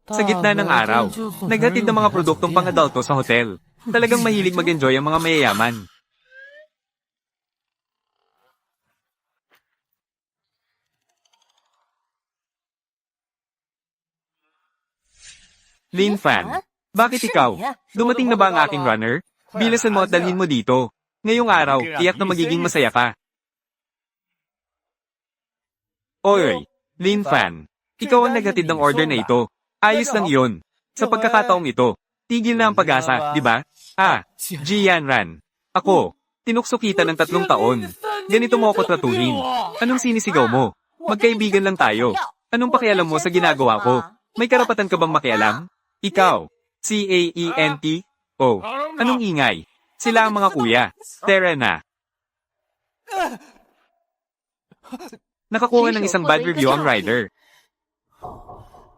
Sa gitna ng araw, naghatid ng mga produktong pang-adulto sa hotel. Talagang mahilig mag-enjoy ang mga mayayaman. Lin Fan, bakit ikaw? Dumating na ba ang aking runner? Bilisan mo at dalhin mo dito. Ngayong araw, tiyak na magiging masaya ka. Oy, Lin Fan, ikaw ang naghatid ng order na ito. Ayos lang iyon. Sa pagkakataong ito, tigil na ang pag-asa, di ba? Jian Ran. Ako, tinukso kita ng 3 taon. Ganito mo ako tratuhin. Anong sinisigaw mo? Magkaibigan lang tayo. Anong pakialam mo sa ginagawa ko? May karapatan ka bang makialam? Ikaw, CAENT? Oh, anong ingay? Sila ang mga kuya. Tara na. Nakakuha ng isang bad review ang rider.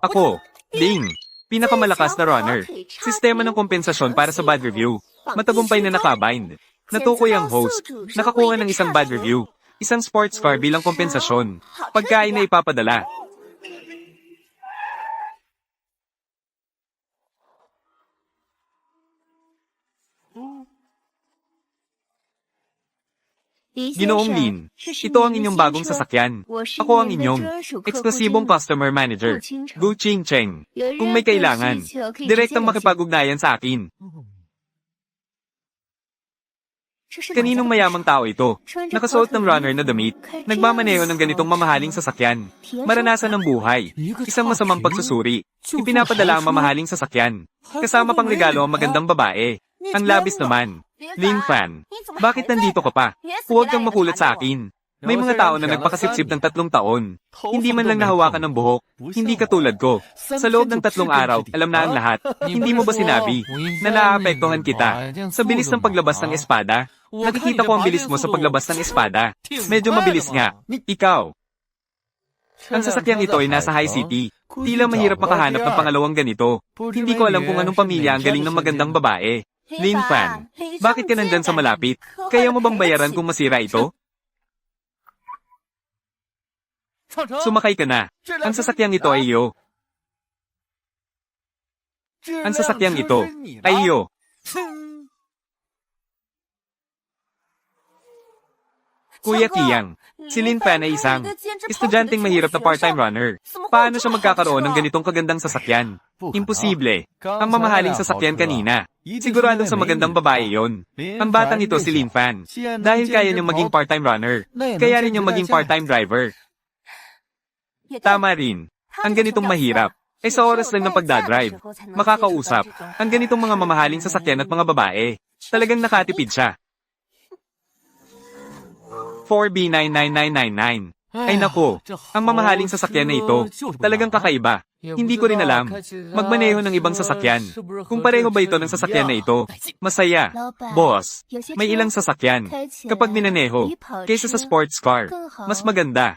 Ako, Ding, pinakamalakas na runner. Sistema ng kompensasyon para sa bad review. Matagumpay na nakabind. Natukoy ang host. Nakakuha ng isang bad review. Isang sports car bilang kompensasyon. Pagkain na ipapadala. Ginoong Lin, ito ang inyong bagong sasakyan. Ako ang inyong eksklusibong customer manager, Gu Ching Cheng. Kung may kailangan, direktang makipag-ugnayan sa akin. Kaninong mayamang tao ito? Nakasuot ng runner na damit, nagmamaneho ng ganitong mamahaling sasakyan. Maranasan ng buhay, isang masamang pagsusuri. Ipinapadala ang mamahaling sasakyan. Kasama pang regalo ang magandang babae. Ang labis naman. Lin Fan, bakit nandito ka pa? Huwag kang makulat sa akin. May mga tao na nagpakasipsip ng 3 taon. Hindi man lang nahawakan ng buhok. Hindi katulad ko. Sa loob ng 3 araw, alam na ang lahat. Hindi mo ba sinabi na naaapektuhan kita? Sa bilis ng paglabas ng espada, nakikita ko ang bilis mo sa paglabas ng espada. Medyo mabilis nga. Ikaw. Ang sasakyang ito ay nasa High City. Tila mahirap makahanap ng pangalawang ganito. Hindi ko alam kung anong pamilya ang galing ng magandang babae. Lin Fan, bakit ka nandyan sa malapit? Kaya mo bang bayaran kung masira ito? Sumakay ka na. Ang sasakyang ito ay iyo. Ang sasakyang ito ay iyo. Kuya Kiyang, si Lin Fan ay isang estudyanteng mahirap na part-time runner. Paano siya magkakaroon ng ganitong kagandang sasakyan? Imposible. Ang mamahaling sasakyan kanina. Sigurado sa magandang babae yon. Ang batang ito si Lin Fan. Dahil kaya niyang maging part-time runner, kaya rin niyang maging part-time driver. Tama rin. Ang ganitong mahirap ay sa oras lang ng pagdadrive. Makakausap. Ang ganitong mga mamahaling sasakyan at mga babae. Talagang nakatipid siya. 4B99999. Ay nako, ang mamahaling sasakyan na ito, talagang kakaiba. Hindi ko rin alam. Magmaneho ng ibang sasakyan. Kung pareho ba ito ng sasakyan na ito? Masaya. Boss, may ilang sasakyan. Kapag minaneho, kaysa sa sports car, mas maganda.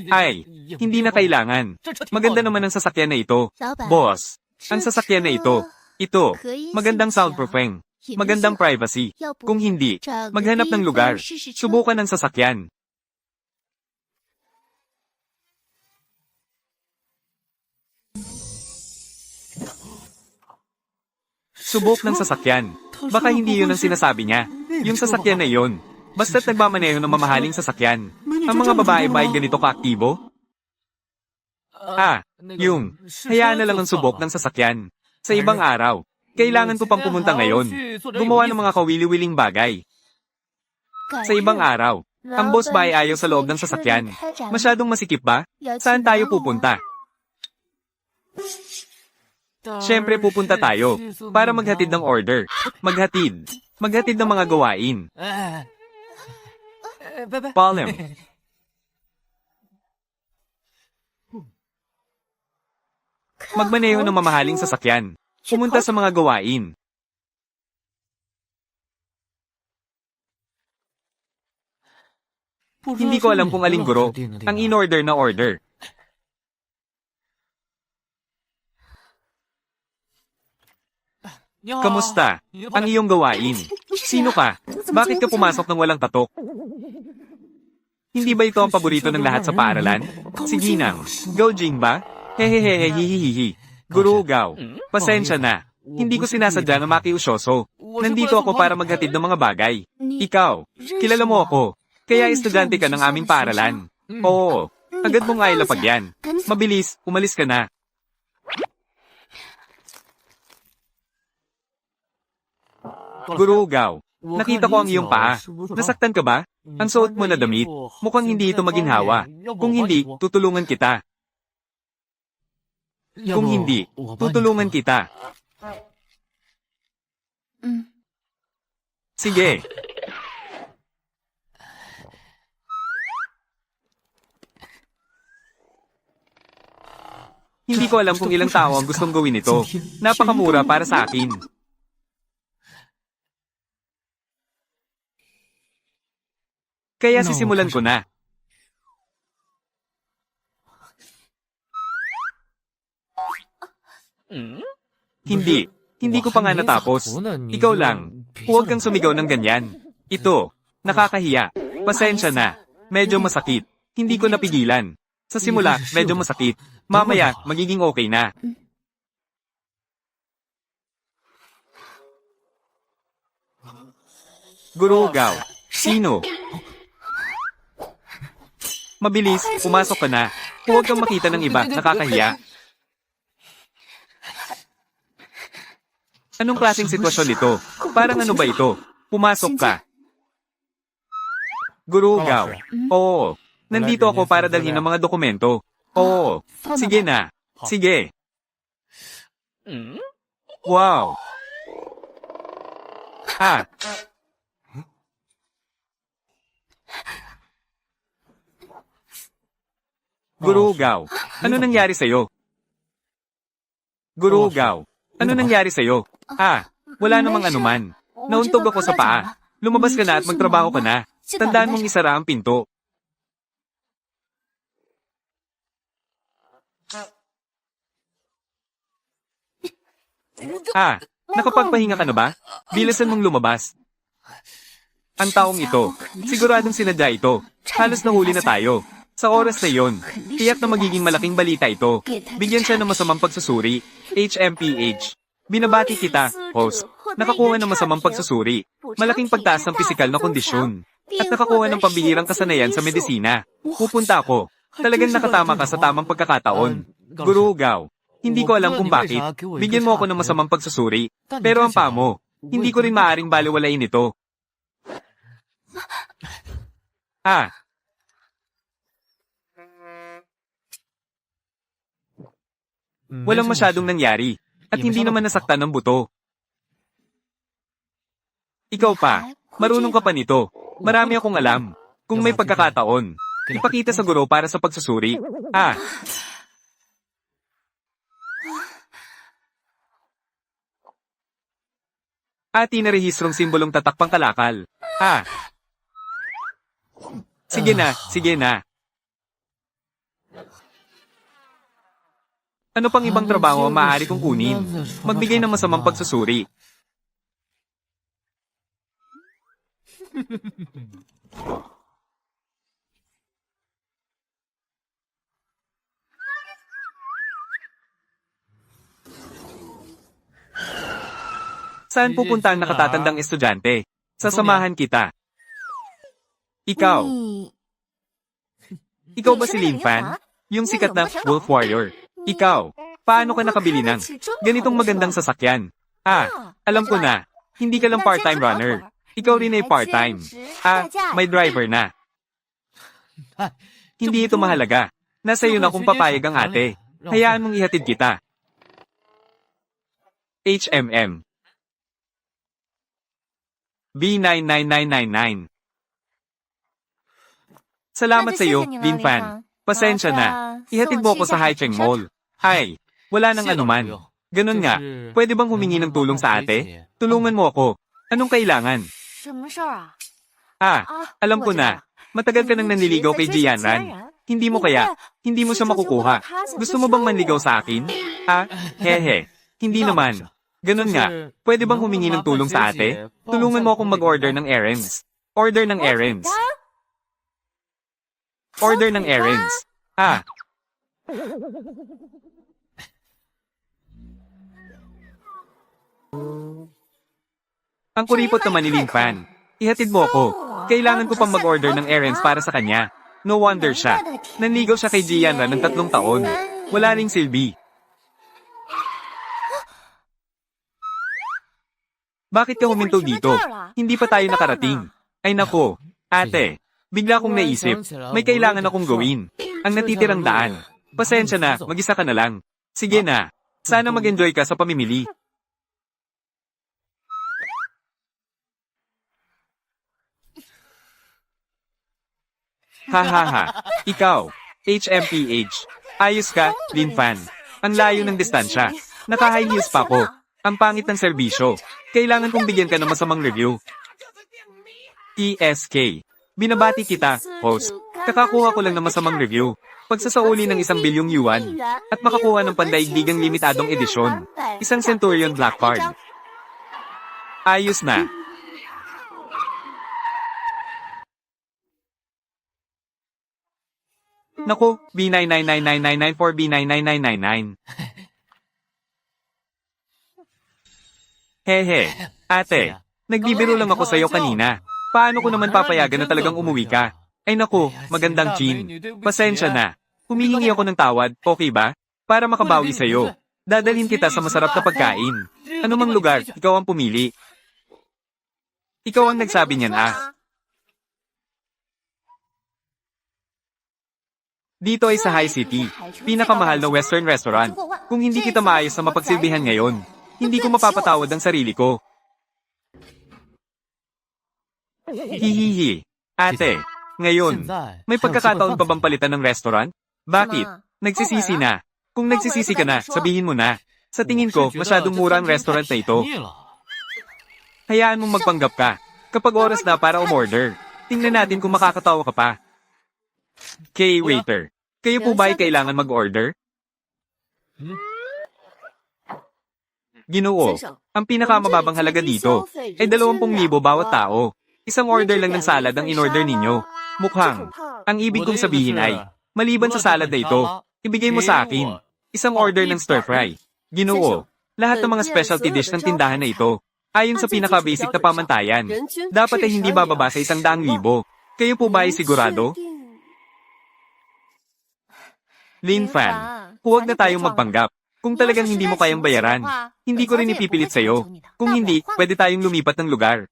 Ay, hindi na kailangan. Maganda naman ang sasakyan na ito. Boss, ang sasakyan na ito, magandang soundproofing. Magandang privacy. Kung hindi, maghanap ng lugar. Subukan ng sasakyan. Subok ng sasakyan. Baka hindi yun ang sinasabi niya. Yung sasakyan na yun. Basta't nagmamaneho ng mamahaling sasakyan. Ang mga babae ba ay ganito kaaktibo? Hayaan na lang ang subok ng sasakyan. Sa ibang araw. Kailangan ko pang pumunta ngayon. Gumawa ng mga kawili-wiling bagay. Sa ibang araw, ang boss ba ay ayaw sa loob ng sasakyan? Masyadong masikip ba? Saan tayo pupunta? Siyempre pupunta tayo para maghatid ng order. Maghatid ng mga gawain. Palem. Magmaneho ng mamahaling sasakyan. Pumunta sa mga gawain. Hindi ko alam kung aling guro ang in-order na order. Kamusta? Ang iyong gawain. Sino ka? Bakit ka pumasok ng walang tatok? Hindi ba ito ang paborito ng lahat sa paaralan? Si Ginang. Go Jing ba? Hehehehehehehe. Guru Ugaw, pasensya na. Hindi ko sinasadya na makiusyoso. Nandito ako para maghatid ng mga bagay. Ikaw, kilala mo ako. Kaya estudyante ka ng aming paaralan. Oo, agad mo nga ilapag yan. Mabilis, umalis ka na. Guru Ugaw, nakita ko ang iyong paa. Nasaktan ka ba? Ang suot mo na damit. Mukhang hindi ito maginhawa. Kung hindi, tutulungan kita. Kung hindi, tutulungan kita. Sige. Hindi ko alam kung ilang tao ang gustong gawin ito. Napakamura para sa akin. Kaya sisimulan ko na. Hindi. Hindi ko pa nga natapos. Ikaw lang. Huwag kang sumigaw ng ganyan. Ito. Nakakahiya. Pasensya na. Medyo masakit. Hindi ko napigilan. Sa simula, medyo masakit. Mamaya, magiging okay na. Guru Ugaw. Sino? Mabilis, pumasok ka na. Huwag kang makita ng iba, nakakahiya. Anong klaseng sitwasyon ito? Parang ano ba ito? Pumasok ka. Guru Ugaw. Oo. Nandito ako para dalhin ng mga dokumento. Oo. Sige na. Sige. Wow. Ah. Guru Ugaw. Ano nangyari sa'yo? Guru Ugaw. Ano nangyari sa'yo? Ah, wala namang anuman. Nauntog ako sa paa. Lumabas ka na at magtrabaho ka na. Tandaan mong isara ang pinto. Ah, nakapagpahinga ka na ba? Bilasan mong lumabas. Ang taong ito, siguradong sinadya ito. Halos nahuli na tayo. Sa oras na yon, tiyak na magiging malaking balita ito. Bigyan siya ng masamang pagsusuri. HMPH. Binabati kita, host. Nakakuha ng masamang pagsusuri. Malaking pagtaas ng pisikal na kondisyon. At nakakuha ng pambihirang kasanayan sa medisina. Pupunta ako. Talagang nakatama ka sa tamang pagkakataon. Guru Ugaw. Hindi ko alam kung bakit. Bigyan mo ako ng masamang pagsusuri. Pero ang paa mo, hindi ko rin maaring baliwalain ito. Ah. Walang masyadong nangyari. At hindi naman nasaktan ng buto. Ikaw pa. Marunong ka pa nito. Marami akong alam. Kung may pagkakataon, ipakita sa guro para sa pagsusuri. Ah. Ati na rehistrong simbolong tatak pangkalakal. Ah. Sige na, sige na. Ano pang ibang trabaho ang maaari kong kunin? Magbigay ng masamang pagsusuri. Saan pupunta ang nakatatandang estudyante? Sasamahan kita. Ikaw. Ikaw ba si Lin Fan? Yung sikat na Wolf Warrior. Ikaw. Paano ka nakabili ng ganitong magandang sasakyan? Ah, alam ko na. Hindi ka lang part-time runner. Ikaw rin ay part-time. Ah, may driver na. Hindi ito mahalaga. Nasa iyo na kung papayag ang ate. Hayaan mong ihatid kita. HMM. B99999. Salamat sa iyo, Lin Fan. Pasensya na. Ihatid mo ako sa Haicheng Mall. Ay, wala nang anuman. Ganun nga, pwede bang humingi ng tulong sa ate? Tulungan mo ako. Anong kailangan? Ah, alam ko na. Matagal ka nang nanliligaw kay Jianran. Hindi mo siya makukuha. Gusto mo bang manligaw sa akin? Ah, hehe. Hindi naman. Ganun nga, pwede bang humingi ng tulong sa ate? Tulungan mo akong mag-order ng errands. Order ng errands. Order ng errands. Ah, Ang kuripot naman ni Lin Fan. Ihatid mo ako. Kailangan ko pang mag-order ng errands para sa kanya. No wonder siya. Nanligaw siya kay Jianra ng 3 taon. Wala ring silbi. Bakit ka huminto dito? Hindi pa tayo nakarating. Ay nako, ate. Bigla kong naisip, may kailangan akong gawin. Ang natitirang daan. Pasensya na, mag-isa ka na lang. Sige na. Sana mag-enjoy ka sa pamimili. Hahaha. Ikaw, HMPH. Ayos ka, Lin Fan. Ang layo ng distansya. Naka-high heels pa ko. Ang pangit ng serbisyo. Kailangan kong bigyan ka ng masamang review. ESK. Binabati kita, host. Kakakuha ko lang ng masamang review. Pagsasauli ng 1 bilyong yuan. At makakuha ng pandaigdigang limitadong edisyon. Isang Centurion Black Card. Ayos na. Naku, B9999994 B99999. Hehe, ate, nagbibiro lang ako sa'yo kanina. Paano ko naman papayagan na talagang umuwi ka? Ay naku, magandang Chin. Pasensya na. Humihingi ako ng tawad, okay ba? Para makabawi sa'yo. Dadalhin kita sa masarap na pagkain. Ano mang lugar, ikaw ang pumili. Ikaw ang nagsabi niyan Dito ay sa High City, pinakamahal na western restaurant. Kung hindi kita maayos na mapagsilbihan ngayon, hindi ko mapapatawad ang sarili ko. Hihihi. Ate, ngayon, may pagkakataon pa bang palitan ng restaurant? Bakit? Nagsisisi na. Kung nagsisisi ka na, sabihin mo na. Sa tingin ko, masyadong mura ang restaurant na ito. Hayaan mong magpanggap ka. Kapag oras na para umorder, tingnan natin kung makakatawa ka pa. Kay waiter, kayo po ba ay kailangan mag-order? Ginoo, ang pinakamababang halaga dito ay 20,000 bawat tao. Isang order lang ng salad ang in-order ninyo. Mukhang, ang ibig kong sabihin ay, maliban sa salad na ito, ibigay mo sa akin isang order ng stir-fry. Ginoo, lahat ng mga specialty dish ng tindahan na ito, ayon sa pinaka-basic na pamantayan, dapat ay hindi bababa sa 100,000. Kayo po ba ay sigurado? Lin Fan, huwag na tayong magpanggap. Kung talagang hindi mo kayang bayaran, hindi ko rin ipipilit sa'yo. Kung hindi, pwede tayong lumipat ng lugar.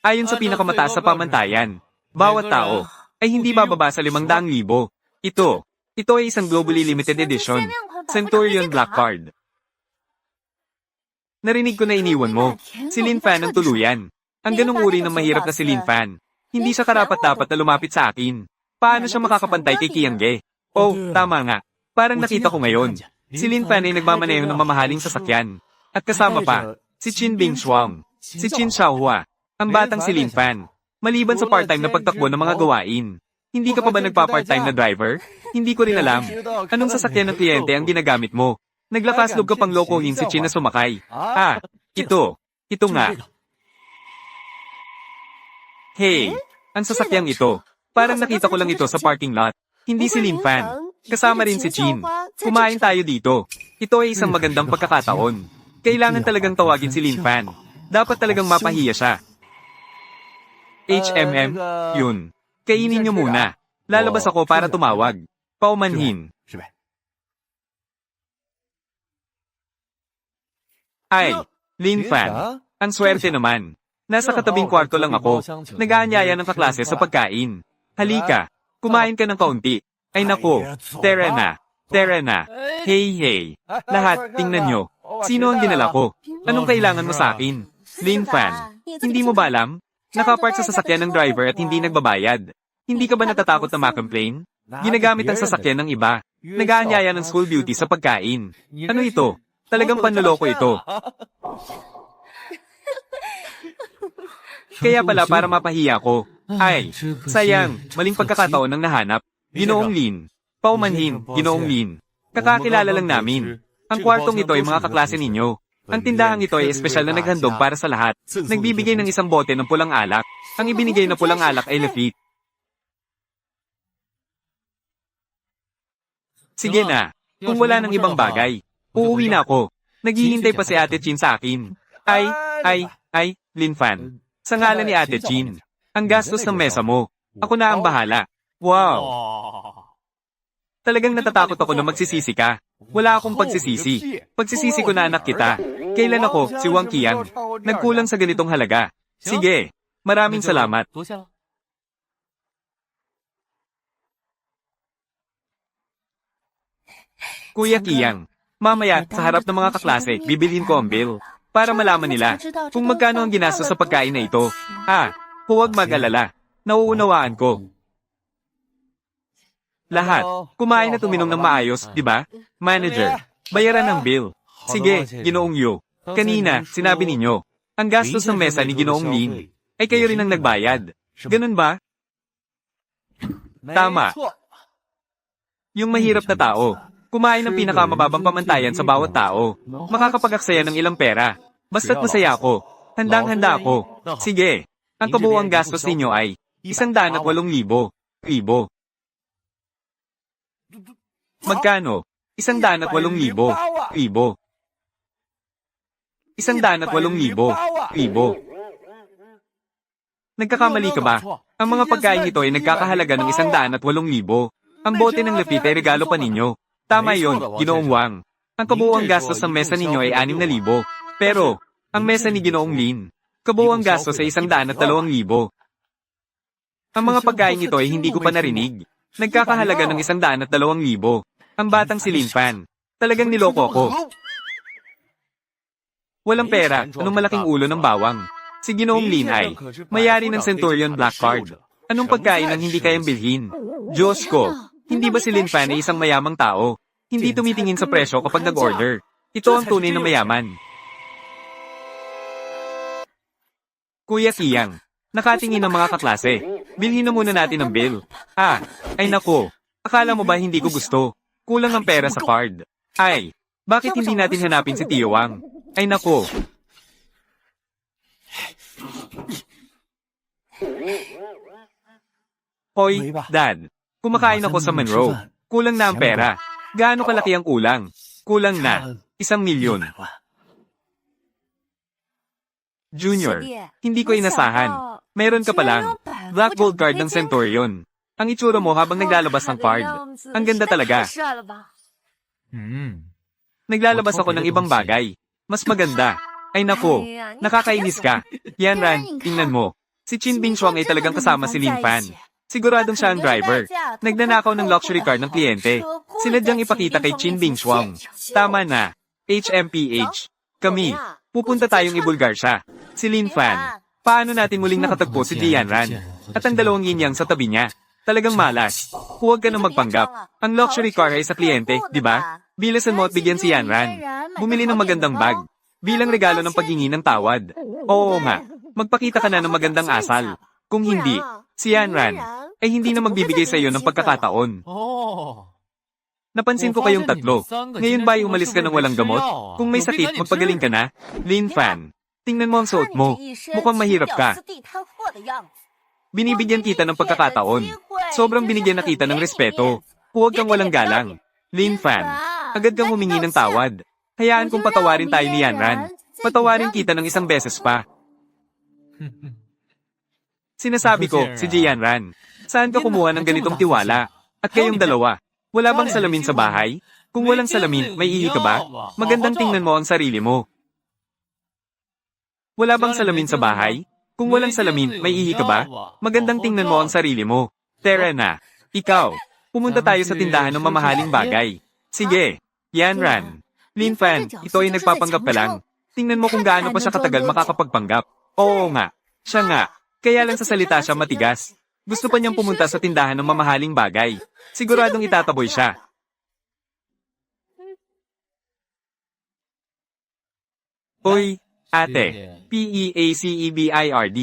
Ayon sa pinakamataas sa pamantayan, bawat tao ay hindi bababa sa 500,000. Ito ay isang globally limited edition, Centurion Black Card. Narinig ko na iniwan mo. Si Lin Fan ang tuluyan. Ang ganung uri ng mahirap na si Lin Fan. Hindi siya karapat-dapat na lumapit sa akin. Paano siya makakapantay kay Qiange? Oh, tama nga. Parang nakita ko ngayon. Si Lin Fan ay nagmamaneho ng mamahaling sasakyan. At kasama pa, si Qin Bing Shuang, si Qin Xiaohua, ang batang si Lin Fan. Maliban sa part-time na pagtakbo ng mga gawain. Hindi ka pa ba nagpa-part-time na driver? Hindi ko rin alam. Anong sasakyan ng kliyente ang ginagamit mo? Naglakas loob ka pang lokohin si Qin na sumakay. Ito. Ito nga. Hey, ang sasakyang ito. Parang nakita ko lang ito sa parking lot. Hindi si Lin Fan. Kasama rin si Qin. Kumain tayo dito. Ito ay isang magandang pagkakataon. Kailangan talagang tawagin si Lin Fan. Dapat talagang mapahiya siya. Yun. Kainin niyo muna. Lalabas ako para tumawag. Paumanhin. Ay, Lin Fan. Ang swerte naman. Nasa katabing kwarto lang ako. Nag-aanyaya ng kaklase sa pagkain. Halika, kumain ka ng kaunti. Ay nako, tara na. Hey. Lahat, tingnan nyo. Sino ang dinala ko? Anong kailangan mo sa akin? Lin Fan, hindi mo ba alam? Nakapark sa sasakyan ng driver at hindi nagbabayad. Hindi ka ba natatakot na ma-complain? Ginagamit ang sasakyan ng iba. Nag-aanyaya ng school beauty sa pagkain. Ano ito? Talagang panloloko ito. Kaya pala para mapahiya ko. Ay, sayang, maling pagkakataon ng nahanap. Ginoong Lin. Paumanhin, Ginoong Lin. Kakakilala lang namin. Ang kwartong ito ay mga kaklase ninyo. Ang tindahang ito ay espesyal na naghandog para sa lahat. Nagbibigay ng isang bote ng pulang alak. Ang ibinigay na pulang alak ay Lafite. Sige na. Kung wala ng ibang bagay, uuwi na ako. Naghihintay pa si Ate Chin sa akin. Ay, Lin Fan. Sa ngalan ni Ate Chin. Ang gastos ng mesa mo. Ako na ang bahala. Wow. Talagang natatakot ako na magsisisi ka. Wala akong pagsisisi. Pagsisisi ko na anak kita. Kailan ako, si Wang Qian. Nagkulang sa ganitong halaga. Sige. Maraming salamat. Kuya Qian. Mamaya, sa harap ng mga kaklase, bibilhin ko ang bill. Para malaman nila kung magkano ang ginastos sa pagkain na ito. Huwag mag-alala. Nauunawaan ko. Lahat. Kumain at uminom ng maayos, di ba? Manager, bayaran ang bill. Sige, Ginoong Yu. Kanina, sinabi ninyo, ang gastos ng mesa ni Ginoong Lin ay kayo rin ang nagbayad. Ganun ba? Tama. Yung mahirap na tao, kumain ng pinakamababang pamantayan sa bawat tao. Makakapag-aksaya ng ilang pera. Basta't masaya ako. Handang-handa ako. Sige. Ang kabuuang gastos ninyo ay 108,000 ribo. Magkano? 108,000 ribo. 108,000 ribo. Nagkakamali ka ba? Ang mga pagkain ito ay nagkakahalaga ng 108,000. Ang bote ng lapit ay regalo pa ninyo. Tama yon, Ginoong Wang. Ang kabuuang gastos ng mesa ninyo ay 6,000. Pero, ang mesa ni Ginoong Lin, kabuuang gastos ay 102,000. Ang mga pagkain ito ay hindi ko pa narinig. Nagkakahalaga ng 102,000. Ang batang si Lin Fan. Talagang niloko ako. Walang pera, anong malaking ulo ng bawang. Si Ginoong Lin ay may-ari ng Centurion Black Card. Anong pagkain ang hindi kayang bilhin? Diyos ko, hindi ba si Lin Fan ay isang mayamang tao? Hindi tumitingin sa presyo kapag nag-order. Ito ang tunay na mayaman. Kuya Qian, nakatingin ng mga kaklase. Bilhin na muna natin ang bill. Ay nako. Akala mo ba hindi ko gusto? Kulang ang pera sa card. Ay, bakit hindi natin hanapin si Tio Wang? Ay nako. Hoy, Dad. Kumakain ako sa Monroe. Kulang na ang pera. Gaano kalaki ang kulang? Kulang na. 1,000,000. Junior, hindi ko inasahan. Meron ka pa lang. Black Gold card ng Centurion. Ang itsura mo habang naglalabas ng card. Ang ganda talaga. Naglalabas ako ng ibang bagay. Mas maganda. Ay nako, nakakainis ka. Yan Ran, tingnan mo. Si Chin Bingshuang ay talagang kasama si Lin Fan. Siguradong siya ang driver. Nagnanakaw ng luxury car ng kliyente. Sinadyang ipakita kay Chin Bingshuang. Tama na. HMPH. Kami. Pupunta tayong ibulgar siya. Si Lin Fan. Paano natin muling nakatagpo si Jian Ran? At ang dalawang yin-yang sa tabi niya. Talagang malas. Huwag ka nang magpanggap. Ang luxury car ay sa kliyente, di ba? Bilasan mo at bigyan si Yan Ran. Bumili ng magandang bag. Bilang regalo ng paghingi ng tawad. Oo nga. Magpakita ka na ng magandang asal. Kung hindi, si Yan Ran ay hindi na magbibigay sa iyo ng pagkakataon. Napansin ko kayong tatlo. Ngayon ba ay umalis ka ng walang gamot? Kung may sakit, magpagaling ka na? Lin Fan, tingnan mo ang suot mo. Mukhang mahirap ka. Binibigyan kita ng pagkakataon. Sobrang binigyan na kita ng respeto. Huwag kang walang galang. Lin Fan, agad kang humingi ng tawad. Hayaan kong patawarin tayo ni Yan Ran. Patawarin kita ng isang beses pa. Sinasabi ko, si Jian Ran, saan ka kumuha ng ganitong tiwala? At kayong dalawa, wala bang salamin sa bahay? Kung walang salamin, may ihi ka ba? Magandang tingnan mo ang sarili mo. Wala bang salamin sa bahay? Kung walang salamin, may ihi ka ba? Magandang tingnan mo ang sarili mo. Tara na. Ikaw. Pumunta tayo sa tindahan ng mamahaling bagay. Sige. Yan Ran. Lin Fan, ito ay nagpapanggap ka lang. Tingnan mo kung gaano pa siya katagal makakapagpanggap. Oo nga. Siya nga. Kaya lang sa salita siya matigas. Gusto pa niyang pumunta sa tindahan ng mamahaling bagay. Siguradong itataboy siya. Hoy, ate. PEACEBIRD.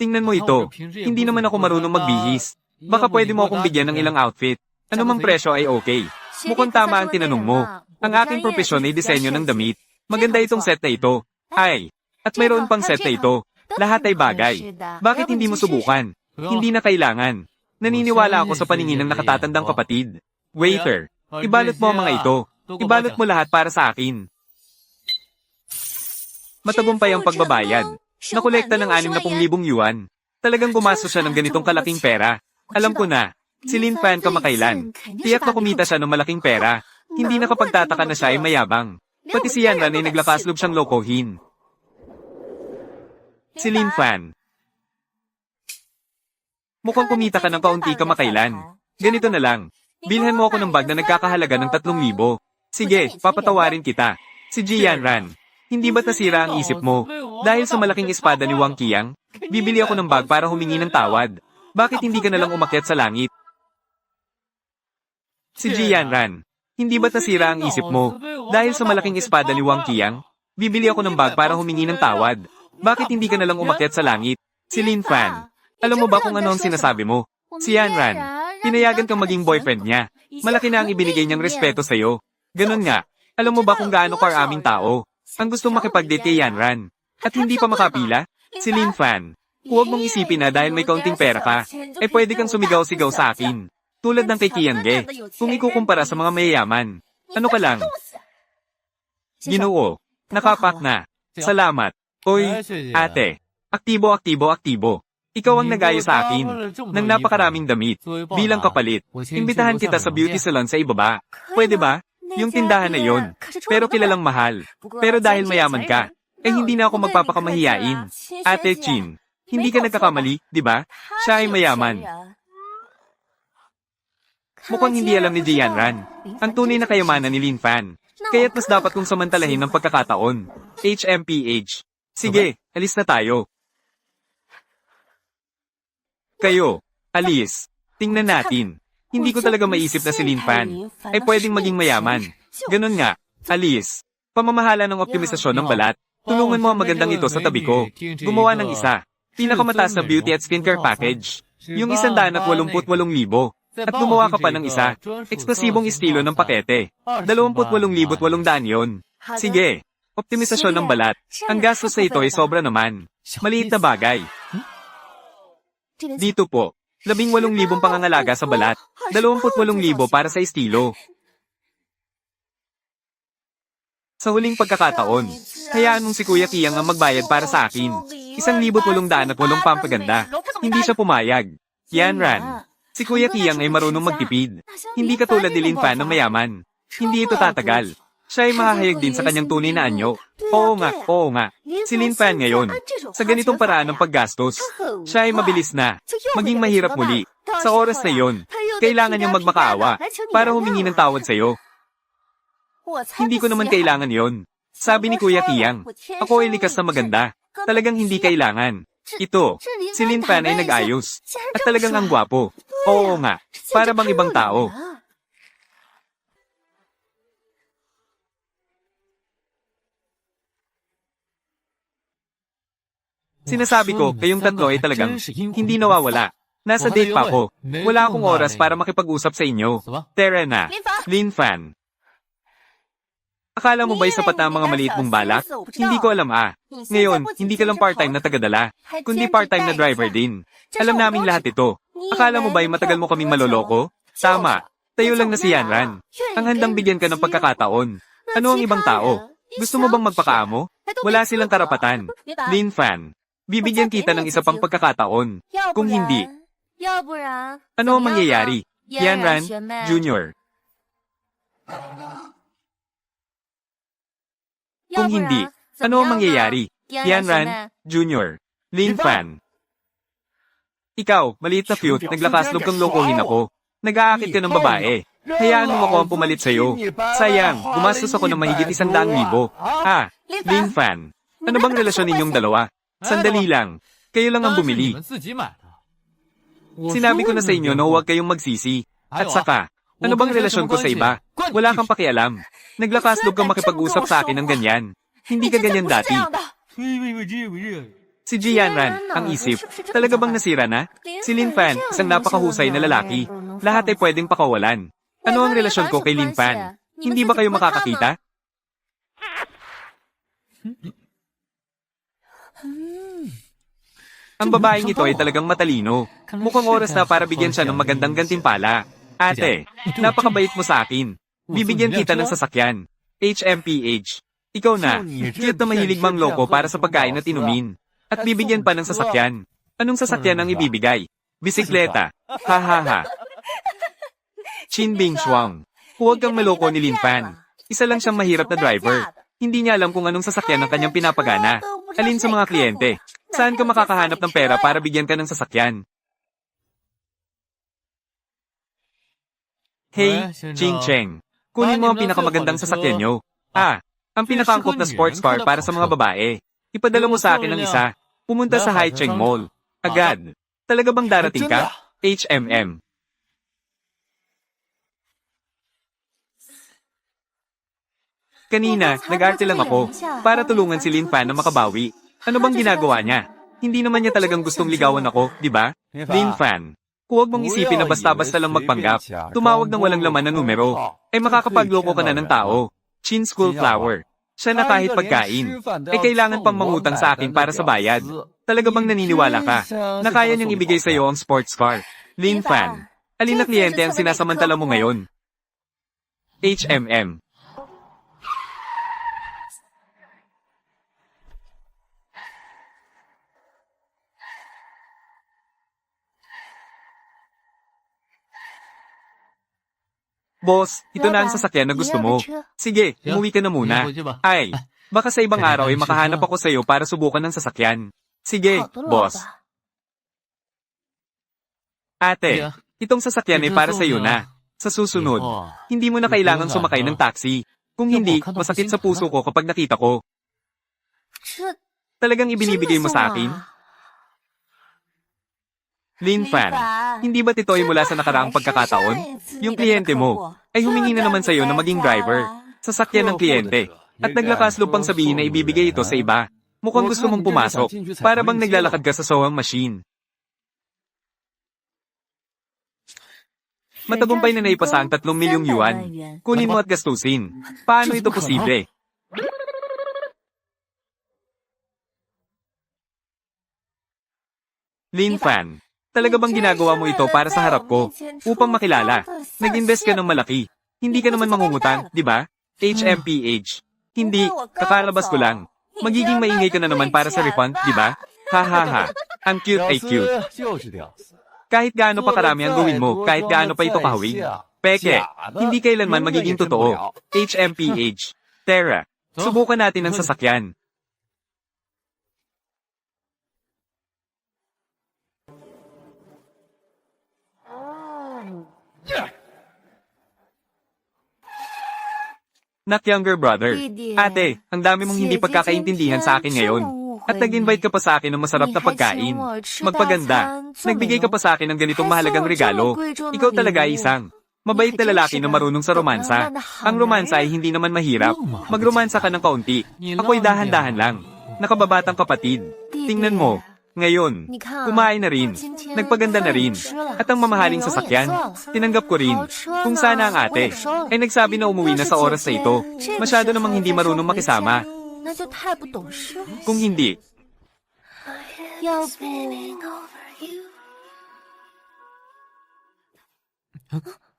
Tingnan mo ito. Hindi naman ako marunong magbihis. Baka pwede mo akong bigyan ng ilang outfit. Ano mang presyo ay okay. Mukhang tama ang tinanong mo. Ang aking propesyon ay disenyo ng damit. Maganda itong set na ito. Ay, at mayroon pang set na ito. Lahat ay bagay. Bakit hindi mo subukan? Hindi na kailangan. Naniniwala ako sa paningin ng nakatatandang kapatid. Waiter, Ibalot mo ang mga ito. Ibalot mo lahat para sa akin. Matagumpay ang pagbabayad. Nakolekta ng 60,000 yuan. Talagang gumastos siya ng ganitong kalaking pera. Alam ko na, si Lin Fan kamakailan. Tiyak na kumita siya ng malaking pera. Hindi nakapagtataka na siya ay mayabang. Pati si Yan Ran ay naglakasloob siyang lokohin. Si Lin Fan. Mukhang kumita ka ng kaunti kamakailan. Ganito na lang. Bilhan mo ako ng bag na nagkakahalaga ng 3,000. Sige, papatawarin kita. Si Ji Yan Ran. Hindi ba't nasira ang isip mo? Dahil sa malaking espada ni Wang Qiang, bibili ako ng bag para humingi ng tawad. Bakit hindi ka nalang umakyat sa langit? Si Ji Yan Ran. Hindi ba't nasira ang isip mo? Dahil sa malaking espada ni Wang Qiang, bibili ako ng bag para humingi ng tawad. Bakit hindi ka nalang umakyat sa langit? Si Lin Fan. Alam mo ba kung ano ang sinasabi mo? Si Yan Ran. Pinayagan kang maging boyfriend niya. Malaki na ang ibinigay niyang respeto sa'yo. Ganun nga. Alam mo ba kung gaano karaming tao ang gusto makipag-date kay Yan Ran? At hindi pa makapila? Si Lin Fan. Huwag mong isipin na dahil may kaunting pera ka, eh pwede kang sumigaw-sigaw sa akin. Tulad ng kay Qiang Ge, kung ikukumpara sa mga mayayaman. Ano ka lang? Ginoo. Nakapak na. Salamat. Oy, ate. Aktibo, aktibo, aktibo. Ikaw ang nagaya sa akin ng napakaraming damit. Bilang kapalit, imbitahan kita sa beauty salon sa ibaba. Pwede ba? Yung tindahan na yon. Pero kilalang mahal. Pero dahil mayaman ka, eh hindi na ako magpapakamahiyain. Ate Chin, hindi ka nagkakamali, di ba? Siya ay mayaman. Mukhang hindi alam ni Ji Yan Ran ang tunay na kayamanan ni Lin Fan. Kaya't mas dapat kong samantalahin ng pagkakataon. HMPH. Sige, alis na tayo. Kayo, alis. Tingnan natin. Hindi ko talaga maisip na si Lin Fan ay pwedeng maging mayaman. Ganun nga, alis. Pamamahala ng optimisasyon ng balat. Tulungan mo ang magandang ito sa tabi ko. Gumawa ng isa. Pinakamataas na beauty at skincare package. Yung 188,000. At gumawa ka pa ng isa. Eksplosibong estilo ng pakete. 28,800 yon. Sige. Optimisasyon ng balat. Ang gastos sa ito ay sobra naman. Maliit na bagay. Dito po. 18,000 pangangalaga sa balat. 28,000 para sa estilo. Sa huling pagkakataon, hayaan mong si Kuya Qiang ang magbayad para sa akin. 1,808 pampaganda. Hindi siya pumayag. Yan Ran. Si Kuya Qiang ay marunong magtipid. Hindi katulad ni Lin Fan na mayaman. Hindi ito tatagal. Siya ay mahahayag din sa kanyang tunay na anyo. Oo nga, oo nga. Si Lin Fan ngayon, sa ganitong paraan ng paggastos, siya ay mabilis na, maging mahirap muli. Sa oras na yon, kailangan niyang magmakaawa para humingi ng tawad sa'yo. Hindi ko naman kailangan yon. Sabi ni Kuya Qiang, ako ay likas na maganda. Talagang hindi kailangan. Ito, si Lin Fan ay nag-ayos. At talagang ang gwapo. Oo nga, para bang ibang tao. Sinasabi ko, kayong tatlo ay talagang hindi nawawala. Nasa date pa ako. Wala akong oras para makipag-usap sa inyo. Tara na. Lin Fan. Akala mo ba'y sapat na ang mga maliit mong balak? Hindi ko alam Ngayon, hindi ka lang part-time na tagadala, kundi part-time na driver din. Alam naming lahat ito. Akala mo ba'y matagal mo kaming maloloko? Tama. Tayo lang na si Yan Ran. Ang handang bigyan ka ng pagkakataon. Ano ang ibang tao? Gusto mo bang magpakaamo? Wala silang karapatan. Lin Fan. Bibigyan kita ng isa pang pagkakataon. Kung hindi, ano ang mangyayari? Yan Ran, Jr. Kung hindi, ano ang mangyayari? Yan Ran, Jr. Lin Fan. Ikaw, maliit na cute, naglakaslog kang lokohin ako. Nag-aakit ka ng babae. Hayaan mo ako ang pumalit sa'yo. Sayang, gumastos ako ng mahigit 100,000. Lin Fan. Ano bang relasyon ninyong dalawa? Sandali lang. Kayo lang ang bumili. Sinabi ko na sa inyo na huwag kayong magsisi. At saka, ano bang relasyon ko sa iba? Wala kang pakialam. Naglakaslog kang makipag-usap sa akin ng ganyan. Hindi ka ganyan dati. Si Ji Yan Ran, ang isip. Talaga bang nasira na? Si Lin Fan, isang napakahusay na lalaki. Lahat ay pwedeng pakawalan. Ano ang relasyon ko kay Lin Fan? Hindi ba kayo makakakita? Ang babaeng ito ay talagang matalino. Mukhang oras na para bigyan siya ng magandang gantimpala. Ate, napakabait mo sa akin. Bibigyan kita ng sasakyan. HMPH. Ikaw na. Cute na mahilig mang loko para sa pagkain at inumin. At bibigyan pa ng sasakyan. Anong sasakyan ang ibibigay? Bisikleta. Ha ha ha. Chin Bing Shuang. Huwag kang maloko ni Lin Fan. Isa lang siyang mahirap na driver. Hindi niya alam kung anong sasakyan ang kanyang pinapagana. Alin sa mga kliyente? Saan ka makakahanap ng pera para bigyan ka ng sasakyan? Hey, Ching Cheng. Kunin mo ang pinakamagandang sasakyan nyo. Ang pinakaangkop na sports car para sa mga babae. Ipadala mo sa akin ang isa. Pumunta sa Haicheng Mall. Agad. Talaga bang darating ka? HMM. Kanina, nag-arte lang ako para tulungan si Lin Fan na makabawi. Ano bang ginagawa niya? Hindi naman niya talagang gustong ligawan ako, di ba? Lin Fan. Huwag mong isipin na basta-basta lang magpanggap. Tumawag ng walang laman na numero. Ay makakapagloko ka na ng tao. Chin School Flower. Siya na kahit pagkain. Ay kailangan pang mangutang sa akin para sa bayad. Talaga bang naniniwala ka na kaya niyang ibigay sa iyo ang sports car? Lin Fan. Alin na kliyente ang sinasamantala mo ngayon? HMM. Boss, ito na ang sasakyan na gusto mo. Sige, umuwi ka na muna. Ay, baka sa ibang araw ay makahanap ako sa iyo para subukan ng sasakyan. Sige, boss. Ate, itong sasakyan ay para sa iyo na. Sa susunod, hindi mo na kailangang sumakay ng taxi. Kung hindi, masakit sa puso ko kapag nakita ko. Talagang ibinibigay mo sa akin? Lin Fan, hindi ba ito ay mula sa nakaraang pagkakataon? Yung kliyente mo ay humingi na naman sa iyo na maging driver. Sasakyan ng kliyente. At naglakas lupang sabihin na ibibigay ito sa iba. Mukhang gusto mong pumasok. Para bang naglalakad ka sa sewing machine. Matagumpay na naipasa ang 3 milyong yuan. Kunin mo at gastusin. Paano ito posible? Lin Fan, talaga bang ginagawa mo ito para sa harap ko? Upang makilala. Nag-invest ka ng malaki. Hindi ka naman mangungutang, di ba? HMPH. Hindi, kakalabas ko lang. Magiging maingay ka na naman para sa refund, di ba? Ha ha ha. Ang cute ay cute. Kahit gaano pa karami ang gawin mo, kahit gaano pa ito kahawig. Peke, hindi kailanman magiging totoo. HMPH. Tara, subukan natin ang sasakyan. Nak younger brother. Ate, ang dami mong hindi pagkakaintindihan sa akin ngayon. At nag-invite ka pa sa akin ng masarap na pagkain. Magpaganda. Nagbigay ka pa sa akin ng ganitong mahalagang regalo. Ikaw talaga ay isang mabait na lalaki na marunong sa romansa. Ang romansa ay hindi naman mahirap. Magromansa ka ng kaunti. Ako'y dahan-dahan lang. Nakababatang kapatid. Tingnan mo. Ngayon, kumain na rin, nagpaganda na rin, at ang mamahaling sasakyan, tinanggap ko rin. Kung sana ang ate, ay nagsabi na umuwi na sa oras na ito, masyado namang hindi marunong makisama. Kung hindi,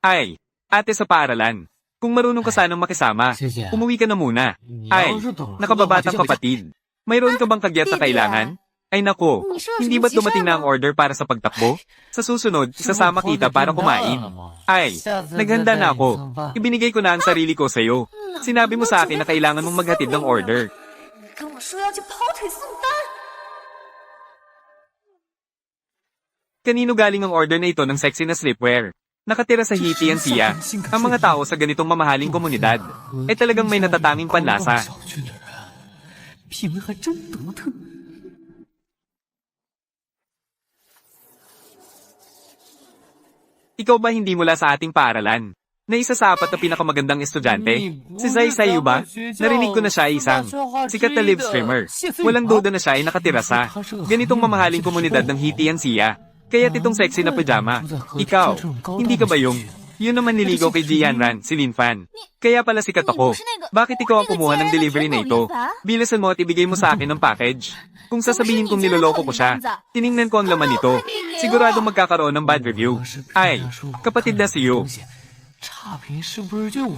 ay, ate sa paaralan, kung marunong ka sanang makisama, umuwi ka na muna. Ay, nakababatang kapatid, mayroon ka bang kagyat na kailangan? Ay nako, hindi ba't dumating na ang order para sa pagtakbo? Sa susunod, isasama kita para kumain. Ay, naghanda na ako. Ibinigay ko na ang sarili ko sa'yo. Sinabi mo sa akin na kailangan mong maghatid ng order. Kanino galing ang order na ito ng sexy na slipwear? Nakatira sa Hiti and Sia, ang mga tao sa ganitong mamahaling komunidad, ay talagang may natatanging panlasa. Ikaw ba hindi mula sa ating paaralan? Na isa sa 4 na pinakamagandang estudyante? Si Zai Sayu ba? Narinig ko na siya ay isang sikat na live streamer. Walang duda na siya ay nakatira sa ganitong mamahaling komunidad ng Hiti and Sia. Kaya't itong sexy na pajama. Ikaw, hindi ka ba yung yun naman niligaw kay Jianran, si Lin Fan. Kaya pala sikat ako. Bakit ikaw ang kumuha ng delivery na ito? Bilisan mo at ibigay mo sa akin ng package. Kung sasabihin kong niloloko ko siya, tiningnan ko ang laman nito. Siguradong magkakaroon ng bad review. Ay, kapatid na si Yu.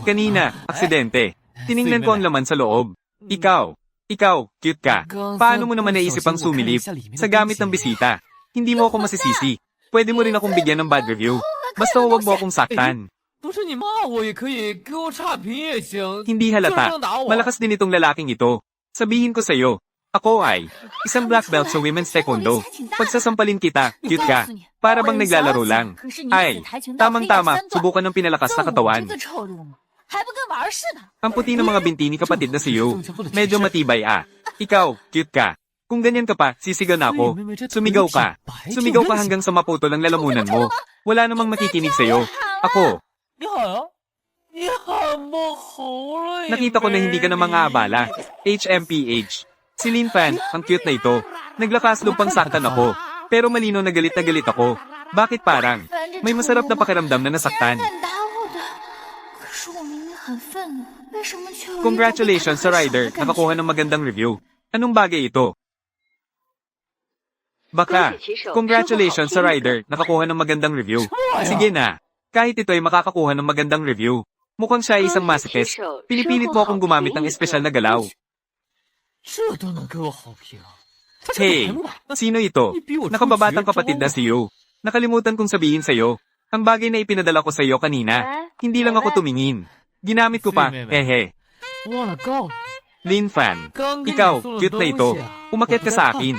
Kanina, aksidente. Tiningnan ko ang laman sa loob. Ikaw, cute ka. Paano mo naman naisip ang sumilip sa gamit ng bisita? Hindi mo ako masisisi. Pwede mo rin akong bigyan ng bad review. Basta huwag mo akong saktan. Hindi halata. Malakas din itong lalaking ito. Sabihin ko sa'yo, ako ay isang black belt sa women's taekwondo. Pagsasampalin kita, cute ka. Para bang naglalaro lang. Ay, tamang-tama, subukan ng pinalakas na katawan. Ang puti ng mga binti ni kapatid na si Yu. Medyo matibay Ikaw, cute ka. Kung ganyan ka pa, sisigaw na ako. Sumigaw ka. Sumigaw ka hanggang sa maputol ang lalamunan mo. Wala namang makikinig sa'yo. Ako. Nakita ko na hindi ka na mga abala. HMPH. Si Lin Fan, ang cute na ito. Naglakas lupang saktan ako. Pero malino na galit ako. Bakit parang? May masarap na pakiramdam na nasaktan. Congratulations sa rider, nakakuha ng magandang review. Anong bagay ito? Baka, congratulations sa rider, nakakuha ng magandang review. Sige na, kahit ito ay makakakuha ng magandang review. Mukhang siya ay isang masochist. Pinipilit mo akong gumamit ng espesyal na galaw. Hey, sino ito? Nakababatang kapatid na si Yu. Nakalimutan kong sabihin sa'yo. Ang bagay na ipinadala ko sa'yo kanina. Hindi lang ako tumingin. Ginamit ko pa, hehe. Lin Fan, ikaw, cute na ito. Umakyat ka sa akin.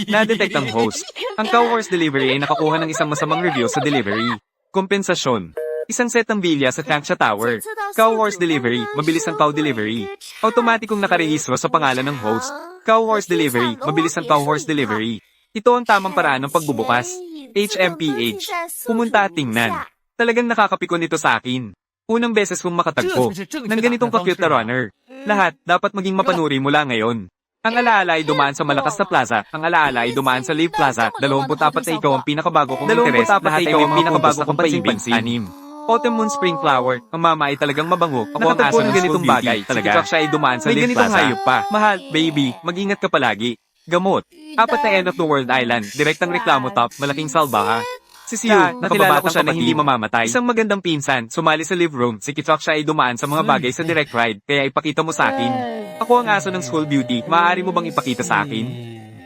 Na-detect ang host. Ang Cow Wars Delivery ay nakakuha ng isang masamang review sa delivery. Kompensasyon. Isang set ng bilya sa Tangsha Tower. Cow Wars Delivery, mabilis ang cow delivery. Automatikong nakarehistro sa pangalan ng host. Cow Wars Delivery, mabilis ang Cow Wars Delivery. Ito ang tamang paraan ng pagbubukas. HMPH. Pumunta at tingnan. Talagang nakakapikon ito sa akin. Unang beses kong makatagpo ng ganitong ka-cute na runner. Lahat dapat maging mapanuri mula ngayon. Ang alaala ay dumaan sa malakas na plaza. Ang alaala ay dumaan sa Live Plaza. 24 na ikaw ang pinakabago kong interes. Lahat ay may pinakabago kong paibig. 6. Autumn Moon Spring Flower. Ang mama ay talagang mabango. Ako ang aso ng ganitong bagay. Talaga. Siya ay dumaan sa Live Plaza. May ganitong hayop pa. Mahal, baby, mag-ingat ka palagi. Gamot. 4 na End of the World Island. Direktang reklamo top. Malaking salbaha. Si Siu, nakilala ko siya na hindi mamamatay. Isang magandang pinsan, sumali sa live room. Si Kichok siya ay dumaan sa mga bagay sa direct ride, kaya ipakita mo sa akin. Ako ang aso ng school beauty, maaari mo bang ipakita sa akin?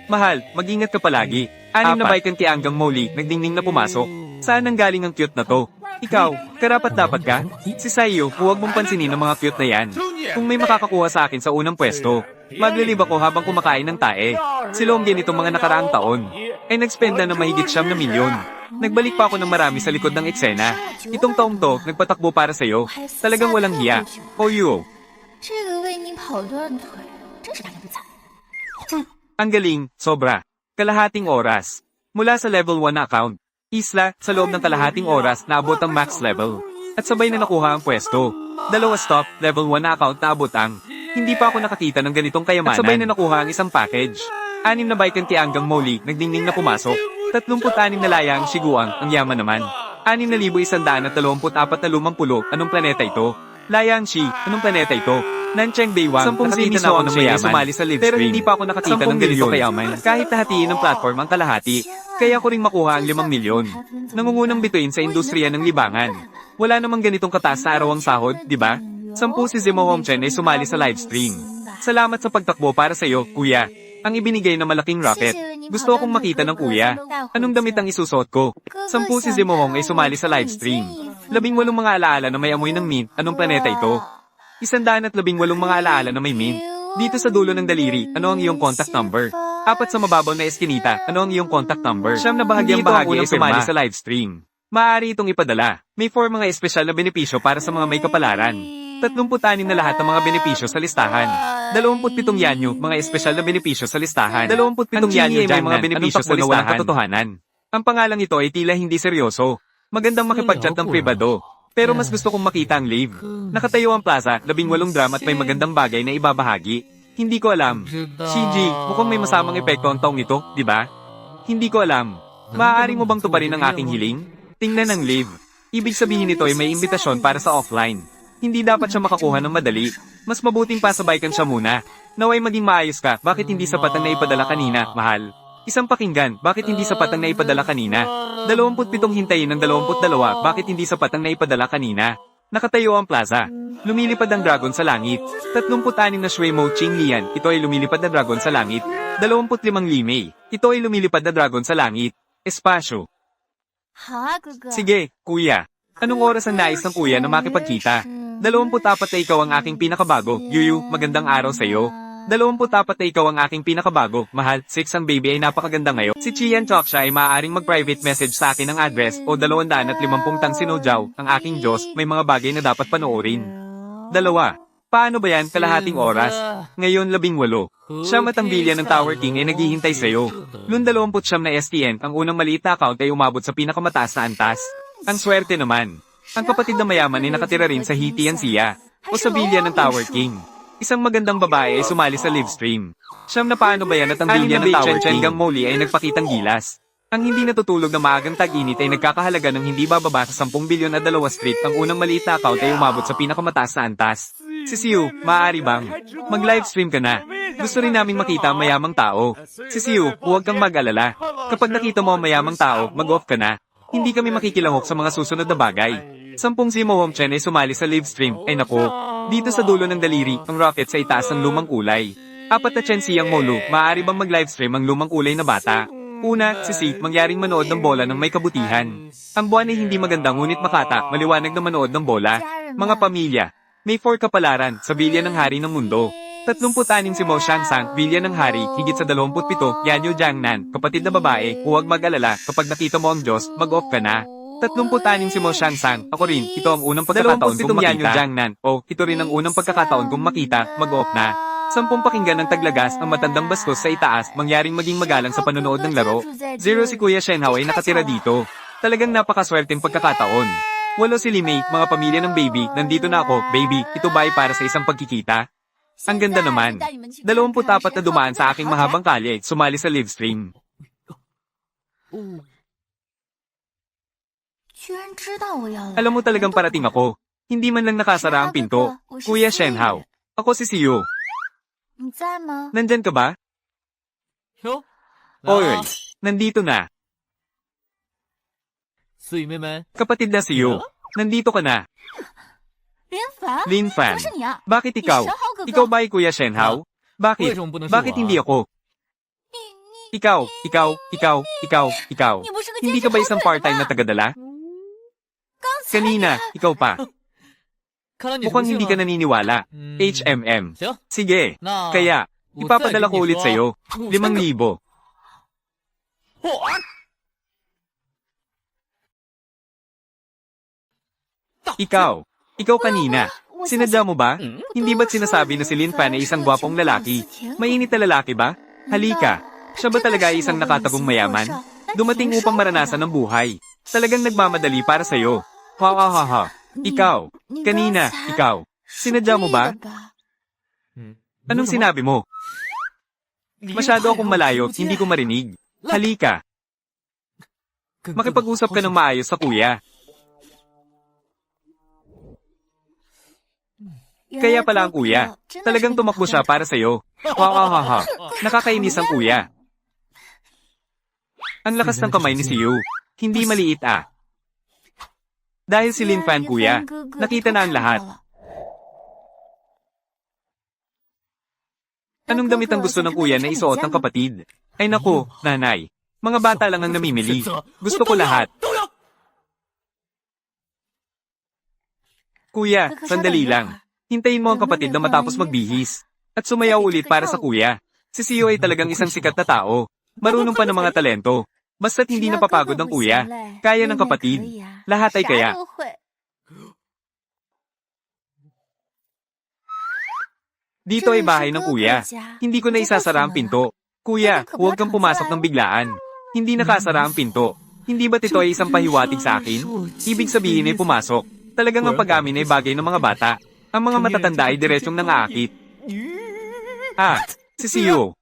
Mahal, mag-ingat ka palagi. 6 na bike ang tianggang Molly, nagdingning na pumasok. Saan ang galing ang cute na to? Ikaw, karapat-dapat ka? Si Sayo, huwag mong pansinin ang mga cute na yan. Kung may makakakuha sa akin sa unang pwesto, maglilib ako habang kumakain ng tae. Si Longgen itong mga nakaraang taon ay nagspend na ng mahigit 9 na milyon. Nagbalik pa ako ng marami sa likod ng eksena. Itong taong to, nagpatakbo para sa'yo. Talagang walang hiya. O Yu. Ang galing, sobra. Kalahating oras. Mula sa level 1 na account. Isla, sa loob ng kalahating oras, naabot ang max level. At sabay na nakuha ang pwesto. 2 stop, level 1 na account naabot ang. Hindi pa ako nakakita ng ganitong kayamanan. At sabay na nakuha ang isang package. 6 na bike ang tianggang Molly, nagdingning na pumasok. 36 na layang Shiguang, ang yaman naman. 6,124 na lumampulok, anong planeta ito? Layang Shi, anong planeta ito? Nancheng Baywang, nakakita na ako ng mayaman, sumali sa live stream. Pero hindi pa ako nakakita ng ganito kayaman. Kahit nahatiin ng platform ang kalahati, kaya ko ring makuha ang 5 milyon. Nangungunang bituin sa industriya ng libangan. Wala namang ganitong kataas na araw ang sahod, di ba? 10 si Zemo Hongchen ay sumali sa live stream. Salamat sa pagtakbo para sa iyo, kuya. Ang ibinigay na malaking rocket. Gusto akong makita ng kuya. Anong damit ang isusuot ko? 10 si Zimohong ay sumali sa live stream. 18 mga alaala na may amoy ng mint. Anong planeta ito? 118 mga alaala na may mint. Dito sa dulo ng daliri, ano ang iyong contact number? 4 sa mababaw na eskinita, ano ang iyong contact number? 9 na bahagyang bahagi ay sumali sa live stream. Maaari itong ipadala. May 4 mga espesyal na benepisyo para sa mga may kapalaran. 36 na lahat ng mga benepisyo sa listahan. 27 yanyo, mga espesyal na benepisyo sa listahan. 27 yanyo may mga benepisyo sa listahan. Katotohanan. Ang pangalang ito ay tila hindi seryoso. Magandang makipag-chat ng pribado. Pero mas gusto kong makita ang live. Nakatayo ang plaza, 18 drum at may magandang bagay na ibabahagi. Hindi ko alam. Shinji, mukhang may masamang epekto ang taong ito, di ba? Hindi ko alam. Maaari mo bang tuparin ang aking hiling? Tingnan ang live. Ibig sabihin nito ay may imbitasyon para sa offline. Hindi dapat siya makakuha ng madali. Mas mabuting pasabay kan siya muna. Naway maging maayos ka, bakit hindi sapat ang naipadala kanina, mahal? Isang pakinggan, bakit hindi sapat ang naipadala kanina? 27 hintayin ng 22, bakit hindi sapat ang naipadala kanina? Nakatayo ang plaza. Lumilipad ang dragon sa langit. 36 na Shui Mo Ching Lian, ito ay lumilipad na dragon sa langit. 25 Limei, ito ay lumilipad na dragon sa langit. Espasyo. Sige, kuya. Anong oras ang nais ng kuya na makipagkita? 24 na ikaw ang aking pinakabago. Yuyu, magandang araw sa'yo. 24 na ikaw ang aking pinakabago. Mahal, 6 ang baby ay napakaganda ngayon. Si Chian Choksha ay maaaring mag-private message sa akin ng address o 250 tang Sinojaw. Ang aking Diyos, may mga bagay na dapat panoorin. 2. Paano ba yan kalahating oras? Ngayon 18. Siyam at ang bilya ng Tower King ay naghihintay sa'yo. Noon 29 na STN, ang unang maliit na account ay umabot sa pinakamataas na antas. Ang swerte naman. Ang kapatid na mayaman ay nakatira rin sa Hitian Siya o sa bilya ng Tower King. Isang magandang babae ay sumali sa live stream. Siyam na paano ba yan at ang bilya ng Tower King Gang Molly ay nagpakitang gilas. Ang hindi natutulog na maagang tag-init ay nagkakahalaga ng hindi bababa sa 10 bilyon at 2 street. Ang unang maliit na account ay umabot sa pinakamataas na antas. Si Siu, maaari bang mag-livestream ka na? Gusto rin naming makita ang mayamang tao. Si Siu, huwag kang mag-alala. Kapag nakita mo ang mayamang tao, mag-off ka na. Hindi kami makikilahok sa mga susunod na bagay. 10 si Mohom Chen ay sumali sa live stream. Ay nako, dito sa dulo ng daliri, ang rocket sa itaas ng lumang kulay. 4 na Chen Siyang Molu, maaari bang mag-livestream ang lumang kulay na bata? Una, si mangyaring manood ng bola ng may kabutihan. Ang buwan ay hindi maganda ngunit makata, maliwanag na manood ng bola. Mga pamilya, may 4 kapalaran sa bilya ng hari ng mundo. 36 si Mo Shangsang, bilya ng hari, higit sa 27, Yanyo Jiangnan, kapatid na babae, huwag mag-alala, kapag nakita mo ang Diyos, mag-off ka na. 36 si Mo Shangsang, ako rin, ito ang unang pagkakataon kong makita. Yanyo Jiangnan, ito rin ang unang pagkakataon kong makita, mag-off na. 10 pakinggan ng taglagas ang matandang bastos sa itaas, mangyaring maging magalang sa panonood ng laro. 0 si Kuya Shenhao ay nakatira dito. Talagang napakaswerteng pagkakataon. 8 si Limei, mga pamilya ng baby, nandito na ako, baby, ito ba ay para sa isang pagkikita? Ang ganda naman. 24 na dumaan sa aking mahabang kalye, sumali sa live stream. Alam mo talagang parating ako. Hindi man lang nakasara ang pinto. Kuya Shenhao. Ako si Siu. Nandyan ka ba? Oy, nandito na. Kapatid na Siu. Nandito ka na. Lin Fan. Bakit ikaw? Ikaw ba ay Kuya Shenhao? Bakit? Bakit hindi ako? Ikaw. Hindi ka ba isang part-time na tagadala? Kanina, ikaw pa. Mukhang hindi ka naniniwala. HMM. Sige. Kaya, ipapadala ko ulit sa'yo. 5,000. Ikaw kanina. Sinadya mo ba? Hindi ba't sinasabi na si Lin Fan ay isang gwapong lalaki? Mainit na lalaki ba? Halika. Siya ba talaga ay isang nakatagong mayaman? Dumating upang maranasan ng buhay. Talagang nagmamadali para sa'yo. Ha. Ikaw. Kanina, ikaw. Sinadya mo ba? Anong sinabi mo? Masyado akong malayo, hindi ko marinig. Halika. Makipag-usap ka ng maayos sa kuya. Kaya pala ang kuya. Talagang tumakbo siya para sa'yo. Ha. Nakakainis ang kuya. Ang lakas ng kamay ni Siu. Hindi maliit ah. Dahil si Lin Fan kuya, nakita na ang lahat. Anong damit ang gusto ng kuya na isuot ng kapatid? Ay naku, nanay. Mga bata lang ang namimili. Gusto ko lahat. Kuya, sandali lang. Hintayin mo ang kapatid na matapos magbihis. At sumayaw ulit para sa kuya. Si Siu ay talagang isang sikat na tao. Marunong pa ng mga talento. Basta't hindi napapagod ng kuya. Kaya ng kapatid. Lahat ay kaya. Dito ay bahay ng kuya. Hindi ko na isasara ang pinto. Kuya, huwag kang pumasok ng biglaan. Hindi nakasara ang pinto. Hindi ba't ito ay isang pahiwatig sa akin? Ibig sabihin ay pumasok. Talagang ang pag-amin ay bagay ng mga bata. Ang mga matatanda ay diretsyong nangaakit. Si Siu.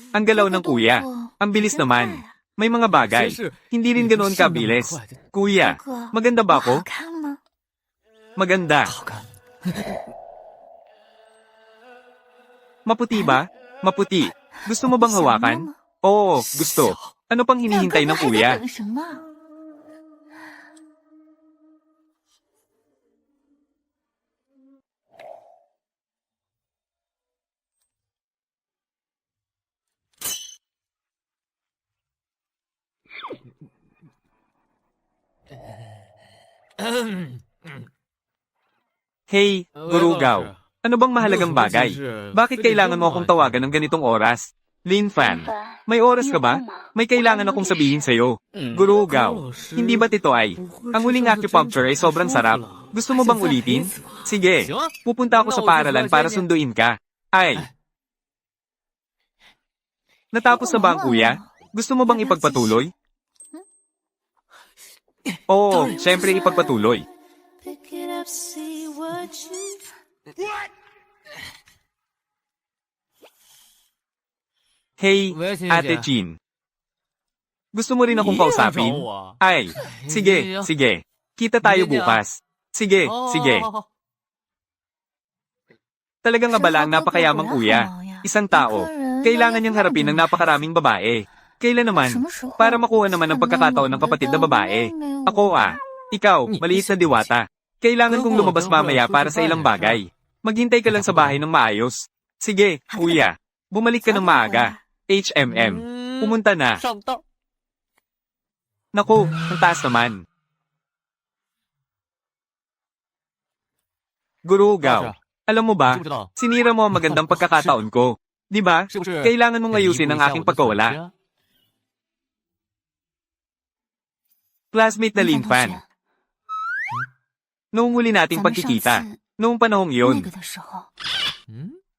Ang galaw ng kuya. Ang bilis naman. May mga bagay. Hindi rin ganoon kabilis. Kuya, maganda ba ako? Maganda. Maputi ba? Maputi. Gusto mo bang hawakan? Oo, gusto. Ano pang hinihintay ng kuya? Hey, Gurugaw. Ano bang mahalagang bagay? Bakit kailangan mo akong tawagan ng ganitong oras? Lin Fan, may oras ka ba? May kailangan akong sabihin sa'yo. Gurugaw, hindi ba't ito ay? Ang huling acupuncture ay sobrang sarap. Gusto mo bang ulitin? Sige, pupunta ako sa paaralan para sunduin ka. Ay. Natapos na ba ang kuya? Gusto mo bang ipagpatuloy? Oo, syempre ipagpatuloy. Hey, Ate Chin. Gusto mo rin akong kausapin? Ay, sige, sige. Kita tayo bukas. Sige, sige. Talagang abala ang napakayamang kuya. Isang tao. Kailangan niyang harapin ng napakaraming babae. Kailan naman? Para makuha naman ang pagkakataon ng kapatid na babae. Ako ikaw, maliit na diwata. Kailangan kong lumabas mamaya para sa ilang bagay. Maghintay ka lang sa bahay ng maayos. Sige, kuya. Bumalik ka ng maaga. HMM. Pumunta na. Naku, ang taas naman. Gurugaw, alam mo ba, sinira mo ang magandang pagkakataon ko. Di ba? Kailangan mong ayusin ang aking pagkawala. Classmate na Lin Fan. Noong huli nating pagkikita, noong panahong iyon,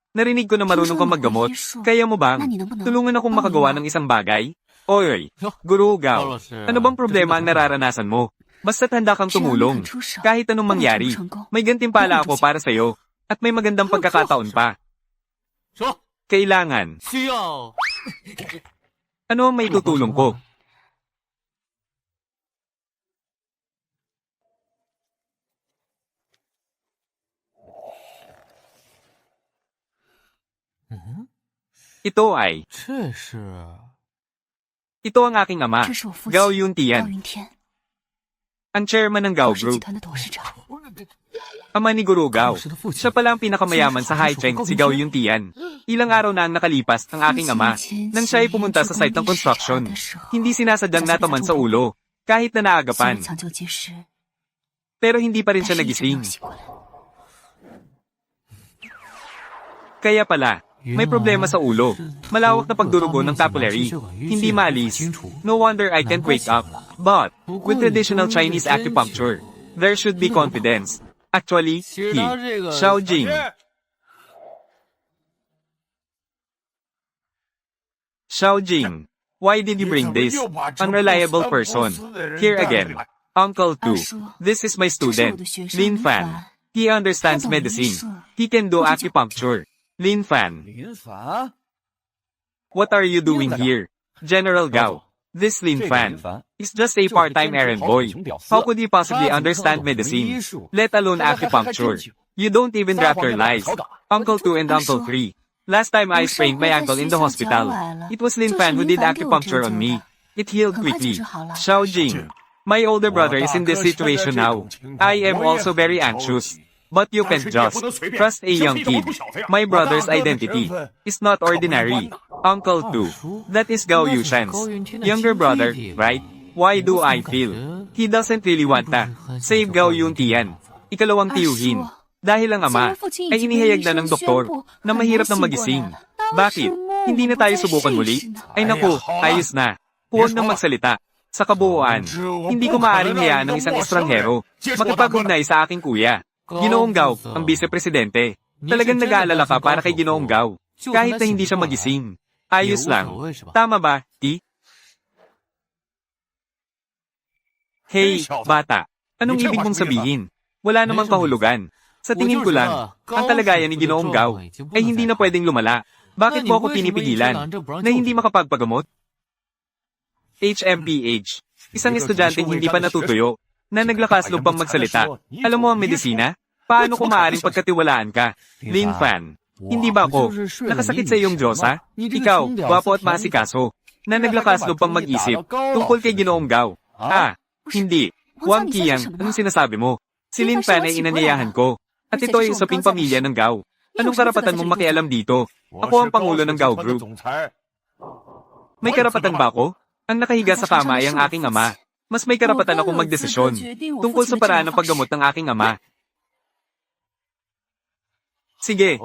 narinig ko na marunong kang maggamot. Kaya mo bang tulungan akong makagawa ng isang bagay? Oy, Gurugaw, ano bang problema ang nararanasan mo? Basta't handa kang tumulong. Kahit anong mangyari, may gantimpala ako para sa'yo. At may magandang pagkakataon pa. Kailangan. Ano ang may tutulong ko? Ito ay. Ito ang aking ama, Gao Yuntian. Ang chairman ng Gao Group. Ama ni Gurugaw. Siya pala ang pinakamayaman sa Haicheng, si Gao Yuntian. Ilang araw na ang nakalipas ng aking ama nang siya ay pumunta sa site ng construction. Hindi sinasadyang nataman sa ulo, kahit na naagapan. Pero hindi pa rin siya nagising. Kaya pala, may problema sa ulo. Malawak na pagdurugo ng capillary. Hindi maalis. No wonder I can't wake up. But, with traditional Chinese acupuncture, there should be confidence. Actually, Xiaojing. Xiaojing, why did you bring this unreliable person here again? Uncle Tu, this is my student, Lin Fan. He understands medicine. He can do acupuncture. Lin Fan. What are you doing here? General Gao. This Lin Fan is just a part-time errand boy. How could he possibly understand medicine, let alone acupuncture? You don't even wrap your lies. Uncle 2 and Uncle 3. Last time I sprained my ankle in the hospital, it was Lin Fan who did acupuncture on me. It healed quickly. Xiaojing, my older brother is in this situation now. I am also very anxious. But you can't just trust a young kid. My brother's identity is not ordinary. Uncle 2, that is Gao Yushan's younger brother, right? Why do I feel he doesn't really want to save Gao Yuntian? Ikalawang tiyuhin. Dahil ang ama ay inihayag na ng doktor na mahirap nang magising. Bakit? Hindi na tayo subukan muli? Ay naku, ayos na. Huwag nang magsalita. Sa kabuuan, hindi ko maaaring hayaan ng isang estranghero makipag-ugnay sa aking kuya. Ginoong Gao, ang vice-presidente. Talagang nag-aalala ka para kay Ginoong Gao. Kahit na hindi siya magising. Ayos lang. Tama ba, Ti? Hey, bata. Anong ibig mong sabihin? Wala namang kahulugan. Sa tingin ko lang, ang kalagayan ni Ginoong Gao ay hindi na pwedeng lumala. Bakit mo ako pinipigilan na hindi makapagpagamot? HMPH. Isang estudyanteng hindi pa natutuyo. na naglakas loob pang magsalita. Alam mo ang medisina? Paano ko maaaring pagkatiwalaan ka? Lin Fan. Hindi ba ako? Nakasakit sa iyong Diyosa? Ikaw, gwapo at masikaso. Na naglakas loob pang mag-isip. Tungkol kay Ginoong Gao. Hindi. Wang Qiang, anong sinasabi mo? Si Lin Fan ay inanyayahan ko. At ito ay usaping pamilya ng Gao. Anong karapatan mong makialam dito? Ako ang pangulo ng Gao Group. May karapatan ba ako? Ang nakahiga sa kama ay ang aking ama. Mas may karapatan akong magdesisyon tungkol sa paraan ng paggamot ng aking ama. Sige.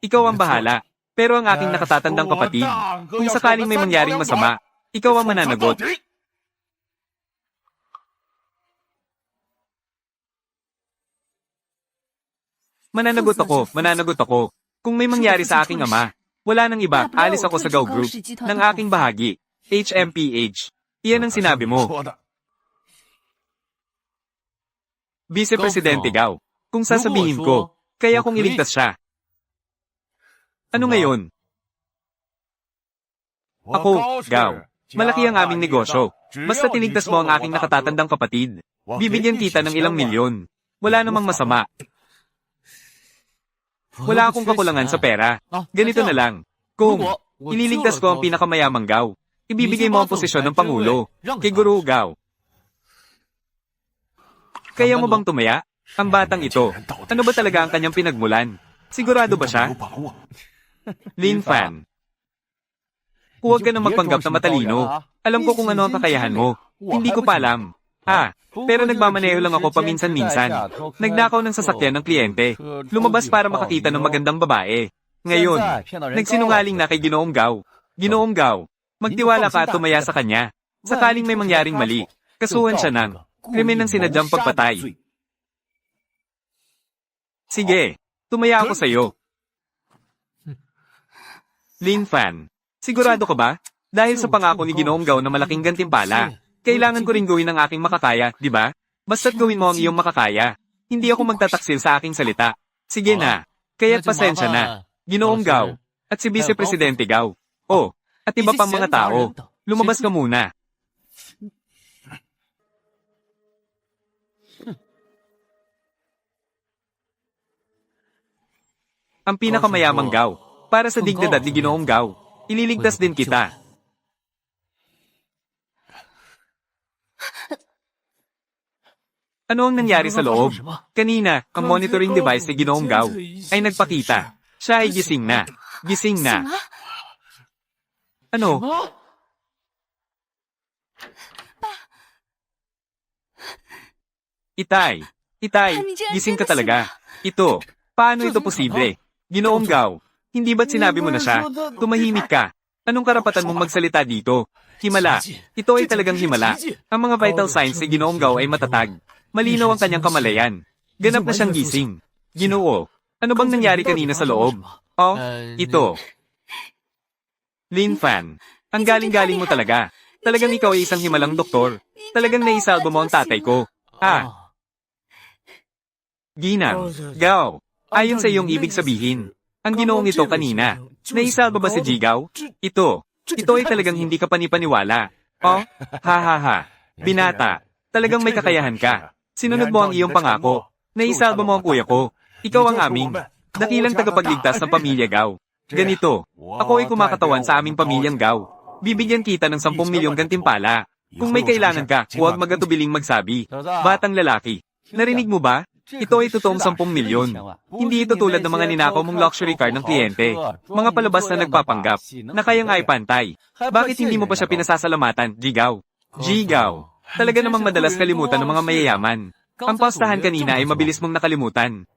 Ikaw ang bahala. Pero ang aking nakatatandang kapatid, kung sakaling may mangyaring masama, ikaw ang mananagot. Mananagot ako. Kung may mangyari sa aking ama, wala nang iba, alis ako sa Gao Group, ng aking bahagi, HMPH. Iyan ang sinabi mo. Vice Presidente Gao, kung sasabihin ko, kaya kong iligtas siya. Ano ngayon? Ako, Gao. Malaki ang aming negosyo. Basta tinigtas mo ang aking nakatatandang kapatid. Bibigyan kita ng ilang milyon. Wala namang masama. Wala akong kakulangan sa pera. Ganito na lang. Kung ililigtas ko ang pinakamayamang Gao, ibibigay mo ang posisyon ng Pangulo kay Guru Gao. Kaya mo bang tumaya? Ang batang ito, ano ba talaga ang kanyang pinagmulan? Sigurado ba siya? Lin Fan. Huwag ka nang magpanggap na matalino. Alam ko kung ano ang kakayahan mo. Hindi ko pa alam. Pero nagmamaneho lang ako paminsan-minsan. Nagnakaw ng sasakyan ng kliyente. Lumabas para makakita ng magandang babae. Ngayon, nagsinungaling na kay Ginoong Gao. Ginoong Gao, magtiwala ka at tumaya sa kanya. Sakaling may mangyaring mali, kasuhan siya ng krimen ng sinadyang pagpatay. Sige, tumaya ako sa'yo. Lin Fan, sigurado ka ba? Dahil sa pangako ni Ginoong Gao na malaking gantimpala, kailangan ko rin gawin ang aking makakaya, di ba? Basta't gawin mo ang iyong makakaya. Hindi ako magtataksil sa aking salita. Sige na, kaya't pasensya na. Ginoong Gao, at si Vice Presidente Gao. At iba pang mga tao. Lumabas ka muna. Ang pinakamayamang Gao, para sa dignidad ni Ginoong Gao, ililigtas din kita. Ano ang nangyari sa loob? Kanina, ang monitoring device ni Ginoong Gao ay nagpakita. Siya ay gising na. Gising na. Ano? Itay, gising ka talaga. Ito, paano ito posible? Ginoong Gao, hindi ba't sinabi mo na siya? Tumahimik ka. Anong karapatan mong magsalita dito? Himala. Ito ay talagang himala. Ang mga vital signs ni Ginoong Gao ay matatag. Malinaw ang kanyang kamalayan. Ganap na siyang gising. Ginoo, ano bang nangyari kanina sa loob? Ito. Lin Fan, ang galing-galing mo talaga. Talagang ikaw ay isang himalang doktor. Talagang naisalba mo ang tatay ko. Ginang, Gao, ayon sa iyong ibig sabihin, ang ginoong ito kanina, naisalba ba si Jigao? Ito ay talagang hindi ka panipaniwala. Binata, talagang may kakayahan ka. Sinunod mo ang iyong pangako. Naisalba mo ang kuya ko. Ikaw ang aming dakilang tagapagligtas ng pamilya Gao. Ganito, ako ay kumakatawan sa aming pamilyang Gao. Bibigyan kita ng 10 milyong gantimpala. Kung may kailangan ka, huwag magatubiling magsabi. Batang lalaki, narinig mo ba? Ito ay totoong 10 milyon. Hindi ito tulad ng mga ninakaw mong luxury car ng kliyente. Mga palabas na nagpapanggap, na kayang ay pantay. Bakit hindi mo pa siya pinasasalamatan, Jigao? Jigao, talaga namang madalas kalimutan ng mga mayayaman. Ang pastahan kanina ay mabilis mong nakalimutan.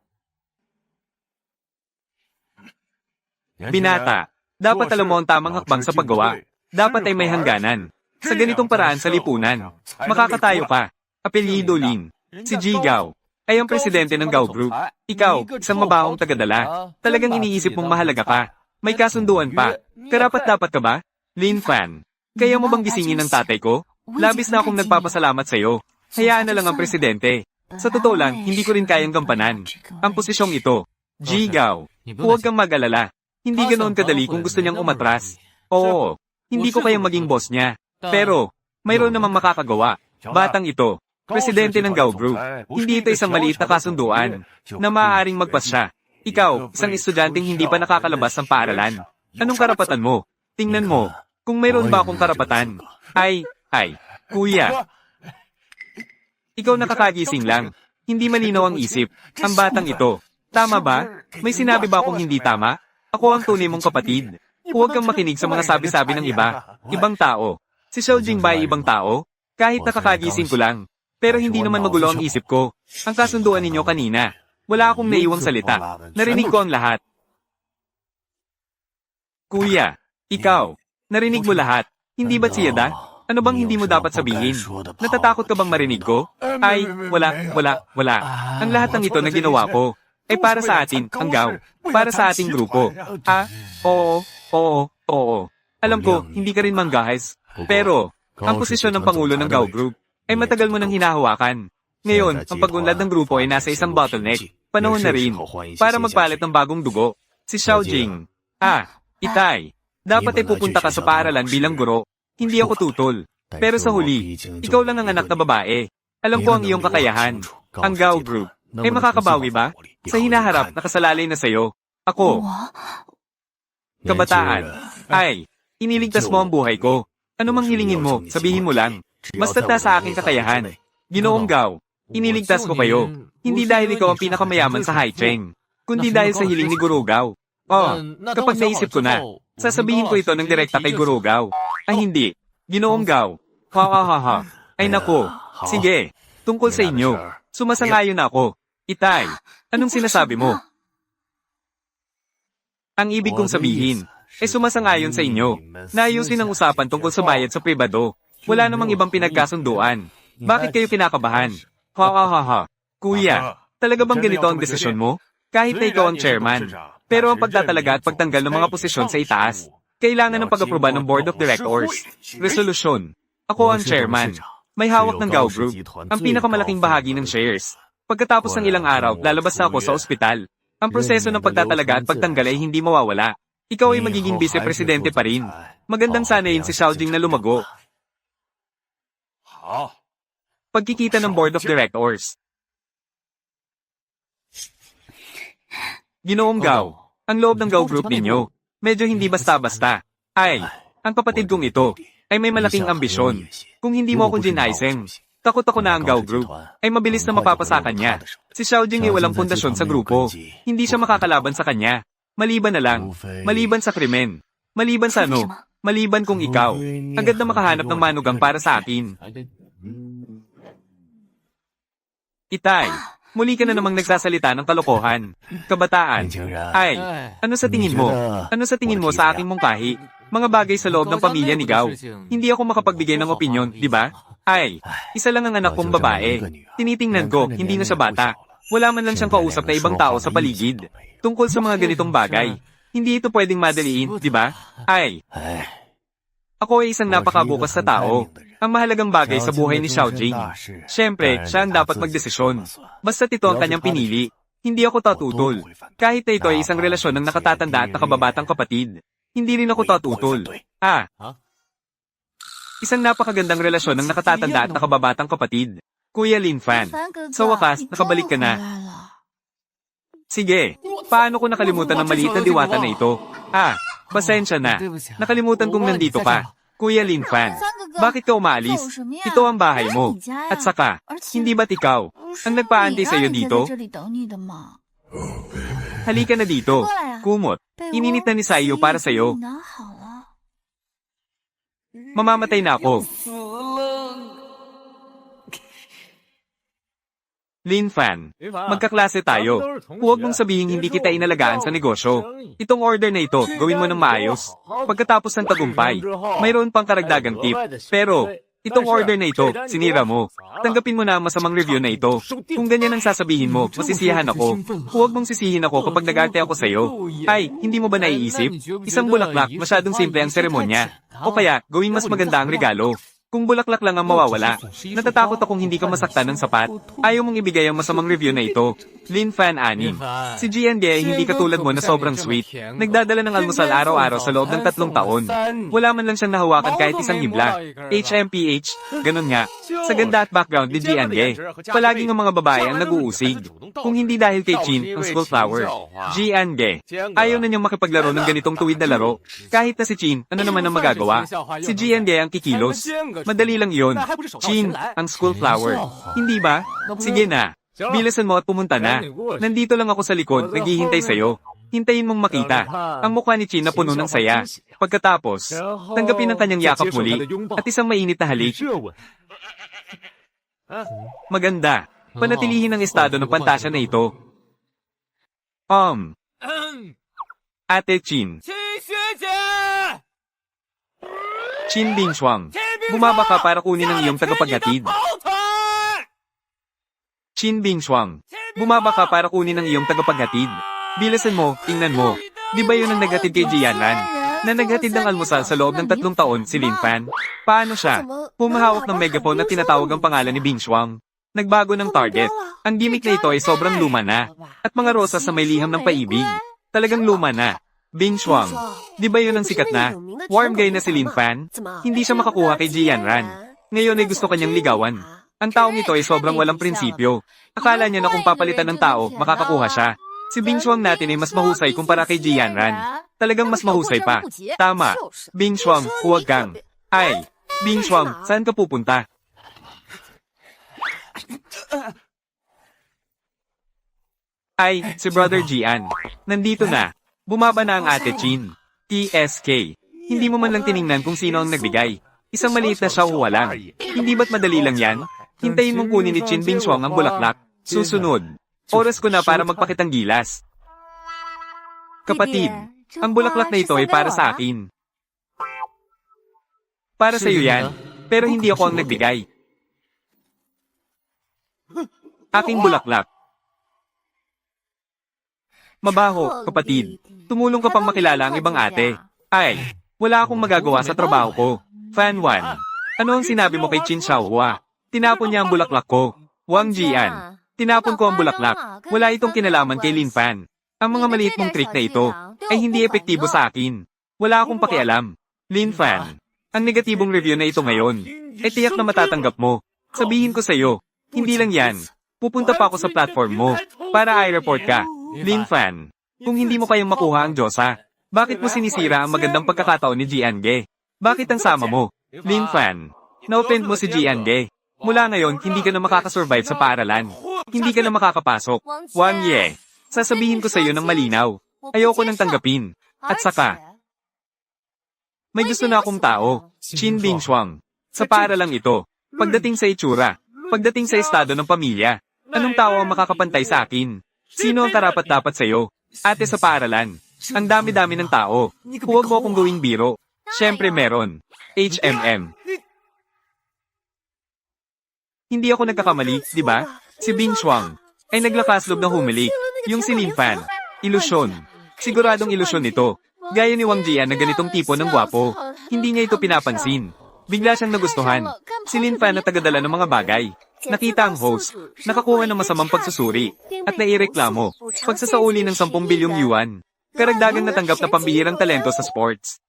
Binata, dapat alam mo ang tamang hakbang sa paggawa. Dapat ay may hangganan. Sa ganitong paraan sa lipunan, makakatayo ka. Apelyido Lin. Si Jigao ay ang presidente ng Gao Group. Ikaw, isang mabahong tagadala. Talagang iniisip mong mahalaga ka. May kasunduan pa. Karapat-dapat ka ba? Lin Fan, kaya mo bang gisingin ng tatay ko? Labis na akong nagpapasalamat sa'yo. Hayaan na lang ang presidente. Sa totoo lang, hindi ko rin kayang gampanan ang posisyong ito. Jigao, huwag kang mag-alala. Hindi ganoon kadali kung gusto niyang umatras. Oo, hindi ko kayang maging boss niya. Pero, mayroon namang makakagawa. Batang ito, presidente ng Gao Group. Hindi ito isang maliit na kasunduan na maaaring magpasya. Ikaw, isang estudyanteng hindi pa nakakalabas ng paaralan. Anong karapatan mo? Tingnan mo, kung mayroon ba akong karapatan. Ay, kuya. Ikaw nakakagising lang. Hindi malinaw ang isip. Ang batang ito. Tama ba? May sinabi ba akong hindi tama? Ako ang tunay mong kapatid. Huwag kang makinig sa mga sabi-sabi ng iba. Ibang tao. Si Xiaojing ba ay ibang tao? Kahit nakakagising ko lang. Pero hindi naman magulo ang isip ko. Ang kasunduan ninyo kanina. Wala akong naiwang salita. Narinig ko ang lahat. Kuya, ikaw. Narinig mo lahat. Hindi ba siyada? Ano bang hindi mo dapat sabihin? Natatakot ka bang marinig ko? Ay, wala. Ang lahat ng ito na ginawa ko ay para sa atin, ang Gao. Para sa ating grupo. Oo. Alam ko, hindi ka rin manggahis. Pero, ang posisyon ng Pangulo ng Gao Group ay matagal mo nang hinahawakan. Ngayon, ang pag-unlad ng grupo ay nasa isang bottleneck. Panahon na rin para magpalit ng bagong dugo. Si Xiaojing. Itay. Dapat ay pupunta ka sa paaralan bilang guro. Hindi ako tutol. Pero sa huli, ikaw lang ang anak na babae. Alam ko ang iyong kakayahan. Ang Gao Group. Ay makakabawi ba? Sa hinaharap, nakasalalay na sa'yo. Ako. Kabataan. Iniligtas mo ang buhay ko. Ano mang hilingin mo, sabihin mo lang. Basta't sa aking kakayahan. Ginoong Gao, iniligtas ko kayo. Hindi dahil ikaw ang pinakamayaman sa Haicheng, kundi dahil sa hiling ni Guru Gao. Kapag naisip ko na, sasabihin ko ito ng direkta kay Guru Gao. Ay hindi, Ginoong Gao. Ay nako, sige, tungkol sa inyo. Sumasangayon ako. Itay, anong sinasabi mo? Ang ibig kong sabihin, sumasangayon sa inyo. Naayusin ang usapan tungkol sa bayad sa pribado. Wala namang ibang pinagkasunduan. Bakit kayo kinakabahan? Kuya, talaga bang ganito ang desisyon mo? Kahit na ikaw ang chairman. Pero ang pagtatalaga at pagtanggal ng mga posisyon sa itaas, kailangan ng pag-aproba ng Board of Directors. Resolusyon. Ako ang chairman. May hawak ng Gao Group, ang pinakamalaking bahagi ng shares. Pagkatapos ng ilang araw, lalabas ako sa ospital. Ang proseso ng pagtatalaga at pagtanggal ay hindi mawawala. Ikaw ay magiging vice-presidente pa rin. Magandang sanayin si Xiaojing na lumago. Pagkikita ng Board of Directors. Ginoong Gao, ang loob ng Gao Group ninyo, medyo hindi basta-basta. Ang kapatid kong ito, ay may malaking ambisyon. Kung hindi mo ako ginaiseng, takot ako na ang Gao Group, ay mabilis na mapapasakan niya. Si Xiaojing ay walang pundasyon sa grupo. Hindi siya makakalaban sa kanya. Maliban na lang. Maliban sa krimen. Maliban sa ano? Maliban kung ikaw. Agad na makahanap ng manugang para sa akin. Itay, muli ka na namang nagsasalita ng kalokohan. Kabataan. Ano sa tingin mo? Ano sa tingin mo sa aking mungkahi? Mga bagay sa loob ng pamilya ni Gao. Hindi ako makapagbigay ng opinyon, di ba? Isa lang ang anak kong babae. Tinitingnan ko, hindi na siya bata. Wala man lang siyang kausap na ibang tao sa paligid. Tungkol sa mga ganitong bagay. Hindi ito pwedeng madaliin, di ba? Ako ay isang napakabukas na tao. Ang mahalagang bagay sa buhay ni Xiaojing. Siyempre, siya ang dapat magdesisyon. Basta't ito ang kanyang pinili. Hindi ako tatutol. Kahit na ito ay isang relasyon ng nakatatanda at nakababatang kapatid. Hindi rin ako tatutol. Isang napakagandang relasyon ng nakatatanda at nakababatang kapatid. Kuya Lin Fan, sa wakas, nakabalik ka na. Sige, paano ko nakalimutan ang maliit na diwata na ito? Pasensya na. Nakalimutan kong nandito ka. Kuya Lin Fan, bakit ka umaalis? Ito ang bahay mo. At saka, hindi ba't ikaw ang nagpaantay sa'yo dito? Halika na dito. Kumot, ininit na ni Saiyo para sa'yo. Mamamatay na ako. Lin Fan, magkaklase tayo. Huwag mong sabihin hindi kita inalagaan sa negosyo. Itong order na ito, gawin mo ng maayos. Pagkatapos ng tagumpay, mayroon pang karagdagang tip. Pero, itong order na ito, sinira mo. Tanggapin mo na ang masamang review na ito. Kung ganyan ang sasabihin mo, masisiyahan ako. Huwag mong sisihin ako kapag nag-arte ako sa'yo. Hindi mo ba naiisip? Isang bulaklak, masyadong simple ang seremonya. O kaya, gawing mas maganda ang regalo. Kung bulaklak lang ang mawawala, natatakot akong hindi ka masaktan ng sapat. Ayaw mong ibigay ang masamang review na ito. Lin Fan 6. Si GND ay hindi katulad mo na sobrang sweet. Nagdadala ng almusal araw-araw sa loob ng 3 taon. Wala man lang siyang nahawakan kahit isang hibla. HMPH, ganun nga. Sa ganda at background ni GND, palaging ang mga babae ang nag-uusig. Kung hindi dahil kay Chin, ang school flower. GND, ayaw na niyang makipaglaro ng ganitong tuwid na laro. Kahit na si Chin, ano naman ang magagawa? Si GND ang kikilos. Madali lang iyon. Chin, ang school flower. Hindi ba? Sige na. Bilisan mo at pumunta na. Nandito lang ako sa likod, naghihintay sa'yo. Hintayin mong makita. Ang mukha ni Chin na puno ng saya. Pagkatapos, tanggapin ang kanyang yakap muli at isang mainit na halik. Maganda. Panatilihin ang estado ng pantasya na ito. Ate Chin. Chin Bingshuang. Bumaba ka para kunin ang iyong tagapaghatid. Chin Bingshuang. Bumaba ka para kunin ang iyong tagapaghatid. Bilisan mo, tingnan mo. Di ba yun ang naghatid kay Jianran? Na naghatid ng almusal sa loob ng 3 taon si Lin Fan? Paano siya? Pumahawak ng megaphone at tinatawag ang pangalan ni Bingshuang. Nagbago ng target. Ang gimmick na ito ay sobrang luma na. At mga rosas na may liham ng paibig. Talagang luma na. Bingshuang. Di ba yun ang sikat na? Warm guy na si Lin Fan? Hindi siya makakuha kay Jianran. Ngayon ay gusto kanyang ligawan. Ang taong ito ay sobrang walang prinsipyo. Akala niya na kung papalitan ng tao, makakakuha siya. Si Bingshuang natin ay mas mahusay kumpara kay Jianran. Talagang mas mahusay pa. Tama. Bingshuang, huwag kang. Ay, Bingshuang, saan ka pupunta? Ay, si Brother Jian. Nandito na. Bumaba na ang Ate Chin. TSK. Hindi mo man lang tiningnan kung sino ang nagbigay. Isang maliit na shahuwa lang. Hindi ba't madali lang yan? Hintayin mong kunin ni Chin Bingshuang ang bulaklak. Susunod. Oras ko na para magpakitang gilas. Kapatid, ang bulaklak na ito ay para sa akin. Para sa iyo yan. Pero hindi ako ang nagbigay. Aking bulaklak. Mabaho, kapatid. Tumulong ka pang makilala ang ibang ate. Ay, wala akong magagawa sa trabaho ko. Fan 1. Ano ang sinabi mo kay Chin Xiaohua? Tinapon niya ang bulaklak ko. Wang Jian. Tinapon ko ang bulaklak. Wala itong kinalaman kay Lin Fan. Ang mga maliit mong trick na ito ay hindi epektibo sa akin. Wala akong pakialam. Lin Fan. Ang negatibong review na ito ngayon ay tiyak na matatanggap mo. Sabihin ko sa iyo, hindi lang yan. Pupunta pa ako sa platform mo para i-report ka. Lin Fan. Kung hindi mo kayang makuha ang Diyosa, bakit mo sinisira ang magandang pagkakataon ni Jiange? Bakit ang sama mo? Lin Fan. Na-offend mo si Jiange. Mula ngayon, hindi ka na makakasurvive sa paaralan. Hindi ka na makakapasok. Wang Ye. Sasabihin ko sa iyo ng malinaw. Ayoko nang tanggapin. At saka, may gusto na akong tao. Chin Bingshuang. Sa paaralang ito. Pagdating sa itsura. Pagdating sa estado ng pamilya. Anong tao ang makakapantay sa akin? Sino ang karapat-dapat sa iyo? Ate sa paaralan. Ang dami-dami ng tao. Huwag mo akong gawing biro. Siyempre meron. HMM. Hindi ako nagkakamali, di ba? Si Bingshuang ay naglakaslog ng humilik. Yung si Lin Fan. Ilusyon. Siguradong ilusyon ito. Gaya ni Wang Jian na ganitong tipo ng gwapo. Hindi niya ito pinapansin. Bigla siyang nagustuhan. Si Lin Fan na tagadala ng mga bagay. Nakita ang host, nakakuha ng masamang pagsusuri, at naireklamo, pagsasauli ng 10 bilyong yuan. Karagdagang natanggap na pambihirang talento sa sports.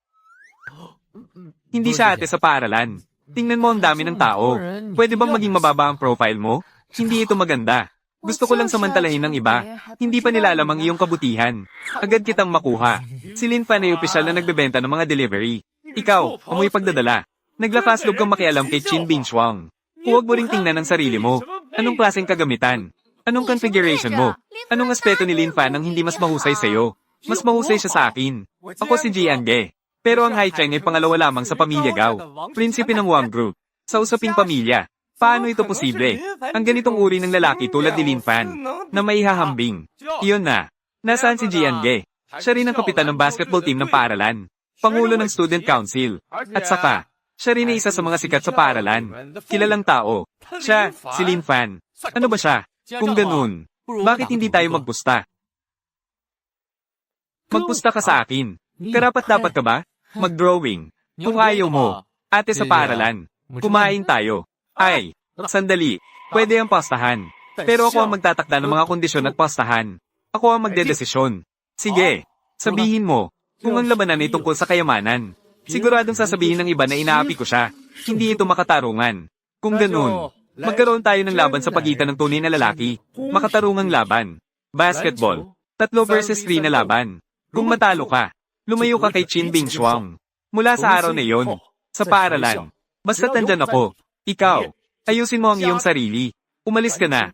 Hindi siya ate sa paaralan. Tingnan mo ang dami ng tao. Pwede bang maging mababa ang profile mo? Hindi ito maganda. Gusto ko lang samantalahin ng iba. Hindi pa nila alam ang iyong kabutihan. Agad kitang makuha. Si Lin Fan ay opisyal na nagbebenta ng mga delivery. Ikaw, amoy pagdadala. Naglakaslog kang makialam kay Chin Bingshuang. Huwag mo ring tingnan ang sarili mo. Anong klaseng kagamitan? Anong configuration mo? Anong aspeto ni Lin Fan ang hindi mas mahusay sa'yo? Mas mahusay siya sa akin. Ako si Jiange. Pero ang Hai Cheng ay pangalawa lamang sa pamilya Gao. Prinsipe ng Wang Group. Sa usaping pamilya. Paano ito posible? Ang ganitong uri ng lalaki tulad ni Lin Fan, na may hahambing. Iyon na. Nasaan si Jiange? Siya rin ang kapitan ng basketball team ng paaralan. Pangulo ng student council. At saka, siya rin ay isa sa mga sikat sa paaralan. Kilalang tao. Siya, si Lin Fan. Ano ba siya? Kung ganun, bakit hindi tayo magpusta? Magpusta ka sa akin. Karapat dapat ka ba? Mag-drawing. Kung ayaw mo, ate sa paaralan. Kumain tayo. Ay, sandali. Pwede ang pastahan. Pero ako ang magtatakda ng mga kondisyon at pastahan. Ako ang magdedesisyon. Sige, sabihin mo, kung ang labanan ay tungkol sa kayamanan. Siguradong sasabihin ng iba na inaapi ko siya. Hindi ito makatarungan. Kung ganun, magkaroon tayo ng laban sa pagitan ng tunay na lalaki. Makatarungang laban. Basketball. 3 versus 3 na laban. Kung matalo ka, lumayo ka kay Chin Bing Shuang. Mula sa araw na iyon, sa paaralan. Basta tandyan ako. Ikaw, ayusin mo ang iyong sarili. Umalis ka na.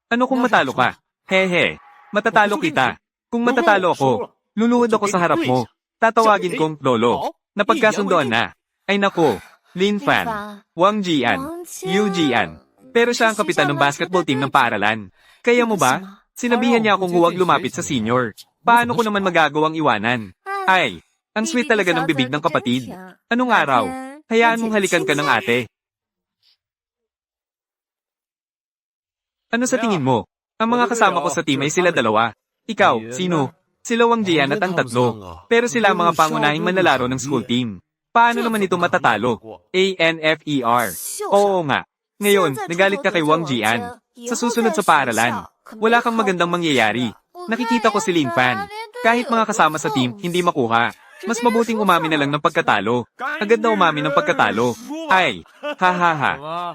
Ano kung matalo ka? Hehe, matatalo kita. Kung matatalo ako, luluhod ako sa harap mo. Tatawagin kong Lolo. Napagkasundoan na. Ay nako, Lin Fan, Wang Jian, Yu Jian. Pero siya ang kapitan ng basketball team ng paaralan. Kaya mo ba? Sinabihan niya akong huwag lumapit sa senior. Paano ko naman magagawang iwanan? Ay, ang sweet talaga ng bibig ng kapatid. Anong araw? Hayaan mong halikan ka ng ate. Ano sa tingin mo? Ang mga kasama ko sa team ay sila dalawa. Ikaw, sino? Sila Wang Jian at ang tatlo. Pero sila ang mga pangunahing manlalaro ng school team. Paano naman ito matatalo? ANFER. Oo nga. Ngayon, nagalit ka kay Wang Jian. Sa susunod sa paaralan, wala kang magandang mangyayari. Nakikita ko si Lin Fan. Kahit mga kasama sa team, hindi makuha. Mas mabuting umamin na lang ng pagkatalo. Agad na umamin ng pagkatalo. Ay, ha.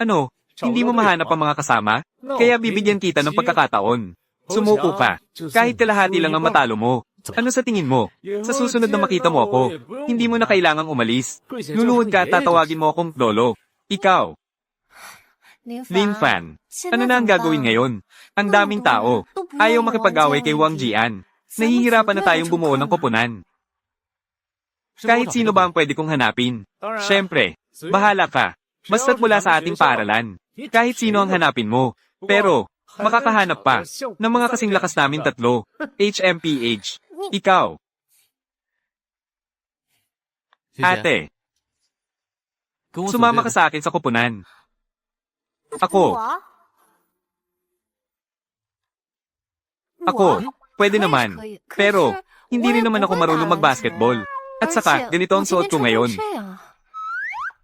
Ano? Hindi mo mahanap ang mga kasama? Kaya bibigyan kita ng pagkakataon. Sumuko ka. Kahit kalahati lang ang matalo mo. Ano sa tingin mo? Sa susunod na makita mo ako, hindi mo na kailangang umalis. Luluhod ka at tatawagin mo akong Lolo. Ikaw. Lin Fan. Ano na ang gagawin ngayon? Ang daming tao. Ayaw makipag-away kay Wang Jian. Nahihirapan na tayong bumuo ng koponan. Kahit sino ba ang pwede kong hanapin? Siyempre, bahala ka. Basta't mula sa ating paaralan. Kahit sino ang hanapin mo. Pero, makakahanap pa ng mga kasing lakas namin tatlo. HMPH. Ikaw. Ate. Sumama ka sa akin sa koponan. Ako. Pwede naman. Pero, hindi rin naman ako marunong mag-basketball. At saka, ganito ang suot ko ngayon.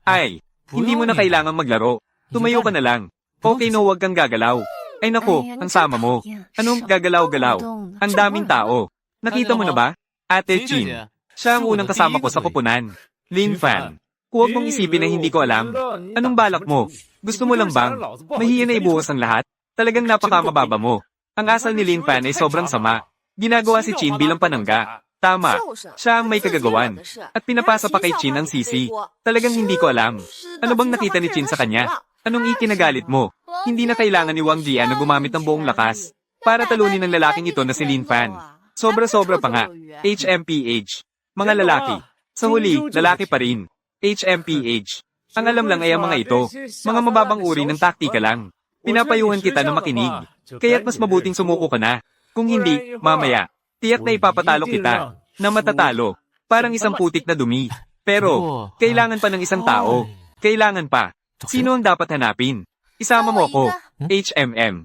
Ay, hindi mo na kailangang maglaro. Tumayo ka na lang. Okay no, huwag kang gagalaw. Ay nako, ang sama mo. Anong gagalaw-galaw? Ang daming tao. Nakita mo na ba? Ate Chin. Siya ang unang kasama ko sa koponan. Lin Fan. Huwag mong isipin na hindi ko alam. Anong balak mo? Gusto mo lang bang? Mahiya na ibuhos ang lahat? Talagang napakamababa mo. Ang asal ni Lin Fan ay sobrang sama. Ginagawa si Chin bilang panangga. Tama. Siya ang may kagagawan. At pinapasa pa kay Chin ang sisi. Talagang hindi ko alam. Ano bang nakita ni Chin sa kanya? Anong ikinagalit mo? Hindi na kailangan ni Wang Jian na gumamit ng buong lakas para talunin ng lalaking ito na si Lin Fan. Sobra-sobra pa nga. HMPH. Mga lalaki. Sa huli, lalaki pa rin. HMPH. Ang alam lang ay ang mga ito. Mga mababang uri ng taktika lang. Pinapayuhan kita na makinig. Kaya't mas mabuting sumuko ka na. Kung hindi, mamaya, tiyak na ipapatalo kita. Na matatalo. Parang isang putik na dumi. Pero, kailangan pa ng isang tao. Kailangan pa. Sino ang dapat hanapin? Isama mo ako. HMM.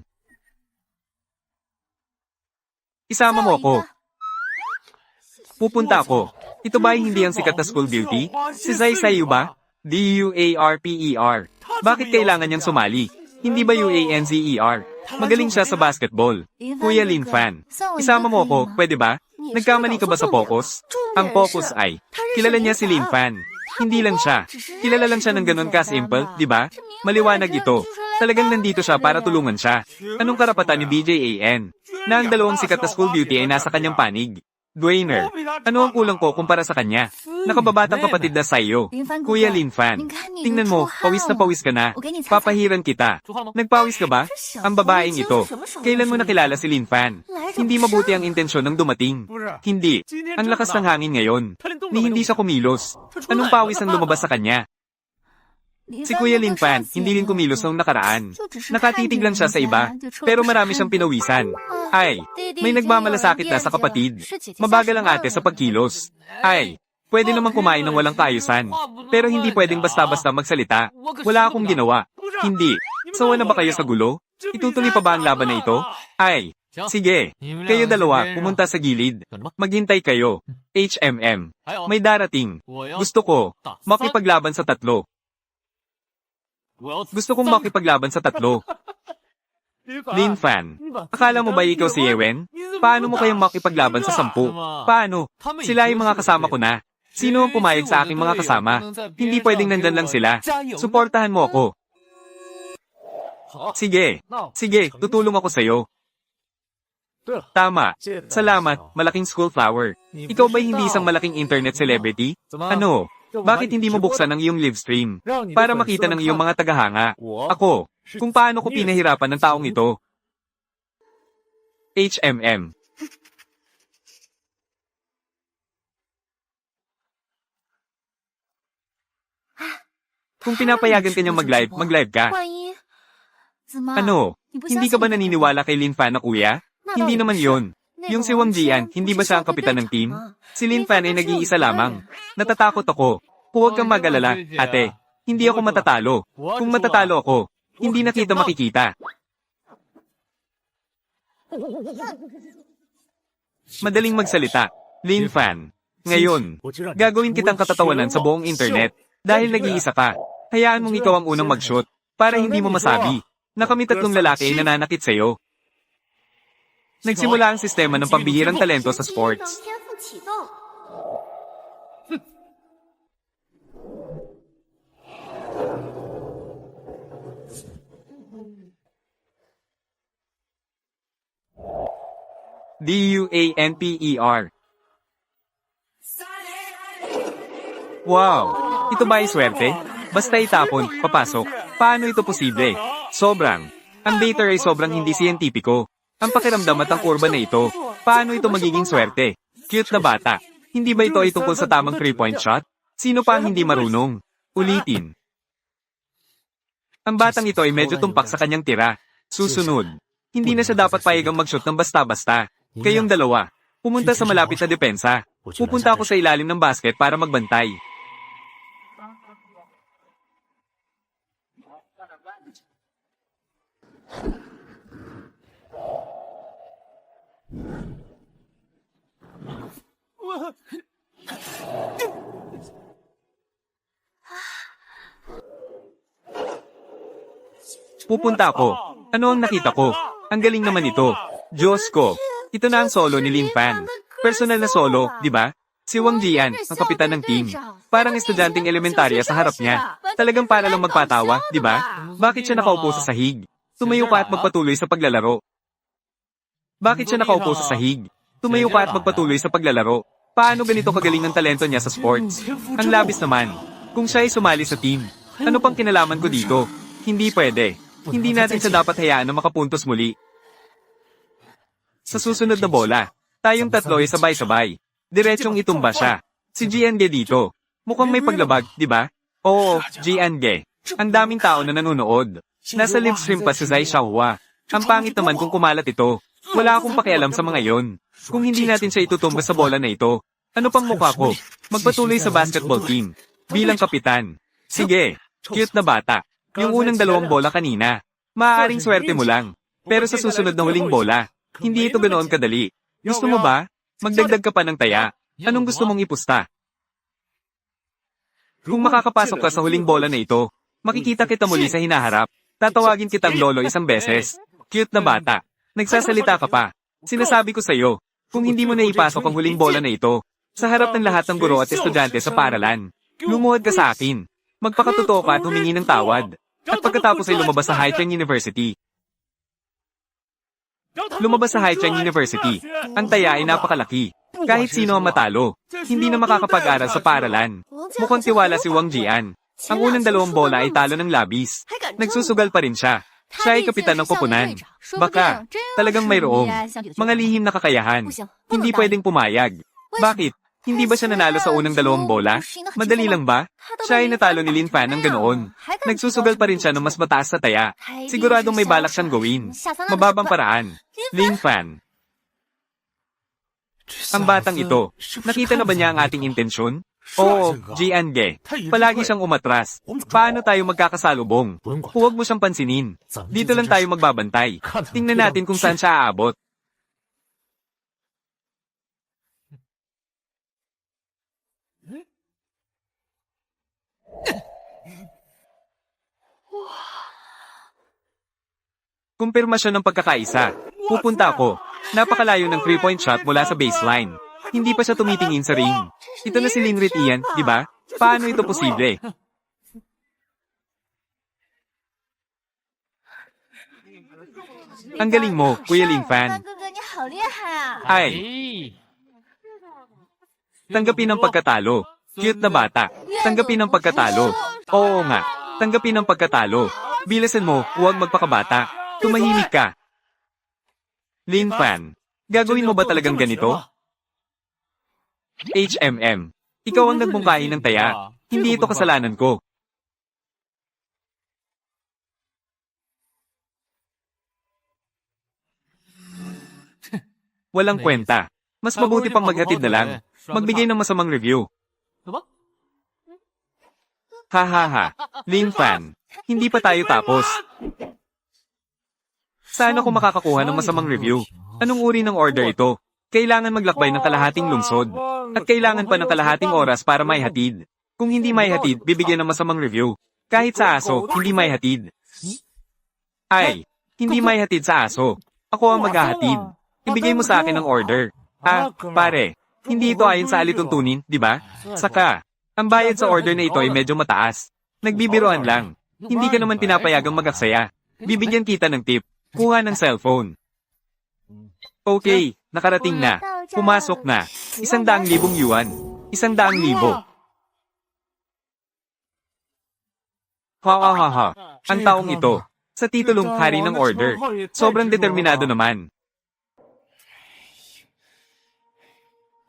Isama mo ako. Pupunta ako. Ito ba hindi ang sikat na school beauty? Si Zai Sayu ba? DUARPER. Bakit kailangan niyang sumali? Hindi ba UANZER? Magaling siya sa basketball. Kuya Lin Fan. Isama mo ako, pwede ba? Nagkamali ka ba sa focus? Ang focus ay, kilala niya si Lin Fan. Hindi lang siya. Kilala lang siya ng ganun ka-simple, di ba? Maliwanag ito. Talagang nandito siya para tulungan siya. Anong karapatan ni BJAN? Na ang dalawang sikat na school beauty ay nasa kanyang panig. Dwayner, ano ang kulang ko kumpara sa kanya? Nakababatang kapatid na sa'yo. Kuya Lin Fan, tingnan mo, pawis na pawis ka na. Papahiran kita. Nagpawis ka ba? Ang babaeng ito. Kailan mo nakilala si Lin Fan? Hindi mabuti ang intensyon ng dumating. Hindi. Ang lakas ng hangin ngayon. Ni hindi siya kumilos. Anong pawis ang lumabas sa kanya? Si Kuya Lin Fan, hindi rin kumilos nung nakaraan. Nakatitig lang siya sa iba, pero marami siyang pinawisan. Ay, may nagmamalasakit na sa kapatid. Mabagal ang ate sa pagkilos. Ay, pwede naman kumain ng walang kaayusan. Pero hindi pwedeng basta-basta magsalita. Wala akong ginawa. Hindi. Sawa na ba kayo sa gulo? Itutuloy pa ba ang laban na ito? Ay, sige. Kayo dalawa, pumunta sa gilid. Maghintay kayo. HMM. May darating. Gusto ko, makipaglaban sa tatlo. Gusto kong makipaglaban sa tatlo. Lin Fan, akala mo ba ikaw si Yewen? Paano mo kayang makipaglaban sa 10? Paano? Sila yung mga kasama ko na. Sino ang pumayag sa aking mga kasama? Hindi pwedeng nandyan lang sila. Suportahan mo ako. Sige. Sige, tutulong ako sa'yo. Tama. Salamat, malaking school flower. Ikaw ba'y hindi isang malaking internet celebrity? Ano? Bakit hindi mo buksan ang iyong live stream? Para makita ng iyong mga tagahanga. Ako. Kung paano ko pinahirapan ng taong ito. HMM. Kung pinapayagan ka niyang mag-live ka. Ano? Hindi ka ba naniniwala kay Lin Fan na kuya? Hindi naman yon. Yung si Wang Jian, hindi ba siya ang kapitan ng team? Si Lin Fan ay nag-iisa lamang. Natatakot ako. Huwag kang mag-alala, ate. Hindi ako matatalo. Kung matatalo ako, hindi na kita makikita. Madaling magsalita. Lin Fan. Ngayon, gagawin kitang katatawanan sa buong internet. Dahil nag-iisa ka. Hayaan mong ikaw ang unang mag-shoot. Para hindi mo masabi na kami tatlong lalaki ay nananakit sa'yo. Nagsimula ang sistema ng pambihirang talento sa sports. DUANPER. Wow! Ito ba ay swerte? Basta itapon, papasok. Paano ito posible? Sobrang. Ang data ay sobrang hindi siyentipiko. Ang pakiramdam at ang kurba na ito. Paano ito magiging swerte? Cute na bata. Hindi ba ito ay tungkol sa tamang 3-point shot? Sino pa ang hindi marunong? Ulitin. Ang batang ito ay medyo tumpak sa kanyang tira. Susunod. Hindi na siya dapat payagang mag-shoot ng basta-basta. Kayong dalawa. Pumunta sa malapit na depensa. Pupunta ako sa ilalim ng basket para magbantay. Pupunta ako. Ano ang nakita ko? Ang galing naman ito. Diyos ko. Ito na ang solo ni Lin Fan. Personal na solo, di ba? Si Wang Jian, ang kapitan ng team. Parang estudyanteng elementarya sa harap niya. Talagang para lang magpatawa, di ba? Bakit siya nakaupo sa sahig? Tumayo ka at magpatuloy sa paglalaro. Bakit siya nakaupo sa sahig? Tumayo ka at magpatuloy sa paglalaro. Paano ganito kagaling ng talento niya sa sports? Ang labis naman. Kung siya ay sumali sa team, ano pang kinalaman ko dito? Hindi pwede. Hindi natin siya dapat hayaan na makapuntos muli. Sa susunod na bola, tayong tatlo ay sabay-sabay. Diretsong itumba siya. Si GNG dito. Mukhang may paglabag, di ba? Oo, GNG. Ang daming tao na nanonood. Nasa live stream pa si Zai Xiaohua. Ang pangit naman kung kumalat ito. Wala akong pakialam sa mga yon. Kung hindi natin siya itutumba sa bola na ito, ano pang mukha ko? Magpatuloy sa basketball team. Bilang kapitan. Sige, cute na bata. Yung unang 2 bola kanina. Maaaring swerte mo lang. Pero sa susunod na huling bola, hindi ito ganoon kadali. Gusto mo ba? Magdagdag ka pa ng taya. Anong gusto mong ipusta? Kung makakapasok ka sa huling bola na ito, makikita kita muli sa hinaharap. Tatawagin kitang lolo isang beses. Cute na bata. Nagsasalita ka pa. Sinasabi ko sa'yo, kung hindi mo na ipasok ang huling bola na ito, sa harap ng lahat ng guro at estudyante sa paaralan, lumuhod ka sa akin. Magpakatotoo ka at humingi ng tawad. At pagkatapos ay lumabas sa Haicheng University. Lumabas sa Haicheng University. Ang taya ay napakalaki. Kahit sino ang matalo, hindi na makakapag-aral sa paaralan. Mukhang tiwala si Wang Jian. Ang unang 2 bola ay talo ng labis. Nagsusugal pa rin siya. Siya ay kapitan ng koponan. Baka, talagang mayroong mga lihim na kakayahan. Hindi pwedeng pumayag. Bakit? Hindi ba siya nanalo sa unang 2 bola? Madali lang ba? Siya ay natalo ni Lin Fan ng ganoon. Nagsusugal pa rin siya ng mas mataas na taya. Siguradong may balak siyang gawin. Mababang paraan. Lin Fan. Ang batang ito, nakita na ba niya ang ating intensyon? Oo, Jiange. Palagi siyang umatras. Paano tayo magkakasalubong? Huwag mo siyang pansinin. Dito lang tayo magbabantay. Tingnan natin kung saan siya aabot. Kumpirmasyon ng pagkakaisa. Pupunta ako. Napakalayo ng 3-point shot mula sa baseline. Hindi pa siya tumitingin sa ring. Ito na si Linrit Ian, di ba? Paano ito posible? Ang galing mo, Kuya Ling Fan. Ay, tanggapin ang pagkatalo. Cute na bata. Tanggapin ang pagkatalo. Oo nga. Tanggapin ang pagkatalo. Bilasan mo, huwag magpakabata. Tumahimik ka. Ling Fan, gagawin mo ba talagang ganito? HMM, ikaw ang nagbungkahi ng taya. Hindi ito kasalanan ko. Walang kwenta. Mas mabuti pang maghatid na lang. Magbigay ng masamang review. Hahaha. Ling Fan, hindi pa tayo tapos. Saan ako makakakuha ng masamang review? Anong uri ng order ito? Kailangan maglakbay ng kalahating lungsod. At kailangan pa ng kalahating oras para maihatid. Kung hindi maihatid, bibigyan ng masamang review. Kahit sa aso, hindi maihatid. Ay, hindi maihatid sa aso. Ako ang maghahatid. Ibigay mo sa akin ang order. Ah, pare, hindi ito ayon sa alituntunin, di ba? Saka, ang bayad sa order na ito ay medyo mataas. Nagbibiroan lang. Hindi ka naman pinapayagang mag-aksaya. Bibigyan kita ng tip. Kuha ng cellphone. Okay, nakarating na. Pumasok na. 100,000 yuan. 100,000. Ha. Ang taong ito, sa titulong hari ng order, sobrang determinado naman.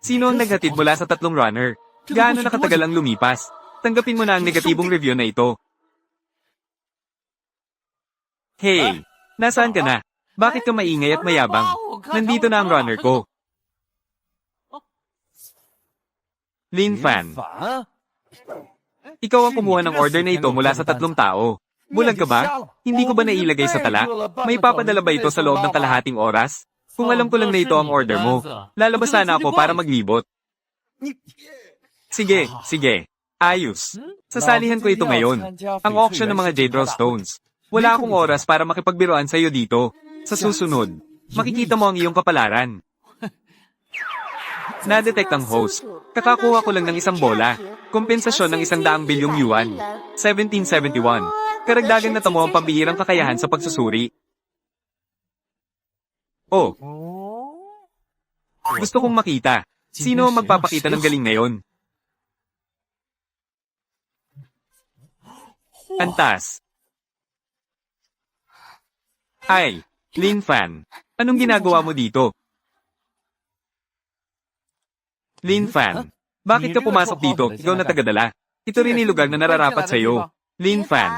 Sino ang naghatid mula sa 3 runner? Gaano nakatagal ang lumipas? Tanggapin mo na ang negatibong review na ito. Hey, nasaan ka na? Bakit ka maingay at mayabang? Nandito na ang runner ko. Lin Fan, ikaw ang kumuha ng order na ito mula sa 3 tao. Bulag ka ba? Hindi ko ba nailagay sa tala? May papadala ba ito sa loob ng kalahating oras? Kung alam ko lang na ito ang order mo, lalabas sana ako para maglibot. Sige. Ayos. Sasalihan ko ito ngayon. Ang auction ng mga Jade Rose Stones. Wala akong oras para makipagbiroan sa iyo dito. Sa susunod, makikita mo ang iyong kapalaran. Na-detect ang host. Kakakuha ko lang ng 1 bola. Kompensasyon ng 100 bilyong yuan. 1771. Karagdagan na tamo ang pambihirang kakayahan sa pagsusuri. Oh. Gusto kong makita. Sino ang magpapakita ng galing na yon? Antas. Ay, Lin Fan, anong ginagawa mo dito? Lin Fan, bakit ka pumasok dito? Ikaw na tagadala. Ito rin yung lugar na nararapat sa iyo. Lin Fan,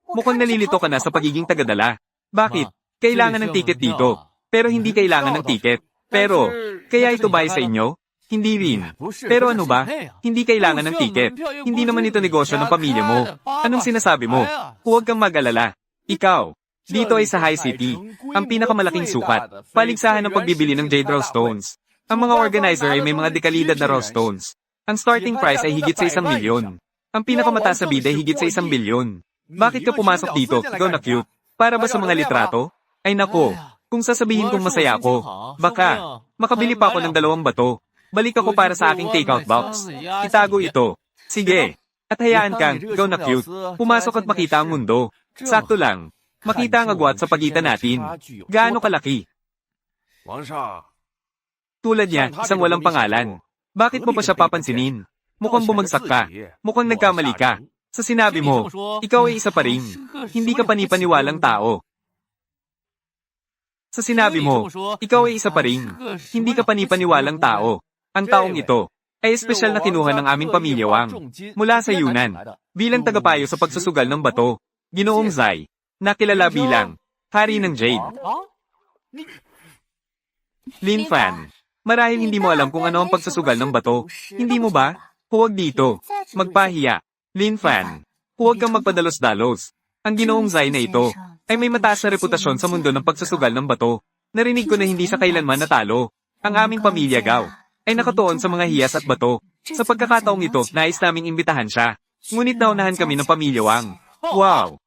mukhang nalilito ka na sa pagiging tagadala. Bakit? Kailangan ng ticket dito. Pero hindi kailangan ng ticket. Pero, kaya ito ba sa inyo? Hindi rin. Pero ano ba? Hindi kailangan ng ticket. Hindi naman ito negosyo ng pamilya mo. Anong sinasabi mo? Huwag kang mag-alala. Ikaw, dito ay sa High City. Ang pinakamalaking sukat. Paligsahan ng pagbibili ng Jade Rose Stones. Ang mga organizer ay may mga dekalidad na Rose Stones. Ang starting price ay higit sa 1 milyon. Ang pinakamataas sa bid ay higit sa 1 bilyon. Bakit ka pumasok dito? Ikaw na cute. Para ba sa mga litrato? Ay nako, kung sasabihin kong masaya ako, baka, makabili pa ako ng 2 bato. Balik ako para sa aking takeout box. Itago ito. Sige. At hayaan kang, ikaw na cute. Pumasok at makita ang mundo. Sakto lang. Makita ang agwat sa pagitan natin. Gaano kalaki? Tulad niya, isang walang pangalan. Bakit mo pa siya papansinin? Mukhang bumagsak ka. Mukhang nagkamali ka. Sa sinabi mo, ikaw ay isa pa rin. Hindi ka panipaniwalang tao. Sa sinabi mo, ikaw ay isa pa rin. Hindi ka panipaniwalang tao. Ang taong ito ay espesyal na kinuha ng aming pamilya Wang mula sa Yunnan bilang tagapayo sa pagsusugal ng bato. Ginoong Zai, nakilala bilang Hari ng Jade. Lin Fan, marahil hindi mo alam kung ano ang pagsusugal ng bato. Hindi mo ba? Huwag dito. Magpahiya. Lin Fan, huwag kang magpadalos-dalos. Ang Ginoong Zai na ito ay may mataas na reputasyon sa mundo ng pagsusugal ng bato. Narinig ko na hindi siya kailanman natalo. Ang aming pamilya Gao ay nakatuon sa mga hiyas at bato. Sa pagkakataong ito, nais naming imbitahan siya. Ngunit naunahan kami ng pamilya Wang. Wow!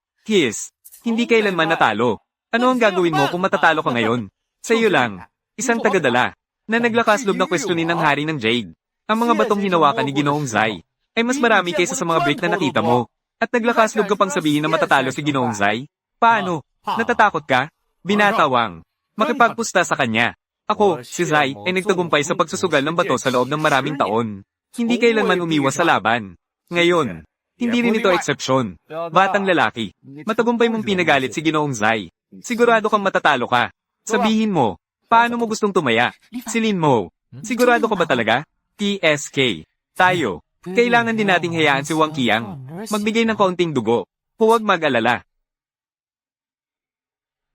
Hindi kailanman natalo. Ano ang gagawin mo kung matatalo ka ngayon? Sa iyo lang. Isang tagadala na naglakasloob na kwestiyonin ng hari ng Jade. Ang mga batong hinawakan ni Ginoong Zai ay mas marami kaysa sa mga brick na nakita mo. At naglakasloob ka pang sabihin na matatalo si Ginoong Zai? Paano? Natatakot ka? Binatawang. Makipagpusta sa kanya. Ako, si Zai, ay nagtagumpay sa pagsusugal ng bato sa loob ng maraming taon. Hindi kailanman umiwas sa laban. Ngayon, hindi rin ito eksepsyon. Batang lalaki, matagumpay mong pinagalit si Ginoong Zai. Sigurado kang matatalo ka. Sabihin mo, paano mo gustong tumaya? Silin mo, sigurado ka ba talaga? TSK. Tayo. Kailangan din nating hayaan si Wang Qiang. Magbigay ng kaunting dugo. Huwag mag-alala.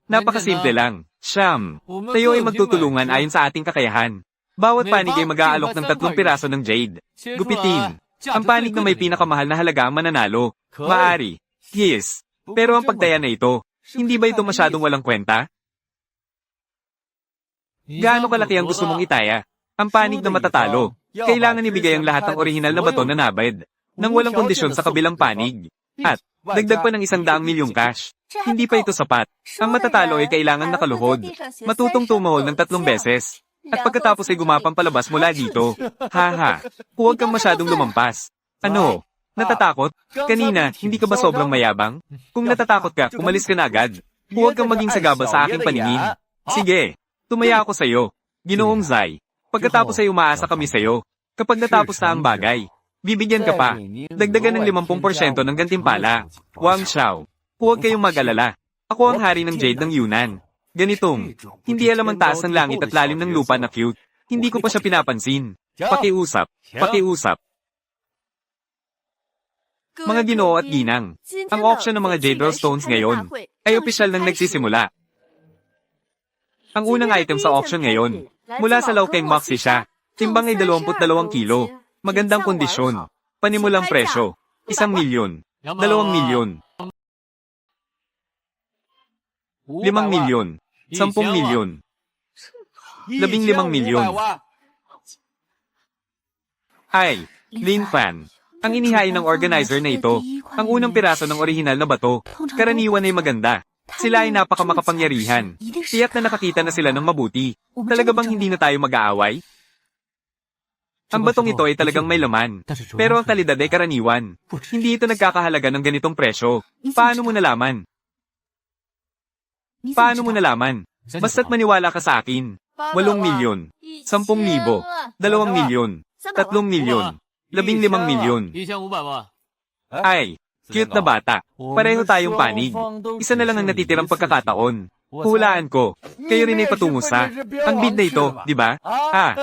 Napakasimple lang. Siyam. Tayo ay magtutulungan ayon sa ating kakayahan. Bawat panig ay mag-aalok ng 3 piraso ng jade. Gupitin. Ang panig na may pinakamahal na halaga ang mananalo. Maari. Yes. Pero ang pagtaya na ito, hindi ba ito masyadong walang kwenta? Gaano kalaki ang gusto mong itaya? Ang panig na matatalo. Kailangan ibigay ang lahat ng orihinal na bato na nabed, nang walang kondisyon sa kabilang panig. At, dagdag pa ng 100 milyong cash. Hindi pa ito sapat. Ang matatalo ay kailangan nakaluhod. Matutong tumahol ng 3 beses. At pagkatapos ay gumapang palabas mula dito. Haha. Huwag kang masyadong lumampas. Ano? Natatakot? Kanina, hindi ka ba sobrang mayabang? Kung natatakot ka, umalis ka na agad. Huwag kang maging sagabal sa aking paningin. Sige. Tumaya ako sa'yo. Ginoong Zai. Pagkatapos ay umaasa kami sa'yo. Kapag natapos na ang bagay, bibigyan ka pa. Dagdagan ng 50% ng gantimpala. Wang Xiao. Huwag kayong mag-alala. Ako ang hari ng Jade ng Yunnan. Ganitong, hindi alam ang taas ng langit at lalim ng lupa na cute. Hindi ko pa siya pinapansin. Pakiusap. Pakiusap. Mga Ginoo at Ginang, ang auction ng mga Jade Rose Stones ngayon ay opisyal nang nagsisimula. Ang unang item sa auction ngayon, mula sa Laokeng Maxi siya, timbang ay 22 kilo, magandang kondisyon, panimulang presyo, 1 milyon, 2 milyon, 5 milyon, 10 milyon, 15 milyon. Ay, Lin Fan. Ang inihain ng organizer na ito, ang unang piraso ng orihinal na bato, karaniwan ay maganda. Sila ay napakamakapangyarihan. Tiyak na nakakita na sila ng mabuti. Talaga bang hindi na tayo mag-aaway? Ang batong ito ay talagang may laman. Pero ang kalidad ay karaniwan. Hindi ito nagkakahalaga ng ganitong presyo. Paano mo nalaman? Paano mo nalaman? Basta't maniwala ka sa akin. 8 milyon, 10,000, 2 milyon, 3 milyon, 15 milyon. Ay, cute na bata. Pareho tayong panig. Isa na lang ang natitirang pagkakataon. Hulaan ko. Kayo rin ay patungo sa ang bid na ito, di ba? Ha.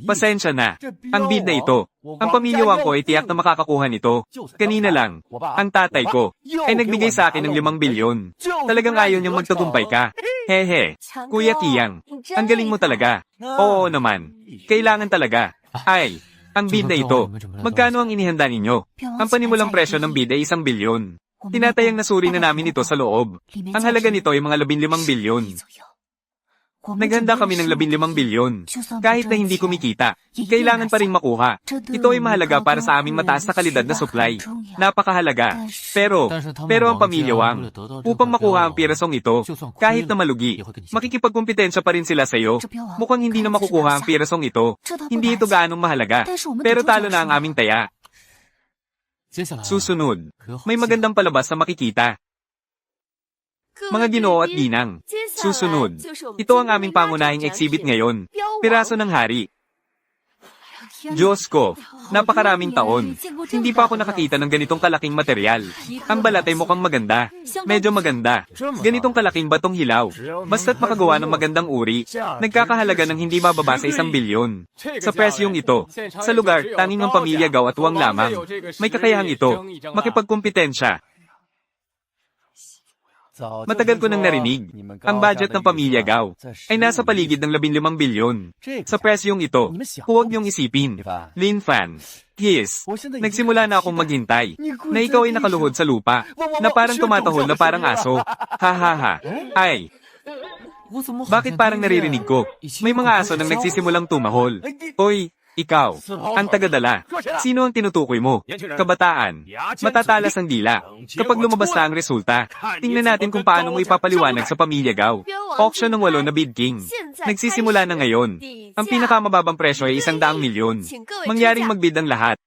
Pasensya na. Ang bid na ito. Ang pamilya Wang ko ay tiyak na makakakuha nito. Kanina lang, ang tatay ko ay nagbigay sa akin ng 5 bilyon. Talagang ayaw niyang magtagumpay ka. Hehe. Kuya Qiang, ang galing mo talaga. Oo naman. Kailangan talaga. Ay, ang bid na ito. Magkano ang inihanda ninyo? Ang panimulang presyo ng bid ay 1 bilyon. Tinatayang nasuri na namin ito sa loob. Ang halaga nito ay mga 15 bilyon. Naghanda kami ng 15 bilyon. Kahit na hindi kumikita, kailangan pa rin makuha. Ito ay mahalaga para sa aming mataas na kalidad na supply. Napakahalaga. Pero ang pamilya Wang, upang makuha ang pirasong ito, kahit na malugi, makikipagkumpetensya pa rin sila sa iyo. Mukhang hindi na makukuha ang pirasong ito. Hindi ito gaanong mahalaga. Pero talo na ang aming taya. Susunod, may magandang palabas na makikita. Mga Ginoo at Ginang, susunod, ito ang aming pangunahing exhibit ngayon, piraso ng hari. Diyos ko, napakaraming taon. Hindi pa ako nakakita ng ganitong kalaking material. Ang balat ay mukhang maganda. Medyo maganda. Ganitong kalaking batong hilaw. Basta't makagawa ng magandang uri, nagkakahalaga ng hindi mababa sa 1 bilyon. Sa presyong ito, sa lugar, tanging ang pamilya Gao at Wang lamang. May kakayahang ito, makipagkumpetensya. Matagal ko nang narinig, ang budget ng pamilya Gao ay nasa paligid ng 15 bilyon. Sa presyong ito, huwag niyong isipin. Lin Fan, yes, nagsimula na akong maghintay, na ikaw ay nakaluhod sa lupa, na parang tumatahol na parang aso. Ha. Ay, bakit parang naririnig ko? May mga aso nang nagsisimulang tumahol. Oy, Ikaw, ang tagadala. Sino ang tinutukoy mo? Kabataan. Matatalas ang dila. Kapag lumabas na ang resulta, tingnan natin kung paano mo ipapaliwanag sa pamilya Gao. Auction ng 8 na bid king. Nagsisimula na ngayon. Ang pinakamababang presyo ay 100 milyon. Mangyaring magbid ang lahat.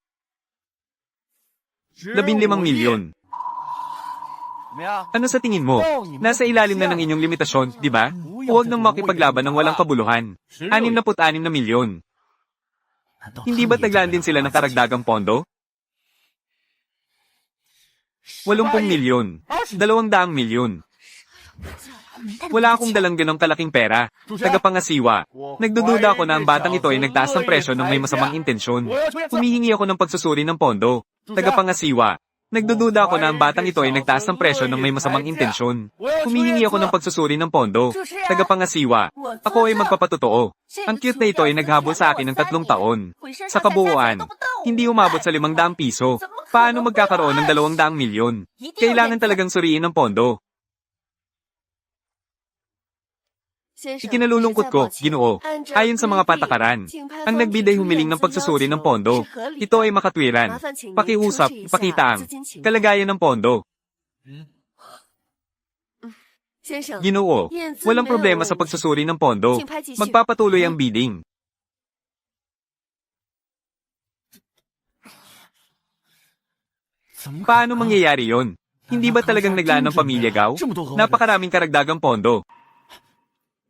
15 milyon. Ano sa tingin mo? Nasa ilalim na ng inyong limitasyon, di ba? Huwag nang makipaglaban ng walang kabuluhan. 66 na milyon. Hindi ba't naglaan din sila ng karagdagang pondo? 80 milyon. 200 milyon. Wala akong dalang ganong kalaking pera. Tagapangasiwa. Nagdududa ako na ang batang ito ay nagtaas ng presyo ng may masamang intensyon. Humihingi ako ng pagsusuri ng pondo. Tagapangasiwa. Nagdududa ako na ang batang ito ay nagtaas ng presyo ng may masamang intensyon. Humihingi ako ng pagsusuri ng pondo. Tagapangasiwa. Ako ay magpapatotoo. Ang cute na ito ay naghabol sa akin ng 3 taon. Sa kabuuan, hindi umabot sa 500 piso. Paano magkakaroon ng 200 milyon? Kailangan talagang suriin ng pondo. Ikinalulungkot ko, Ginoo, ayon sa mga patakaran, ang nagbid ay humiling ng pagsusuri ng pondo. Ito ay makatwiran. Pakiusap, ipakita ang kalagayan ng pondo. Ginoo, walang problema sa pagsusuri ng pondo. Magpapatuloy ang bidding. Paano mangyayari yon? Hindi ba talagang naglaan ng pamilya Gao? Napakaraming karagdagang pondo.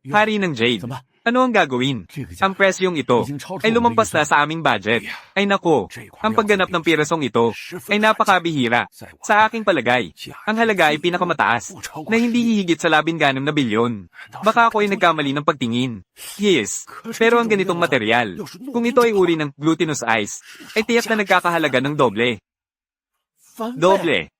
Hari ng Jade. Ano ang gagawin? Ang presyong ito ay lumampas na sa aming budget. Ay nako, ang pagganap ng pirasong ito ay napakabihira. Sa aking palagay, ang halaga ay pinakamataas na hindi hihigit sa 16 na bilyon. Baka ako ay nagkamali ng pagtingin. Yes, pero ang ganitong material, kung ito ay uri ng glutinous ice, ay tiyak na nagkakahalaga ng doble. Doble.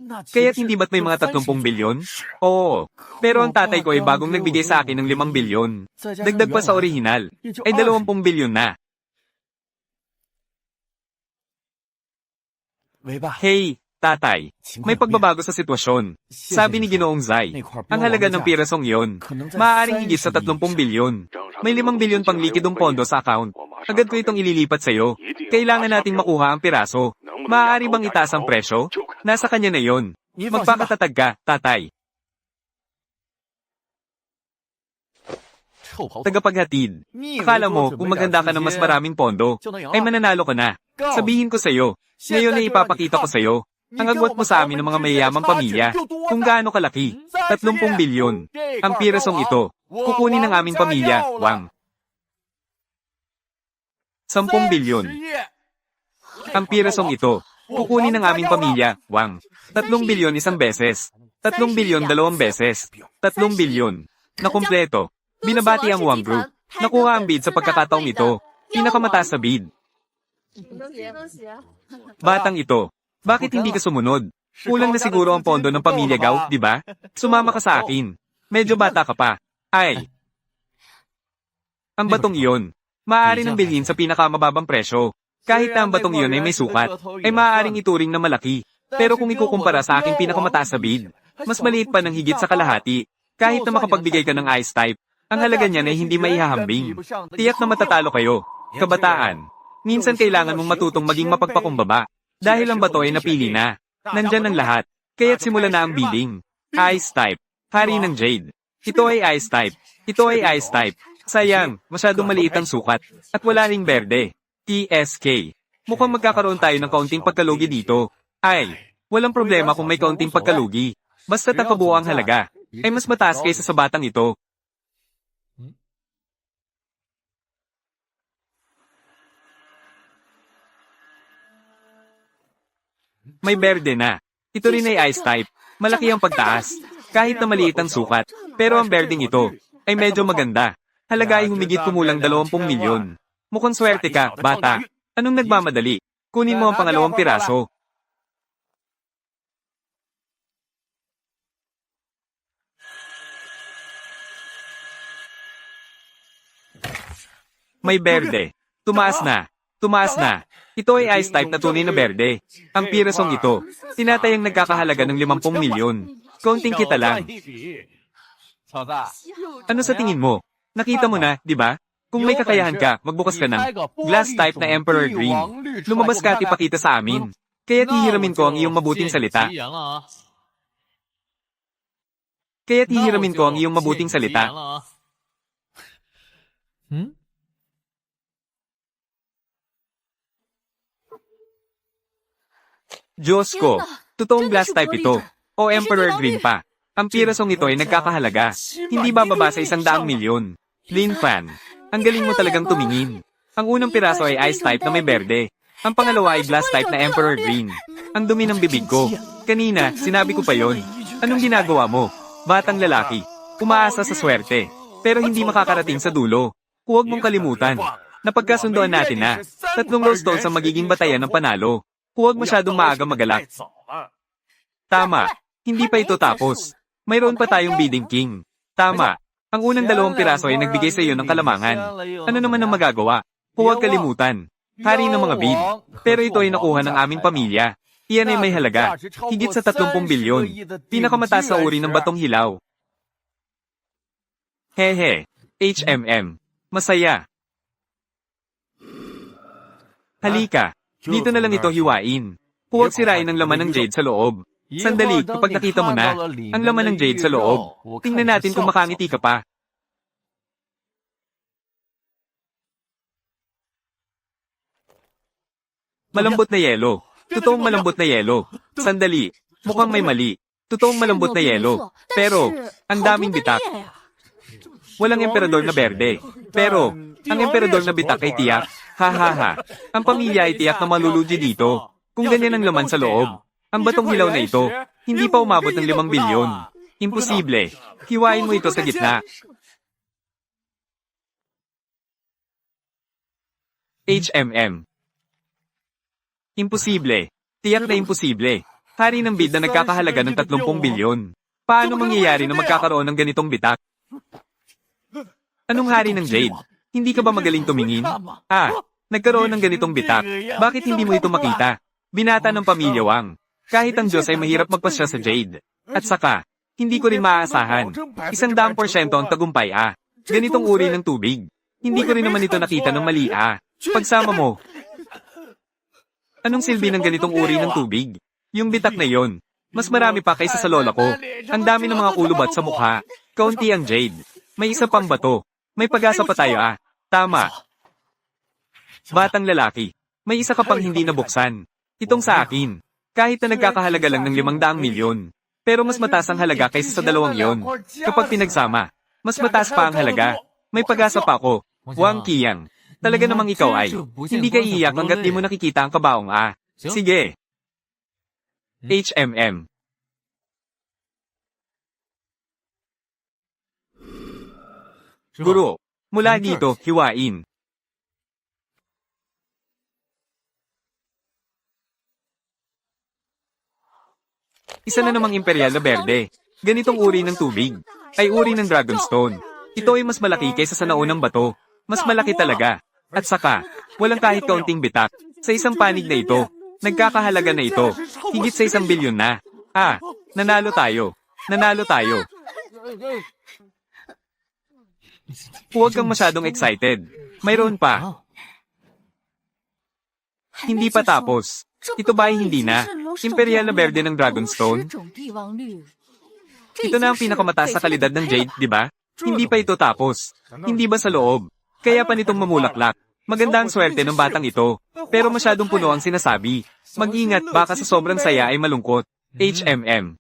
Kaya't hindi ba't may mga 30 bilyon? Oo. Pero ang tatay ko ay bagong nagbigay sa akin ng 5 bilyon. Dagdag pa sa orihinal, ay 20 bilyon na. Hey, tatay. May pagbabago sa sitwasyon. Sabi ni Ginoong Zai, ang halaga ng pirasong iyon, maaaring higit sa 30 bilyon. May 5 bilyon pang likidong pondo sa account. Agad ko itong ililipat sa iyo. Kailangan nating makuha ang piraso. Maaari bang itaas ang presyo? Nasa kanya na yon. Magpakatatag ka, tatay. Tagapaghatid. Akala mo, kung maganda ka ng mas maraming pondo, ay mananalo ka na. Sabihin ko sa iyo, ngayon ay ipapakita ko sa iyo, ang agwat mo sa amin ng mga mayayamang pamilya, kung gaano kalaki, 30 bilyon. Ang pirasong ito, kukunin ng aming pamilya, Wang. 10 bilyon. Ang pirasong ito, kukunin ng aming pamilya, Wang. 3 bilyon isang beses. 3 bilyon 2 beses. 3 bilyon. Na kumpleto. Binabati ang Wang Group. Nakuha ang bid sa pagkakataong ito. Pinakamataas sa bid. Batang ito, bakit hindi ka sumunod? Kulang na siguro ang pondo ng pamilya Gao, di ba? Sumama ka sa akin. Medyo bata ka pa. Ay. Ang batong iyon, maaari nang bilhin sa pinakamababang presyo. Kahit na ang batong iyon ay may sukat, ay maaaring ituring na malaki. Pero kung ikukumpara sa aking pinakamataas sa bid, mas maliit pa ng higit sa kalahati. Kahit na makapagbigay ka ng ice type, ang halaga niyan ay hindi maihahambing. Tiyak na matatalo kayo. Kabataan, minsan kailangan mong matutong maging mapagpakumbaba. Dahil ang bato ay napili na. Nandyan ang lahat. Kaya't simula na ang bidding. Ice type. Hari ng Jade. Ito ay ice type. Ito ay ice type. Sayang, masyadong maliit ang sukat. At wala ring berde. TSK. Mukhang magkakaroon tayo ng kaunting pagkalugi dito. Ay, walang problema kung may kaunting pagkalugi. Basta ang kabuuang halaga ay mas mataas kaysa sa batang ito. May berde na. Ito rin ay ice type. Malaki ang pagtaas. Kahit na maliit ang sukat. Pero ang berdeng ito ay medyo maganda. Halaga ay humigit kumulang 20 milyon. Mukhang swerte ka, bata. Anong nagmamadali? Kunin mo ang pangalawang piraso. May berde. Tumaas na. Tumaas na. Ito ay ice type na tunay na berde. Ang pirasong ito, tinatayang nagkakahalaga ng 50 milyon. Konting kita lang. Ano sa tingin mo? Nakita mo na, di ba? Kung may kakayahan ka, magbukas ka ng glass type na Emperor Green. Lumabas ka at ipakita sa amin. Kaya't hihiramin ko ang iyong mabuting salita. Kaya't hihiramin ko ang iyong mabuting salita. Diyos ko, totoong glass type ito, o Emperor Green pa. Ang pirasong ito ay nagkakahalaga. Hindi bababa sa 100 milyon. Lin Fan, ang galing mo talagang tumingin. Ang unang piraso ay ice type na may berde. Ang pangalawa ay glass type na Emperor Green. Ang dumi ng bibig ko. Kanina, sinabi ko pa yon. Anong ginagawa mo? Batang lalaki. Umaasa sa swerte. Pero hindi makakarating sa dulo. Huwag mong kalimutan. Napagkasundoan natin na. 3 rose stones ang magiging batayan ng panalo. Huwag masyadong maaga magalak. Tama. Hindi pa ito tapos. Mayroon pa tayong bidding king. Tama. Ang unang 2 piraso ay nagbigay sa iyo ng kalamangan. Ano naman ang magagawa? Huwag kalimutan. Hari ng mga bid. Pero ito ay nakuha ng aming pamilya. Iyan ay may halaga. Higit sa 30 bilyon. Pinakamataas sa uri ng batong hilaw. Hehe. HMM. Masaya. Halika. Dito na lang ito hiwain. Huwag sirain ang laman ng jade sa loob. Sandali, kapag nakita mo na, ang laman ng jade sa loob, tingnan natin kung makangiti ka pa. Malambot na yelo. Totoong malambot na yelo. Sandali, mukhang may mali. Totoong malambot na yelo. Pero, ang daming bitak. Walang emperador na berde. Pero, ang emperador na bitak ay tiyak. Ha ha ha. Ang pamilya ay tiyak na malulugi dito. Kung ganyan ang laman sa loob. Ang batong hilaw na ito, hindi pa umabot ng 5 bilyon. Imposible. Hiwain mo ito sa gitna. HMM. Imposible. Tiyak na imposible. Hari ng bid na nagkakahalaga ng 30 bilyon. Paano mangyayari na magkakaroon ng ganitong bitak? Anong hari ng jade? Hindi ka ba magaling tumingin? Nagkaroon ng ganitong bitak. Bakit hindi mo ito makita? Binata ng pamilya Wang. Kahit ang Diyos ay mahirap magpasya sa jade. At saka, hindi ko rin maaasahan. 100% ang tagumpay Ganitong uri ng tubig. Hindi ko rin naman ito nakita ng mali Pagsama mo. Anong silbi ng ganitong uri ng tubig? Yung bitak na yon. Mas marami pa kaysa sa lola ko. Ang dami ng mga kulubat sa mukha. Kaunti ang jade. May isa pang bato. May pag-asa pa tayo Tama. Batang lalaki. May isa ka pang hindi nabuksan. Itong sa akin. Kahit na nagkakahalaga lang ng 500 milyon. Pero mas mataas ang halaga kaysa sa 2 yon. Kapag pinagsama, mas mataas pa ang halaga. May pag-asa pa ako. Wang Qiang. Talaga namang ikaw ay. Hindi ka iiyak hanggat di mo nakikita ang kabaong Sige. HMM. Guro. Mula dito, hiwain. Isa na namang imperial na berde. Ganitong uri ng tubig. Ay uri ng Dragonstone. Ito ay mas malaki kaysa sa naunang bato. Mas malaki talaga. At saka, walang kahit kaunting bitak. Sa isang panig na ito, nagkakahalaga na ito. Higit sa 1 bilyon na. Nanalo tayo. Nanalo tayo. Huwag kang masyadong excited. Mayroon pa. Hindi pa tapos. Ito ba ay hindi na? Imperial na berde ng Dragonstone? Ito na ang pinakamataas sa kalidad ng jade, di ba? Hindi pa ito tapos. Hindi ba sa loob? Kaya pa nitong mamulaklak. Maganda ang swerte ng batang ito. Pero masyadong puno ang sinasabi. Mag-ingat, baka sa sobrang saya ay malungkot. HMM.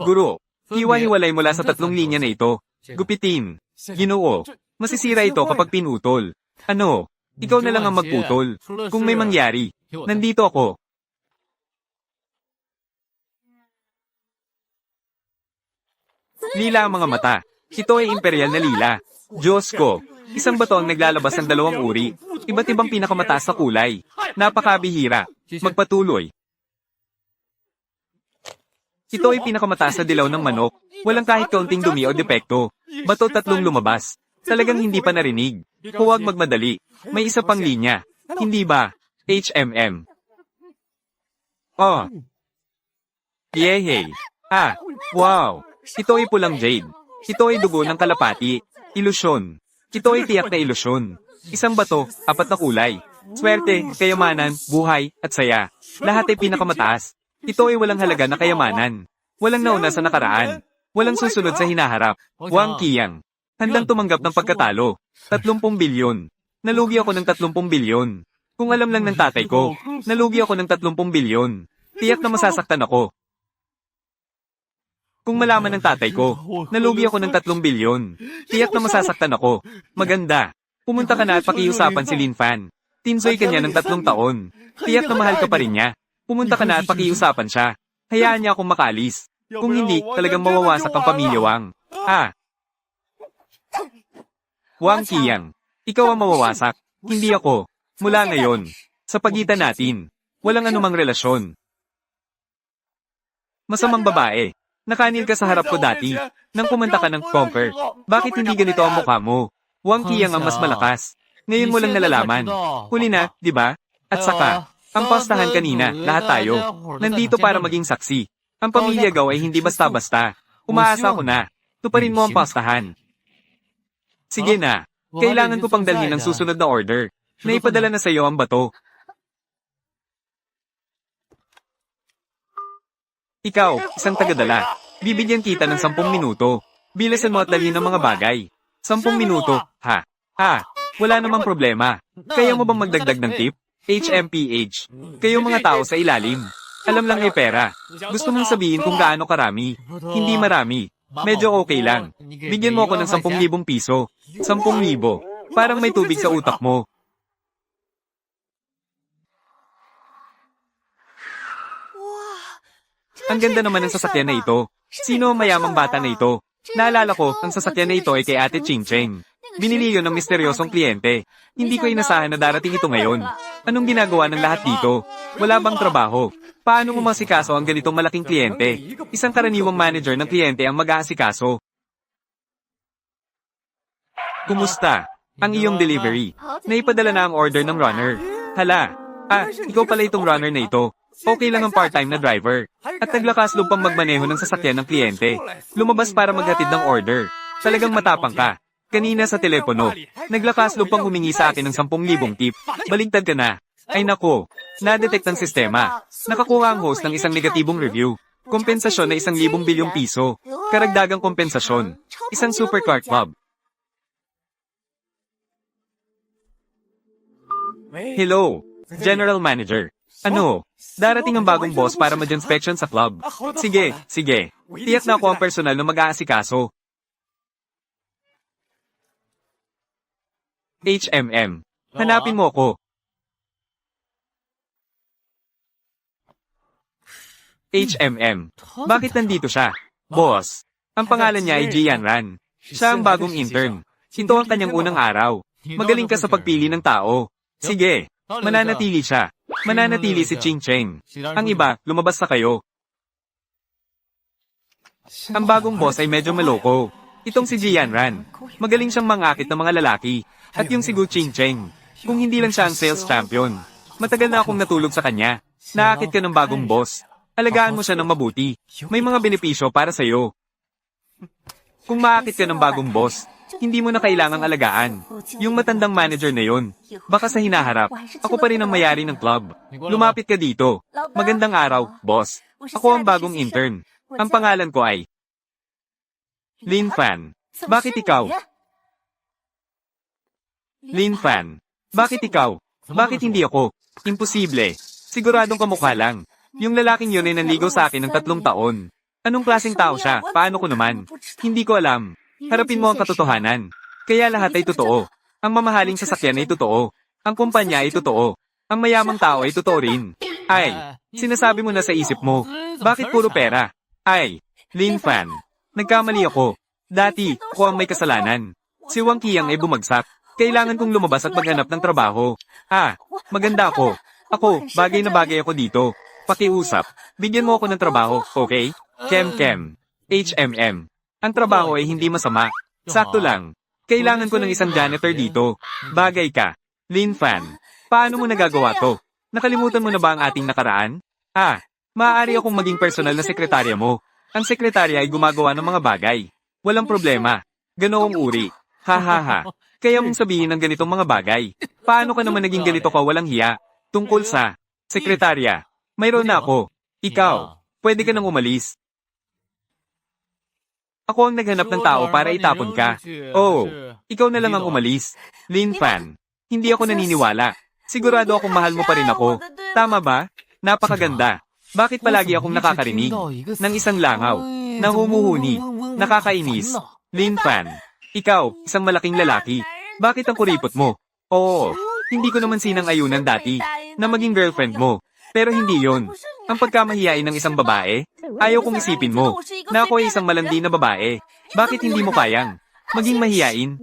Guro, hiwa-hiwalay mula sa 3 linya na ito. Gupitin. Ginoo. Masisira ito kapag pinutol. Ano? Ikaw na lang ang magputol. Kung may mangyari, nandito ako. Lila ang mga mata. Ito ay imperial na lila. Diyos ko. Isang bato ang naglalabas ng 2 uri. Iba't ibang pinakamataas sa kulay. Napakabihira. Magpatuloy. Ito ay pinakamataas sa dilaw ng manok. Walang kahit kaunting dumi o depekto. Bato 3 lumabas. Talagang hindi pa narinig. Huwag magmadali. May isa pang linya. Hindi ba? HMM. Yehey. Ah, wow! Ito ay pulang jade. Ito ay dugo ng kalapati. Ilusyon. Ito ay tiyak na ilusyon. Isang bato, 4 na kulay. Swerte, kayamanan, buhay, at saya. Lahat ay pinakamataas. Ito ay walang halaga na kayamanan. Walang nauna sa nakaraan. Walang susunod sa hinaharap. Wang Qiang. Handang tumanggap ng pagkatalo. 30 bilyon. Nalugi ako ng 30 bilyon. Kung alam lang ng tatay ko, nalugi ako ng 30 bilyon. Tiyak na masasaktan ako. Kung malaman ng tatay ko, nalugi ako ng 3 bilyon. Tiyak na masasaktan ako. Maganda. Pumunta ka na at pakiusapan si Lin Fan. Tinsoy ka niya ng 3 taon. Tiyak na mahal ka pa rin niya. Pumunta ka na at pakiusapan siya. Hayaan niya akong makaalis. Kung hindi, talagang mawawasak ang pamilya Wang. Ah! Wang Qiang. Ikaw ang mawawasak. Hindi ako. Mula ngayon. Sa pagitan natin. Walang anumang relasyon. Masamang babae. Nakanil ka sa harap ko dati. Nang pumunta ka ng Conquer. Bakit hindi ganito ang mukha mo? Wang Qiang ang mas malakas. Ngayon mo lang nalalaman. Huli na, di ba? At saka, ang pastahan kanina, lahat tayo. Nandito para maging saksi. Ang pamilya Gao ay hindi basta-basta. Umaasa ako na. Tuparin mo ang pastahan. Sige na. Kailangan ko pang dalhin ang susunod na order. Naipadala na sa iyo ang bato. Ikaw, isang tagadala. Bibigyan kita ng 10 minuto. Bilisan mo at dalhin ang mga bagay. 10 minuto, ha? Ha? Wala namang problema. Kaya mo bang magdagdag ng tip? HMPH. Kayo mga tao sa ilalim. Alam lang ay pera. Gusto mong sabihin kung gaano karami. Hindi marami. Medyo okay lang. Bigyan mo ako ng 10,000 piso. 10,000. Parang may tubig sa utak mo. Ang ganda naman ng sasakyan na ito. Sino ang mayamang bata na ito? Naalala ko, ang sasakyan na ito ay kay Ate Ching Cheng. Binili yun ng misteryosong kliyente. Hindi ko inasahan na darating ito ngayon. Anong ginagawa ng lahat dito? Wala bang trabaho? Paano mo masikaso ang ganitong malaking kliyente? Isang karaniwang manager ng kliyente ang mag-aasikaso. Kumusta? Ang iyong delivery. Naipadala na ang order ng runner. Hala. Ah, ikaw pala itong runner na ito. Okay lang ang part-time na driver. At naglakas loob pang magmaneho ng sasakyan ng kliyente. Lumabas para maghatid ng order. Talagang matapang ka. Kanina sa telepono, naglakas loob pang humingi sa akin ng 10,000 tip. Baligtad ka na. Ay nako, na-detect ang sistema. Nakakuha ang host ng isang negatibong review. Kompensasyon na 1,000 bilyong piso. Karagdagang kompensasyon. Isang supercar club. Hello, General Manager. Ano? Darating ang bagong boss para mag-inspection sa club. Sige, sige. Tiyak na ako ang personal na mag-aasikaso. HMM. Hanapin mo ako. HMM. Bakit nandito siya? Boss. Ang pangalan niya ay Jian Ran. Siya ang bagong intern. Ito ang kanyang unang araw. Magaling ka sa pagpili ng tao. Sige. Mananatili siya. Mananatili si Ching Cheng. Ang iba, lumabas na kayo. Ang bagong boss ay medyo maloko. Itong si Jian Ran. Magaling siyang mangakit ng mga lalaki. At yung si Gu Ching Cheng. Kung hindi lang siya ang sales champion. Matagal na akong natulog sa kanya. Naakit ka ng bagong boss. Alagaan mo siya ng mabuti. May mga benepisyo para sa'yo. Kung maakit ka ng bagong boss, hindi mo na kailangang alagaan. Yung matandang manager na yon. Baka sa hinaharap, ako pa rin ang mayari ng club. Lumapit ka dito. Magandang araw, boss. Ako ang bagong intern. Ang pangalan ko ay Lin Fan. Bakit ikaw? Lin Fan. Bakit ikaw? Bakit hindi ako? Imposible. Siguradong kamukha lang. Yung lalaking yun ay nanligaw sa akin ng 3 taon. Anong klaseng tao siya? Paano ko naman? Hindi ko alam. Harapin mo ang katotohanan. Kaya lahat ay totoo. Ang mamahaling sasakyan ay totoo. Ang kumpanya ay totoo. Ang mayamang tao ay totoo rin. Ay, sinasabi mo na sa isip mo. Bakit puro pera? Ay, Lin Fan. Nagkamali ako. Dati, ako ang may kasalanan. Si Wang Qiang ay bumagsak. Kailangan kong lumabas at maghanap ng trabaho. Ah, maganda ako. Ako, bagay na bagay ako dito. Pakiusap. Bigyan mo ako ng trabaho, okay? Kem. HMM. Ang trabaho ay hindi masama. Sakto lang. Kailangan ko ng isang janitor dito. Bagay ka. Lin Fan. Paano mo nagagawa to? Nakalimutan mo na ba ang ating nakaraan? Ah, maaari akong maging personal na sekretarya mo. Ang sekretarya ay gumagawa ng mga bagay. Walang problema. Ganoong uri. Ha ha ha. Kaya mong sabihin ng ganitong mga bagay. Paano ka naman naging ganito ka walang hiya? Tungkol sa sekretarya. Mayroon na ako. Ikaw. Pwede ka nang umalis. Ako ang naghanap ng tao para itapon ka. Oh, ikaw na lang ang umalis. Lin Fan. Hindi ako naniniwala. Sigurado akong mahal mo pa rin ako. Tama ba? Napakaganda. Bakit palagi akong nakakarinig ng isang langaw na humuhuni, nakakainis? Lin Fan. Ikaw, isang malaking lalaki. Bakit ang kuripot mo? Oo, hindi ko naman sinang-ayunan dati na maging girlfriend mo. Pero hindi yon. Ang pagkamahiyain ng isang babae, ayaw kong isipin mo na ako ay isang malandi na babae. Bakit hindi mo kayang maging mahiyain?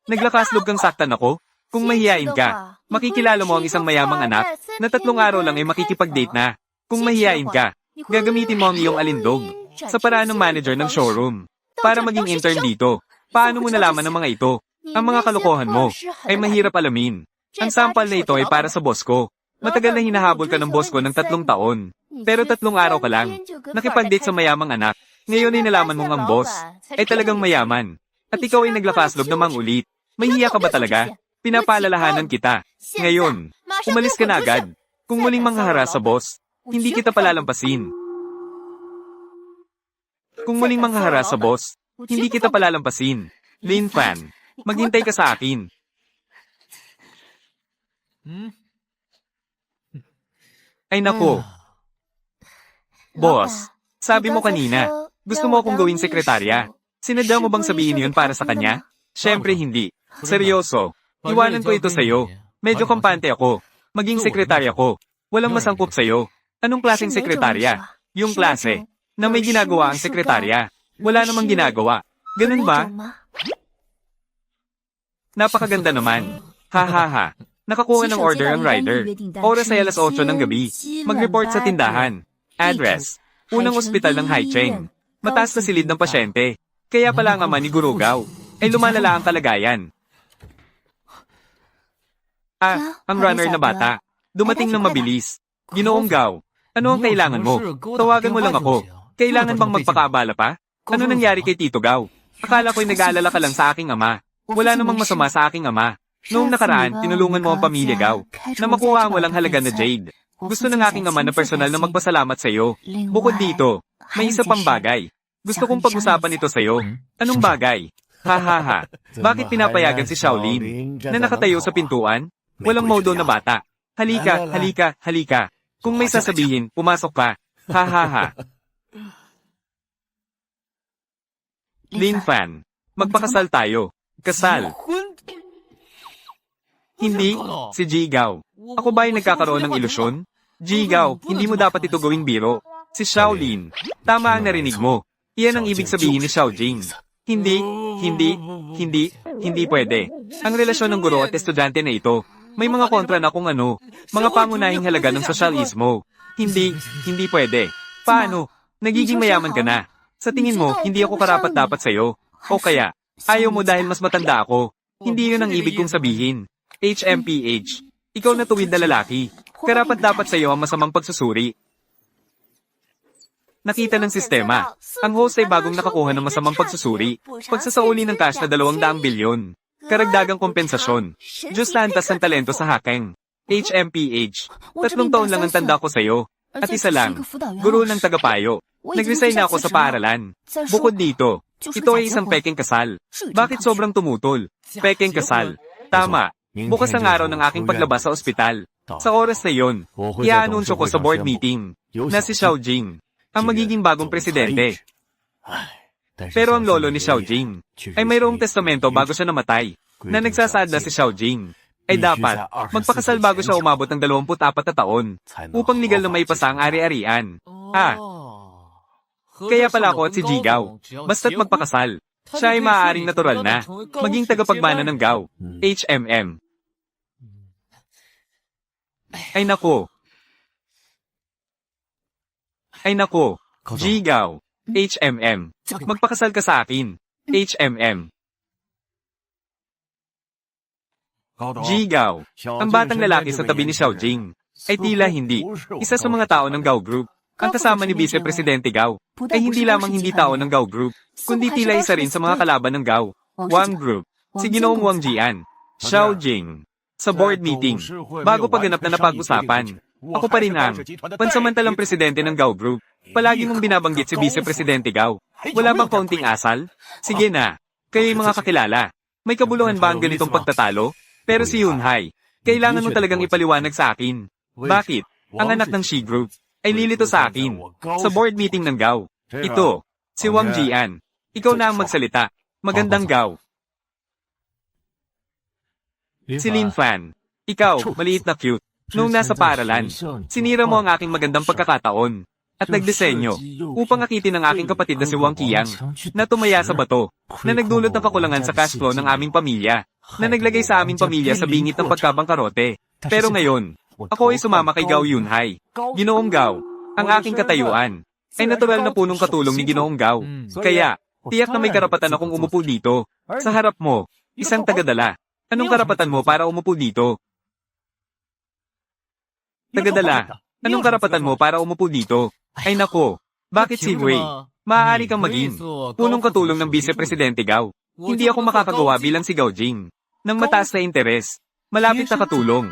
Naglakaslog kang saktan ako? Kung mahiyain ka, makikilala mo ang isang mayamang anak na 3 araw lang ay makikipag-date na. Kung mahiyain ka, gagamitin mo ang iyong alindog sa paraan ng manager ng showroom para maging intern dito. Paano mo nalaman ang mga ito? Ang mga kalokohan mo ay mahirap alamin. Ang sampal na ito ay para sa boss ko. Matagal na hinahabol ka ng boss ko ng 3 taon. Pero 3 araw ka lang. Nakipag-date sa mayamang anak. Ngayon ay nalaman mong ang boss ay talagang mayaman. At ikaw ay naglakaslog na mangulit. Mahiya ka ba talaga? Pinapaalalahanan kita. Ngayon, umalis ka na agad. Kung muling manghaharas sa boss, hindi kita palalampasin. Kung muling manghaharas sa boss, hindi kita palalampasin. Lin Fan, maghintay ka sa akin. Ay nako. Boss, sabi mo kanina, gusto mo akong gawing sekretarya. Sinadya mo bang sabihin yun para sa kanya? Siyempre hindi. Seryoso. Iwanan ko ito sa'yo. Medyo kampante ako. Maging sekretarya ko. Walang masangkot sa'yo. Anong klaseng sekretarya? Yung klase na may ginagawa ang sekretarya. Wala namang ginagawa. Ganun ba? Napakaganda naman. Ha ha ha. Nakakuha ng order ang rider. Oras ay alas 8 ng gabi. Mag-report sa tindahan. Address. Unang ospital ng Haicheng. Mataas na silid ng pasyente. Kaya pala ang ama ni Gurugaw ay lumalala ang kalagayan. Ang runner na bata. Dumating ng mabilis. Ginoong Gao. Ano ang kailangan mo? Tawagan mo lang ako. Kailangan bang magpakaabala pa? Ano nangyari kay Tito Gao? Akala ko'y nag-aalala ka lang sa aking ama. Wala namang masama sa aking ama. Noong nakaraan, tinulungan mo ang pamilya Gao na makuha ang walang halaga na jade. Gusto ng aking ama na personal na magpasalamat sa iyo. Bukod dito, may isa pang bagay. Gusto kong pag-usapan ito sa iyo. Anong bagay? Ha ha ha. Bakit pinapayagan si Shaolin na nakatayo sa pintuan? Walang modo na bata. Halika, halika, halika. Kung may sasabihin, pumasok ka. Ha ha ha. Lin Fan, magpakasal tayo. Kasal. Hindi, si Jigao. Ako ba ay nagkakaroon ng ilusyon? Jigao, hindi mo dapat ito gawing biro. Si Shaolin. Tama ang narinig mo. Iyan ang ibig sabihin ni Xiaojing. Hindi pwede. Ang relasyon ng guro at estudyante na ito, may mga kontra na kung ano, mga pangunahing halaga ng sosyalismo. Hindi pwede. Paano? Nagiging mayaman ka na. Sa tingin mo, hindi ako karapat-dapat sa'yo. O kaya, ayaw mo dahil mas matanda ako. Hindi yun ang ibig kong sabihin. HMPH. Ikaw na tuwid na lalaki. Karapat-dapat sa'yo ang masamang pagsusuri. Nakita ng sistema. Ang host ay bagong nakakuha ng masamang pagsusuri. Pagsasauli ng cash na 200 bilyon. Karagdagang kompensasyon. Diyos na antas ng talento sa hacking. HMPH. 3 taon lang ang tanda ko sa'yo. At isa lang, guro ng tagapayo. Nag-resign na ako sa paaralan. Bukod dito, ito ay isang pekeng kasal. Bakit sobrang tumutol? Pekeng kasal. Tama. Bukas ang araw ng aking paglabas sa ospital. Sa oras na yon, i-anunsyo ko sa board meeting na si Xiaojing ang magiging bagong presidente. Pero ang lolo ni Xiaojing ay mayroong testamento bago siya namatay na nagsasaad na si Xiaojing ay dapat magpakasal bago siya umabot ng 24 na taon upang legal na maipasa ang ari-arian. Kaya pala ako at si Jigao, basta't magpakasal. Siya ay maaaring natural na maging tagapagmana ng Gao, HMM. Ay nako. Jigao, HMM. Magpakasal ka sa akin, HMM. Jigao, ang batang lalaki sa tabi ni Xiaojing, ay tila hindi isa sa mga tao ng Gao Group. Ang kasama ni Vice Presidente Gao ay hindi lamang hindi tao ng Gao Group, kundi tila isa rin sa mga kalaban ng Gao, Wang Group, si Ginoong Wang Jian, Xiao Jing. Sa board meeting, bago paganap na napag-usapan, ako pa rin ang pansamantalang presidente ng Gao Group. Palagi mong binabanggit si Vice Presidente Gao. Wala bang kaunting asal? Sige na, kayo'y mga kakilala. May kabuluhan ba ang ganitong pagtatalo? Pero si Yunhai, kailangan mo talagang ipaliwanag sa akin. Bakit? Ang anak ng Shi Group ay lilito sa akin sa board meeting ng Gao. Ito, si Wang Jian. Ikaw na ang magsalita. Magandang Gao. Si Lin Fan. Ikaw, maliit na cute. Noong nasa paaralan, sinira mo ang aking magandang pagkakataon at nagdisenyo upang akitin ang aking kapatid na si Wang Qiang na tumaya sa bato, na nagdulot ng kakulangan sa cash flow ng aming pamilya, na naglagay sa aming pamilya sa bingit ng pagkabangkarote. Pero ngayon, ako ay sumama kay Gao Yunhai. Ginoong Gao, ang aking katayuan, ay natural na punong katulong ni Ginoong Gao. Kaya, tiyak na may karapatan akong umupo dito. Sa harap mo, isang tagadala. Anong karapatan mo para umupo dito? Tagadala, anong karapatan mo para umupo dito? Ay nako, bakit si Wei? Maaari kang maging punong katulong ng Vice Presidente Gao. Hindi ako makakagawa bilang si Gao Jing. Nang mataas na interes, malapit na katulong.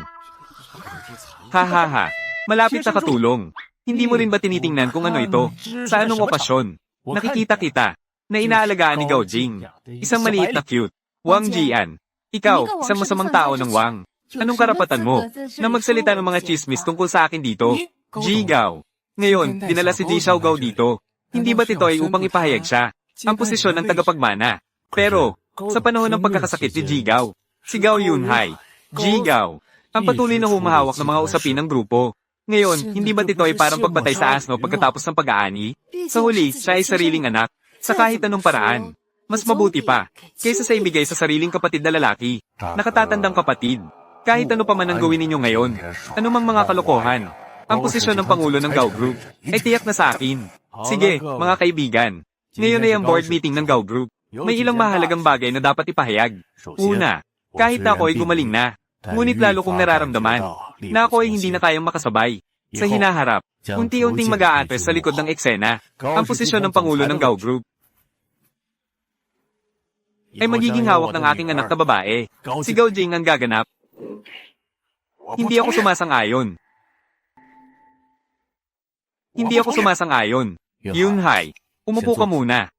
Hahaha, malapit na katulong. Hindi mo rin ba tinitingnan kung ano ito? Sa anong okasyon? Nakikita kita na inaalagaan ni Gao Jing. Isang maliit na cute, Wang Jian. Ikaw, isang masamang tao ng Wang. Anong karapatan mo na magsalita ng mga chismis tungkol sa akin dito? Ji Gao. Ngayon, dinala si Ji Xiao Gao dito. Hindi ba ito ay upang ipahayag siya ang posisyon ng tagapagmana? Pero, sa panahon ng pagkakasakit ni Ji Gao, si Gao Yunhai, Ji Gao, ang patuloy na humahawak ng mga usapin ng grupo. Ngayon, hindi ba ito ay parang pagpatay sa asno pagkatapos ng pag-aani? Sa huli, siya ay sariling anak, sa kahit anong paraan. Mas mabuti pa, kaysa sa ibigay sa sariling kapatid na lalaki, nakatatandang kapatid. Kahit ano pa man ang gawin ninyo ngayon, anumang mga kalokohan, ang posisyon ng Pangulo ng Gao Group ay tiyak na sa akin. Sige, mga kaibigan, ngayon ay ang board meeting ng Gao Group. May ilang mahalagang bagay na dapat ipahayag. Una, kahit ako ay gumaling na, ngunit lalo kong nararamdaman na ako ay hindi na kayang makasabay sa hinaharap. Unti-unting mag-a-address sa likod ng eksena, ang posisyon ng Pangulo ng Gao Group ay magiging hawak ng aking anak na babae. Si Gao Jing ang gaganap. Hindi ako sumasang-ayon. Hindi ako sumasang-ayon. Yunhai, umupo ka muna.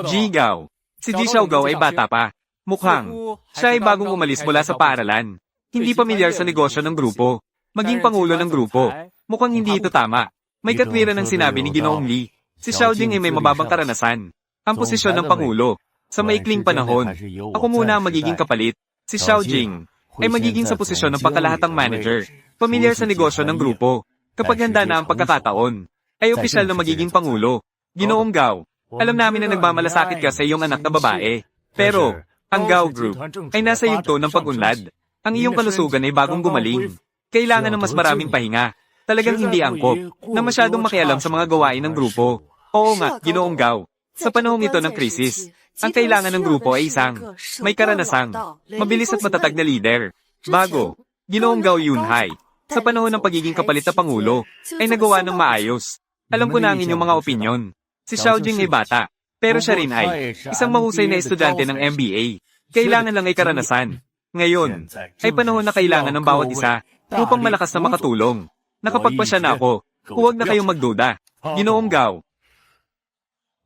Ji Gao. Si Ji Xiao Gao ay bata pa. Mukhang, siya ay bagong umalis mula sa paaralan. Hindi pamilyar sa negosyo ng grupo. Maging pangulo ng grupo. Mukhang hindi ito tama. May katwiran ng sinabi ni Ginoong Li. Si Xiao Jing ay may mababang karanasan. Ang posisyon ng Pangulo. Sa maikling panahon, ako muna ang magiging kapalit. Si Xiao Jing ay magiging sa posisyon ng pangkalahatang manager. Pamilyar sa negosyo ng grupo. Kapag handa na ang pagkakataon, ay opisyal na magiging Pangulo. Ginoong Gao, alam namin na nagmamalasakit ka sa iyong anak na babae. Pero, ang Gao Group ay nasa yugto ng pag-unlad. Ang iyong kalusugan ay bagong gumaling. Kailangan ng mas maraming pahinga. Talagang hindi angkop na masyadong makialam sa mga gawain ng grupo. Oo nga, Ginoong Gao. Sa panahong ito ng krisis, ang kailangan ng grupo ay isang may karanasang, mabilis at matatag na leader. Bago, Ginoong Gao Yunhai, sa panahon ng pagiging kapalit na Pangulo, ay nagawa ng maayos. Alam ko na ang inyong mga opinyon. Si Xiao Jing ay bata, pero siya rin ay isang mahusay na estudyante ng MBA. Kailangan lang ay karanasan. Ngayon, ay panahon na kailangan ng bawat isa upang malakas na makatulong. Nakapagpasya na ako, huwag na kayong magduda. Ginoong Gao,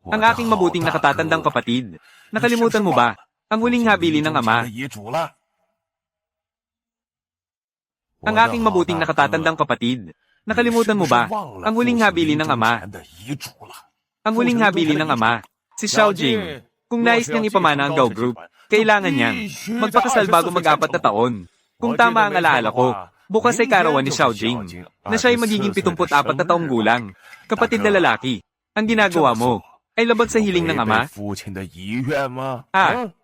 ang aking mabuting nakatatandang kapatid. Nakalimutan mo ba ang huling habilin ng ama? Ang aking mabuting nakatatandang kapatid. Nakalimutan mo ba ang huling habilin ng ama? Ang huling habilin ng ama, si Xiao Jing. Kung nais niyang ipamana ang Gao Group, kailangan niyang magpakasal bago mag-4 na taon. Kung tama ang alaala ko, bukas ay karawan ni Xiao Jing, na siya ay magiging 74 na taong gulang. Kapatid na lalaki, ang ginagawa mo ay labag sa hiling ng ama?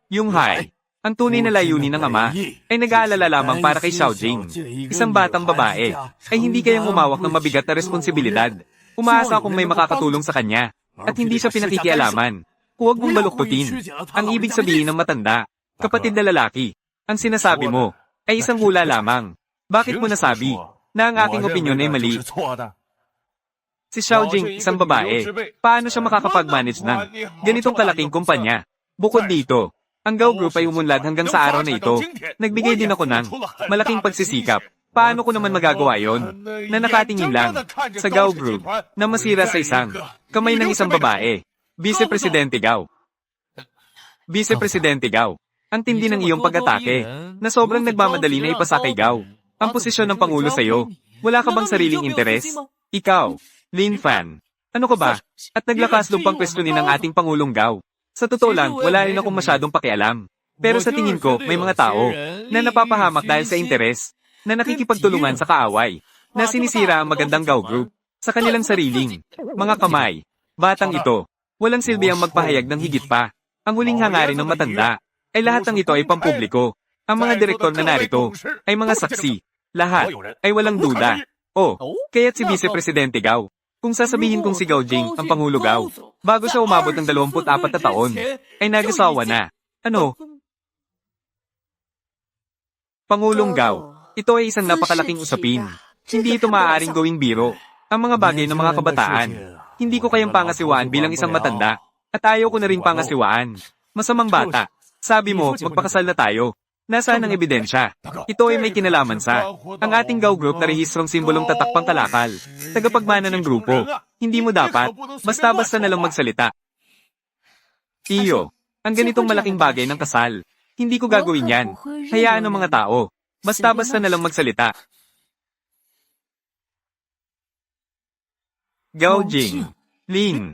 Yunhai, ang tunay na layunin ng ama ay nag-aalala lamang para kay Xiao Jing. Isang batang babae ay hindi kayang umawak ng mabigat na responsibilidad. Umaasa akong may makakatulong sa kanya at hindi siya pinakikialaman. Huwag mong baluktutin ang ibig sabihin ng matanda, kapatid na lalaki. Ang sinasabi mo ay isang hula lamang. Bakit mo nasabi na ang aking opinyon ay mali? Si Xiao Jing, isang babae. Paano siya makakapag-manage ng ganitong kalaking kumpanya? Bukod dito, ang Gao Group ay umunlad hanggang sa araw na ito. Nagbigay din ako ng malaking pagsisikap. Paano ko naman magagawa yon? Na nakatingin lang sa Gao Group na masira sa isang kamay ng isang babae. Vice Presidente Gao. Vice Presidente Gao. Ang tindi ng iyong pag-atake na sobrang nagmamadali na ipasa kay Gao. Ang posisyon ng Pangulo sa iyo. Wala ka bang sariling interes? Ikaw, Lin Fan. Ano ka ba? At naglakas lupang questionin ng ating Pangulong Gao. Sa totoo lang, wala rin akong masyadong pakialam. Pero sa tingin ko, may mga tao na napapahamak dahil sa interes, na nakikipagtulungan sa kaaway, na sinisira ang magandang Gao Group sa kanilang sariling mga kamay. Batang ito, walang silbi ang magpahayag ng higit pa. Ang huling hangarin ng matanda ay lahat ng ito ay pampubliko. Ang mga direktor na narito ay mga saksi. Lahat ay walang duda. Kaya't si Vice Presidente Gao. Kung sasabihin kong si Gao Jing ang Pangulo Gao, bago siya umabot ng 24 na taon, ay nag-asawa na. Ano? Pangulong Gao, ito ay isang napakalaking usapin. Hindi ito maaaring gawing biro. Ang mga bagay ng mga kabataan, hindi ko kayang pangasiwaan bilang isang matanda, at ayaw ko na rin pangasiwaan. Masamang bata. Sabi mo, magpakasal na tayo. Nasaan ang ebidensya? Ito ay may kinalaman sa ang ating Gao Group na rehistrong simbolong tatakpang kalakal. Tagapagmana ng grupo. Hindi mo dapat, basta-basta na lang magsalita. Iyo, ang ganitong malaking bagay ng kasal. Hindi ko gagawin yan. Hayaan ng mga tao. Basta-basta na lang magsalita. Gao Jing. Lin.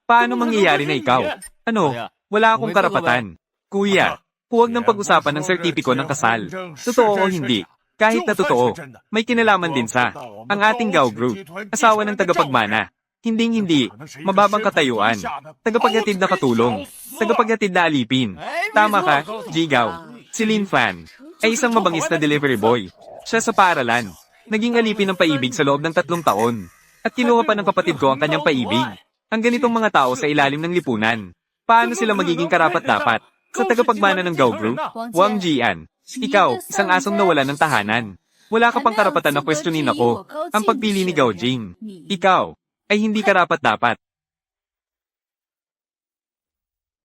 Paano mangyayari na ikaw? Ano? Wala akong karapatan. Kuya. Huwag nang pag-usapan ng sertipiko ng kasal. Totoo o hindi. Kahit na totoo, may kinalaman din sa ang ating Gao Group, asawa ng tagapagmana. Hinding-hindi, mababang katayuan, tagapaghatid na katulong, tagapaghatid na alipin. Tama ka, G. Gao. Si Lin Fan ay isang mabangis na delivery boy. Siya sa paaralan. Naging alipin ng paibig sa loob ng 3 taon. At kinuha pa ng kapatid ko ang kanyang paibig. Ang ganitong mga tao sa ilalim ng lipunan. Paano sila magiging karapat-dapat? Sa tagapagmana ng Gao Group, Wang Jian, ikaw, isang asong nawala ng tahanan. Wala ka pang karapatan na questionin ako. Ang pagpili ni Gao Jing, ikaw, ay hindi karapat-dapat.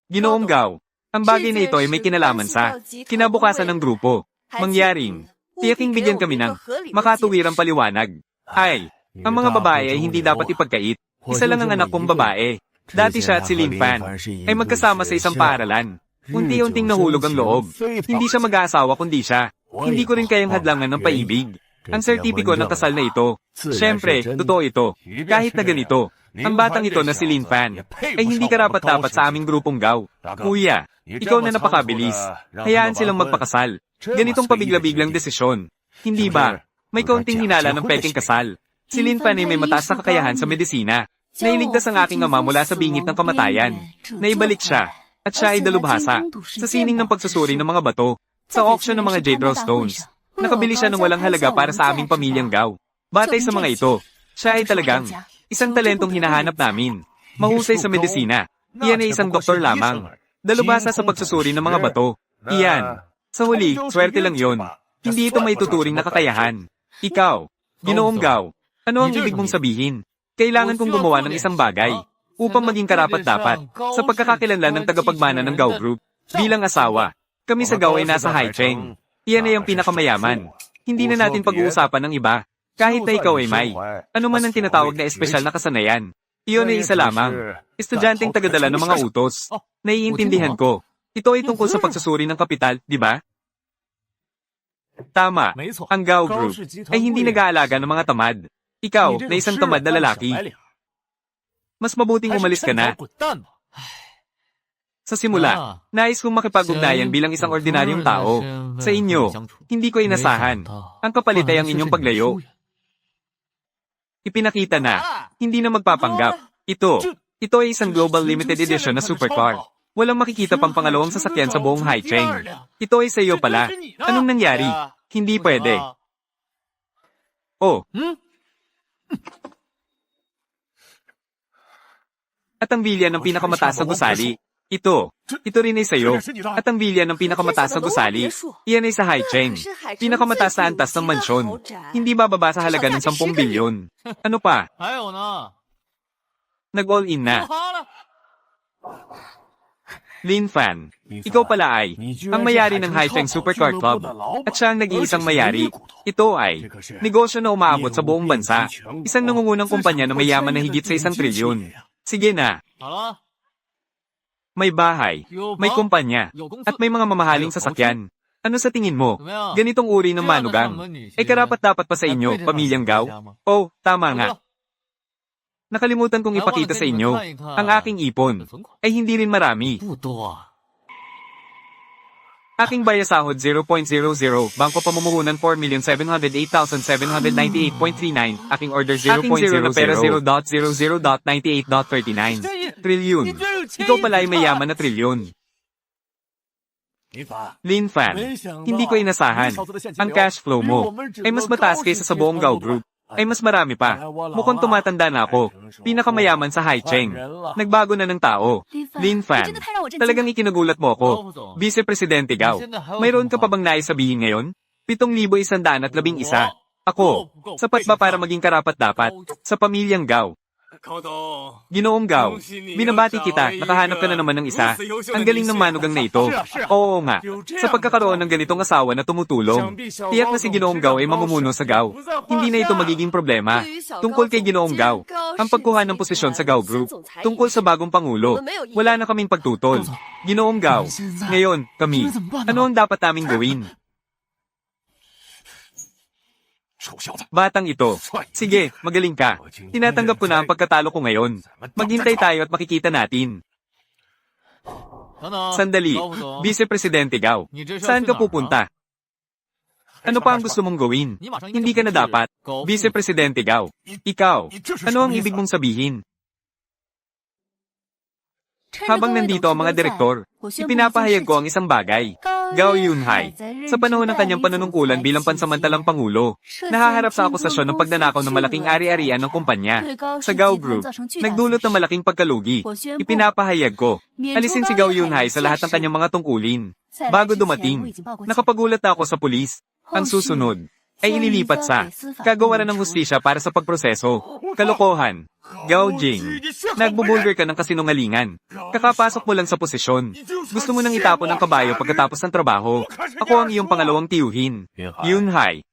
Ginoong Gao, ang bagay na ito ay may kinalaman sa kinabukasan ng grupo. Mangyaring, tiyaking bigyan kami ng makatuwirang paliwanag. Ay, ang mga babae ay hindi dapat ipagkait. Isa lang ang anak kong babae. Dati siya at si Lin Fan ay magkasama sa isang paaralan. Unti-unting nahulog ang loob. Hindi siya mag-aasawa kundi siya. Hindi ko rin kayang hadlangan ng paibig. Ang sertipiko ng kasal na ito. Siyempre, totoo ito. Kahit na ganito, ang batang ito na si Lin Fan ay hindi karapat-dapat sa aming grupong Gao. Kuya, ikaw na napakabilis. Hayaan silang magpakasal. Ganitong pabigla-biglang desisyon. Hindi ba? May kaunting hinala ng peking kasal. Si Lin Fan ay may mataas na kakayahan sa medisina. Nailigtas ang aking ama mula sa bingit ng kamatayan. Naibalik siya. At siya ay dalubhasa sa sining ng pagsusuri ng mga bato sa auction ng mga Jade Rose Stones. Nakabili siya ng walang halaga para sa aming pamilyang Gao. Batay sa mga ito, siya ay talagang isang talentong hinahanap namin. Mahusay sa medisina. Iyan ay isang doktor lamang. Dalubhasa sa pagsusuri ng mga bato. Iyan. Sa huli, swerte lang yon. Hindi ito may tuturing na kakayahan. Ikaw, Ginoong Gao, ano ang ibig mong sabihin? Kailangan kong gumawa ng isang bagay upang maging karapat-dapat sa pagkakakilanlan ng tagapagmana ng Gao Group. Bilang asawa, kami sa Gao ay nasa Haicheng. Iyan ay ang pinakamayaman. Hindi na natin pag-uusapan ng iba. Kahit na ikaw ay may ano man ang tinatawag na espesyal na kasanayan. Iyon ay isa lamang. Estudyanteng tagadala ng mga utos. Naiintindihan ko. Ito ay tungkol sa pagsusuri ng kapital, di ba? Tama. Ang Gao Group ay hindi nag-aalaga ng mga tamad. Ikaw na isang tamad na lalaki. Mas mabuting umalis ka na. Sa simula, nais kong makipag-ugnayan bilang isang ordinaryong tao. Sa inyo, hindi ko inasahan. Ang kapalit ay ang inyong paglayo. Ipinakita na, hindi na magpapanggap. Ito ay isang Global Limited Edition na supercar. Walang makikita pang pangalawang sasakyan sa buong Haicheng. Ito ay sa iyo pala. Anong nangyari? Hindi pwede. At ang bilya ng pinakamataas na gusali. Ito rin ay sayo. At ang bilya ng pinakamataas na gusali. Iyan ay sa Haicheng. Pinakamataas na antas ng mansyon. Hindi bababa sa halaga ng 10 bilyon. Ano pa? Nag-all in na. Lin Fan, ikaw pala ay ang mayari ng Haicheng Supercar Club at siya ang nag-iisang mayari. Ito ay negosyo na umaabot sa buong bansa. Isang nangungunang kumpanya na mayaman na higit sa 1 trilyon. Sige na. May bahay, may kumpanya, at may mga mamahaling sasakyan. Ano sa tingin mo? Ganitong uri ng manugang. Ay karapat-dapat pa sa inyo, pamilyang Gao? Oh, tama nga. Nakalimutan kong ipakita sa inyo, ang aking ipon ay hindi rin marami. Aking bayasahod 0.00, bangko pamumuhunan 4,708,798.39, aking order 0.00, na pera 0.00.98.39. Trilyon. Ikaw pala ay mayaman na trilyon. Lin Fan, hindi ko inasahan. Ang cash flow mo ay mas mataas kaysa sa buong Gao Group. Ay mas marami pa. Mukhang tumatanda na ako. Pinakamayaman sa Haicheng. Nagbago na ng tao. Lin Fan, talagang ikinagulat mo ako. Vice Presidente Gao, mayroon ka pa bang nais sabihin ngayon? 7,111. Ako, sapat ba para maging karapat-dapat sa pamilyang Gao? Ginoong Gao, binabati kita, nakahanap ka na naman ng isa. Ang galing ng manugang na ito. Oo nga, sa pagkakaroon ng ganitong asawa na tumutulong, tiyak na si Ginoong Gao ay mamumuno sa Gao. Hindi na ito magiging problema. Tungkol kay Ginoong Gao, ang pagkuha ng posisyon sa Gao Group, tungkol sa bagong pangulo, wala na kaming pagtutol. Ginoong Gao, ngayon, kami, ano ang dapat naming gawin? Batang ito. Sige, magaling ka. Tinatanggap ko na ang pagkatalo ko ngayon. Maghintay tayo at makikita natin. Sandali, Vice Presidente Gao. Saan ka pupunta? Ano pa ang gusto mong gawin? Hindi ka na dapat. Vice Presidente Gao. Ikaw, ano ang ibig mong sabihin? Habang nandito ang mga direktor, ipinapahayag ko ang isang bagay. Gao Yunhai, sa panahon ng kanyang panunungkulan bilang pansamantalang pangulo, nahaharap sa akusasyon ng pagnanakaw ng malaking ari-arian ng kumpanya. Sa Gao Group, nagdulot ng malaking pagkalugi. Ipinapahayag ko, alisin si Gao Yunhai sa lahat ng kanyang mga tungkulin. Bago dumating, nakapagulat na ako sa pulis. Ang susunod ay ililipat sa kagawaran ng hustisya para sa pagproseso. Kalokohan. Gao Jing, nagbubulgar ka ng kasinungalingan. Kakapasok mo lang sa posisyon. Gusto mo nang itapon ang kabayo pagkatapos ng trabaho. Ako ang iyong pangalawang tiyuhin. Yunhai.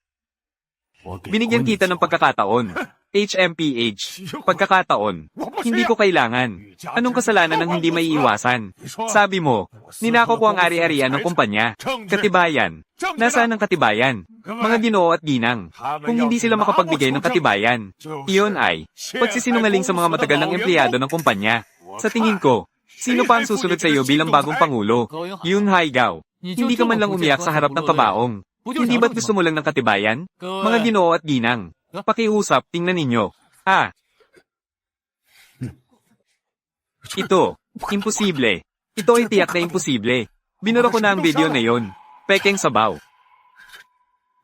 Binigyan kita ng pagkakataon. HMPH. Pagkakataon. Hindi ko kailangan. Anong kasalanan ang hindi maiiwasan? Sabi mo, ninako ko ang ari-arian ng kumpanya. Katibayan. Nasaan ang katibayan? Mga ginoo at ginang. Kung hindi sila makapagbigay ng katibayan, iyon ay pagsisinungaling sa mga matagal ng empleyado ng kumpanya. Sa tingin ko, sino pa ang susunod sa iyo bilang bagong pangulo? Yunhai Gao. Hindi ka man lang umiyak sa harap ng kabaong. Hindi ba't gusto mo lang ng katibayan? Mga ginoo at ginang. Pakiusap, tingnan ninyo. Ito, imposible. Ito ay tiyak na imposible. Binura ko na ang video na yon. Pekeng sabaw.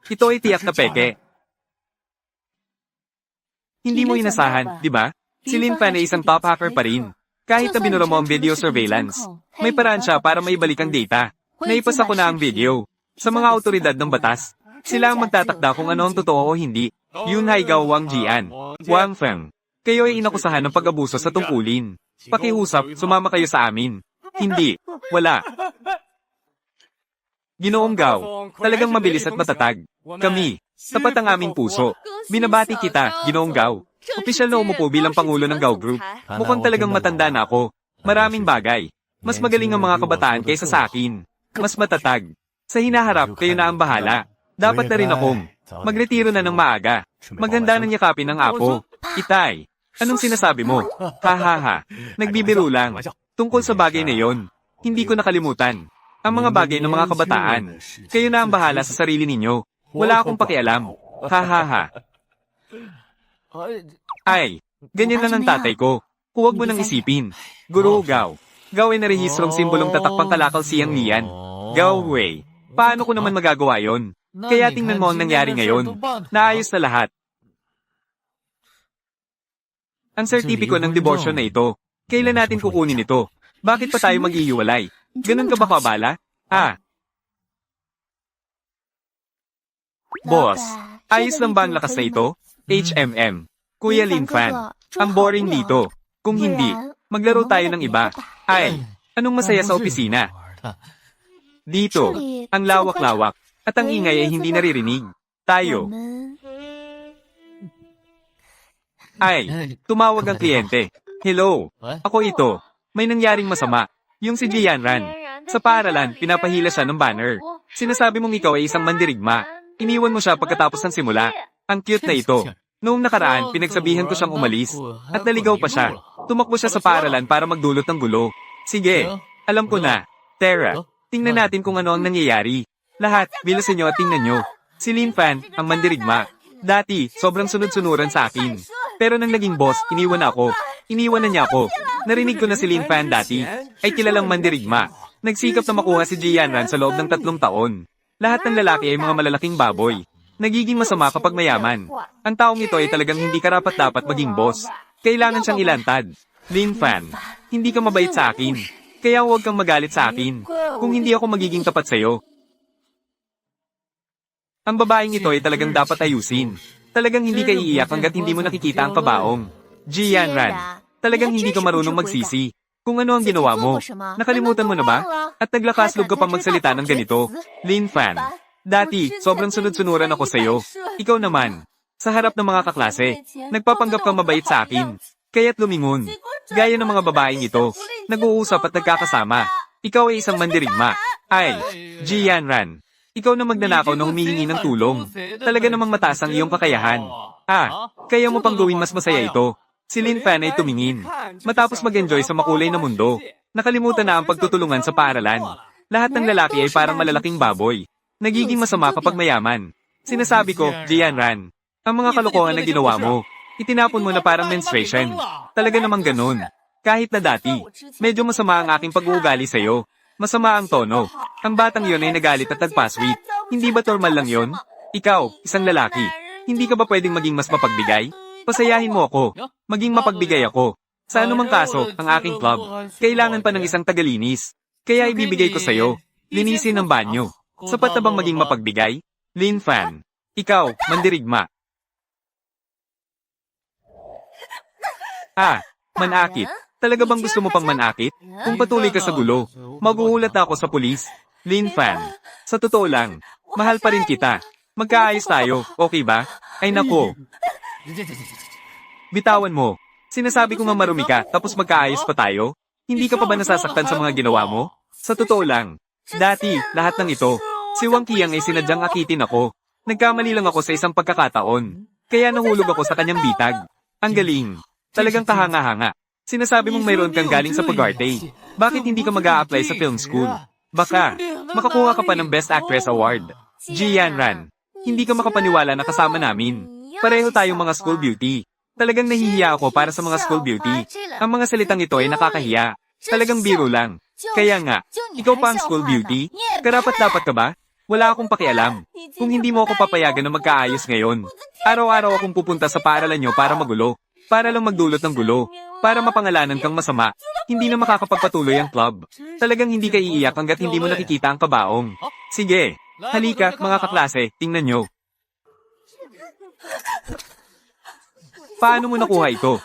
Ito ay tiyak na peke. Hindi mo inasahan, di ba? Si Lin Fan ay isang top hacker pa rin. Kahit na binura mo ang video surveillance, may paraan siya para maibalik ang data. Naipasa ko na ang video. Sa mga autoridad ng batas, sila ang magtatakda kung ano ang totoo o hindi. Yunhai Gao Wang Jian. Wang Feng. Kayo ay inakusahan ng pag-abuso sa tungkulin. Pakiusap, sumama kayo sa amin. Hindi. Wala. Ginoong Gao, talagang mabilis at matatag. Kami, tapat ang aming puso. Binabati kita, Ginoong Gao. Opisyal na umupo bilang pangulo ng Gao Group. Mukhang talagang matanda na ako. Maraming bagay. Mas magaling ang mga kabataan kaysa sa akin. Mas matatag. Sa hinaharap, kayo na ang bahala. Dapat na rin akong magretiro na ng maaga. Maganda ng yakapin ng apo. Itay, anong sinasabi mo? Ha. Nagbibiro lang. Tungkol sa bagay na yon, hindi ko nakalimutan. Ang mga bagay ng mga kabataan. Kayo na ang bahala sa sarili ninyo. Wala akong pakialam. Ha. Ay, ganyan na ng tatay ko. Huwag mo nang isipin. Guru Gao. Gao ay narehistrong simbolong tatakpang kalakal siyang niyan. Gao Wei. Paano ko naman magagawa yon? Kaya tingnan mo ang nangyari ngayon. Naayos na lahat. Ang sertipiko ng diborsyo na ito, kailan natin kukunin ito? Bakit pa tayo mag-iiwalay? Ganun ka ba kabala? Boss, ayos lang ba ang lakas na ito? HMM. Kuya Lin Fan. Ang boring dito. Kung hindi, maglaro tayo ng iba. Ay, anong masaya sa opisina? Dito, ang lawak-lawak, at ang ingay ay hindi naririnig. Tayo. Ay, tumawag ang kliyente. Hello, ako ito. May nangyaring masama. Yung si Jianran. Sa paaralan, pinapahila siya ng banner. Sinasabi mong ikaw ay isang mandirigma. Iniwan mo siya pagkatapos ng simula. Ang cute na ito. Noong nakaraan, pinagsabihan ko siyang umalis. At naligaw pa siya. Tumakbo siya sa paaralan para magdulot ng gulo. Sige, alam ko na. Tara, tingnan natin kung ano ang nangyayari. Lahat, bilasin nyo at tingnan nyo. Si Lin Fan, ang mandirigma. Dati, sobrang sunod-sunuran sa akin. Pero nang naging boss, iniwan ako. Iniwan na niya ako. Narinig ko na si Lin Fan dati ay kilalang mandirigma. Nagsikap na makuha si Jianran sa loob ng 3 taon. Lahat ng lalaki ay mga malalaking baboy. Nagiging masama kapag mayaman. Ang taong ito ay talagang hindi karapat-dapat maging boss. Kailangan siyang ilantad. Lin Fan, hindi ka mabait sa akin. Kaya huwag kang magalit sa akin. Kung hindi ako magiging tapat sa'yo. Ang babaeng ito ay talagang dapat ayusin. Talagang hindi ka iiyak hanggat hindi mo nakikita ang kabaong. Jianran, talagang hindi ka marunong magsisi. Kung ano ang ginawa mo, nakalimutan mo na ba? At naglakaslog ka pang magsalita ng ganito. Lin Fan, dati, sobrang sunod-sunuran ako sa'yo. Ikaw naman, sa harap ng mga kaklase, nagpapanggap kang mabait sa akin. Kaya't lumingon. Gaya ng mga babaeng ito, nag-uusap at nagkakasama. Ikaw ay isang mandirigma. Ay, Jianran, ikaw na magnanakaw na humihingi ng tulong. Talaga namang mataas ang iyong kakayahan. Kaya mo pang gawin mas masaya ito. Si Lin Fan ay tumingin. Matapos mag-enjoy sa makulay na mundo, nakalimutan na ang pagtutulungan sa paaralan. Lahat ng lalaki ay parang malalaking baboy. Nagiging masama kapag mayaman. Sinasabi ko, Jianran, ang mga kalokohan na ginawa mo, itinapon mo na parang menstruation. Talaga namang ganun. Kahit na dati, medyo masama ang aking pag-uugali sa'yo. Masama ang tono. Ang batang yon ay nagalit at nagpasweet. Hindi ba normal lang yon? Ikaw, isang lalaki, hindi ka ba pwedeng maging mas mapagbigay? Pasayahin mo ako. Maging mapagbigay ako. Sa anumang kaso, ang aking club, kailangan pa ng isang tagalinis. Kaya ibibigay ko sa'yo, linisin ang banyo. Sapat na bang maging mapagbigay? Lin Fan, ikaw, mandirigma. Manakit. Talaga bang gusto mo pang manakit? Kung patuloy ka sa gulo, maguhulat na ako sa pulis. Lin Fan, sa totoo lang, mahal pa rin kita. Magkaayos tayo, okay ba? Ay nako. Bitawan mo. Sinasabi ko nga marumi ka, tapos magkaayos pa tayo? Hindi ka pa ba nasasaktan sa mga ginawa mo? Sa totoo lang. Dati, lahat ng ito. Si Wang Qiang ay sinadyang akitin ako. Nagkamali lang ako sa isang pagkakataon. Kaya nahulog ako sa kanyang bitag. Ang galing. Talagang kahanga-hanga. Sinasabi mong mayroon kang galing sa pag-arte. Bakit hindi ka mag-a-apply sa film school? Baka, makakuha ka pa ng Best Actress Award. Jianran, hindi ka makapaniwala na kasama namin. Pareho tayong mga school beauty. Talagang nahihiya ako para sa mga school beauty. Ang mga salitang ito ay nakakahiya. Talagang biro lang. Kaya nga, ikaw pa ang school beauty? Karapat-dapat ka ba? Wala akong pakialam. Kung hindi mo ako papayagan na magkaayos ngayon, araw-araw akong pupunta sa paaralan nyo para magulo. Para lang magdulot ng gulo. Para mapangalanan kang masama. Hindi na makakapagpatuloy ang club. Talagang hindi ka iiyak hanggat hindi mo nakikita ang kabaong. Sige, halika mga kaklase, tingnan nyo. Paano mo nakuha ito?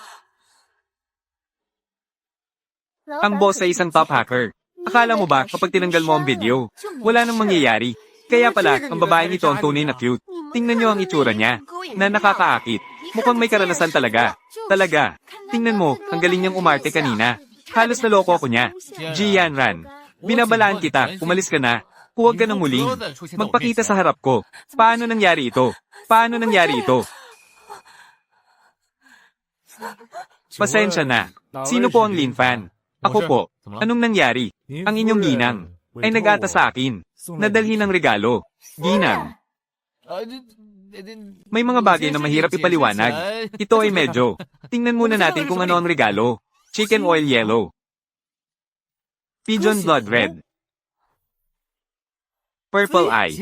Ang boss ay isang top hacker. Akala mo ba kapag tinanggal mo ang video, wala nang mangyayari? Kaya pala, ang babaeng ito ang tunay na cute. Tingnan nyo ang itsura niya, na nakakaakit. Mukhang may karanasan talaga. Talaga. Tingnan mo, ang galing niyang umarte kanina. Halos naloko ako niya. Jianran, binabalaan kita, umalis ka na. Huwag ka nang muling. Magpakita sa harap ko. Paano nangyari ito? Paano nangyari ito? Pasensya na. Sino po ang Lin Fan? Ako po. Anong nangyari? Ang inyong ginang ay nag-ata sa akin. Nadalhin ng regalo. Ginang. May mga bagay na mahirap ipaliwanag. Ito ay medyo. Tingnan muna natin kung ano ang regalo. Chicken oil yellow. Pigeon blood red. Purple eye.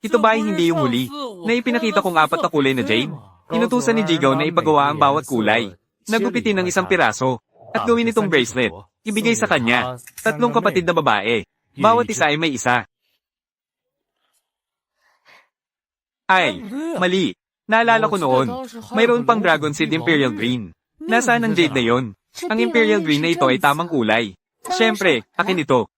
Ito ba ay hindi yung huli na ipinakita kong 4 na kulay na jade? Inutusan ni Jigaw na ipagawa ang bawat kulay. Nagupitin ng isang piraso at gawin itong bracelet. ibigay sa kanya. 3 kapatid na babae. Bawat isa ay may isa. Ay, mali. Naalala ko noon. Mayroon pang Dragon Seed Imperial Green. Nasaan ang Jade na yon? Ang Imperial Green na ito ay tamang kulay. Siyempre, akin ito.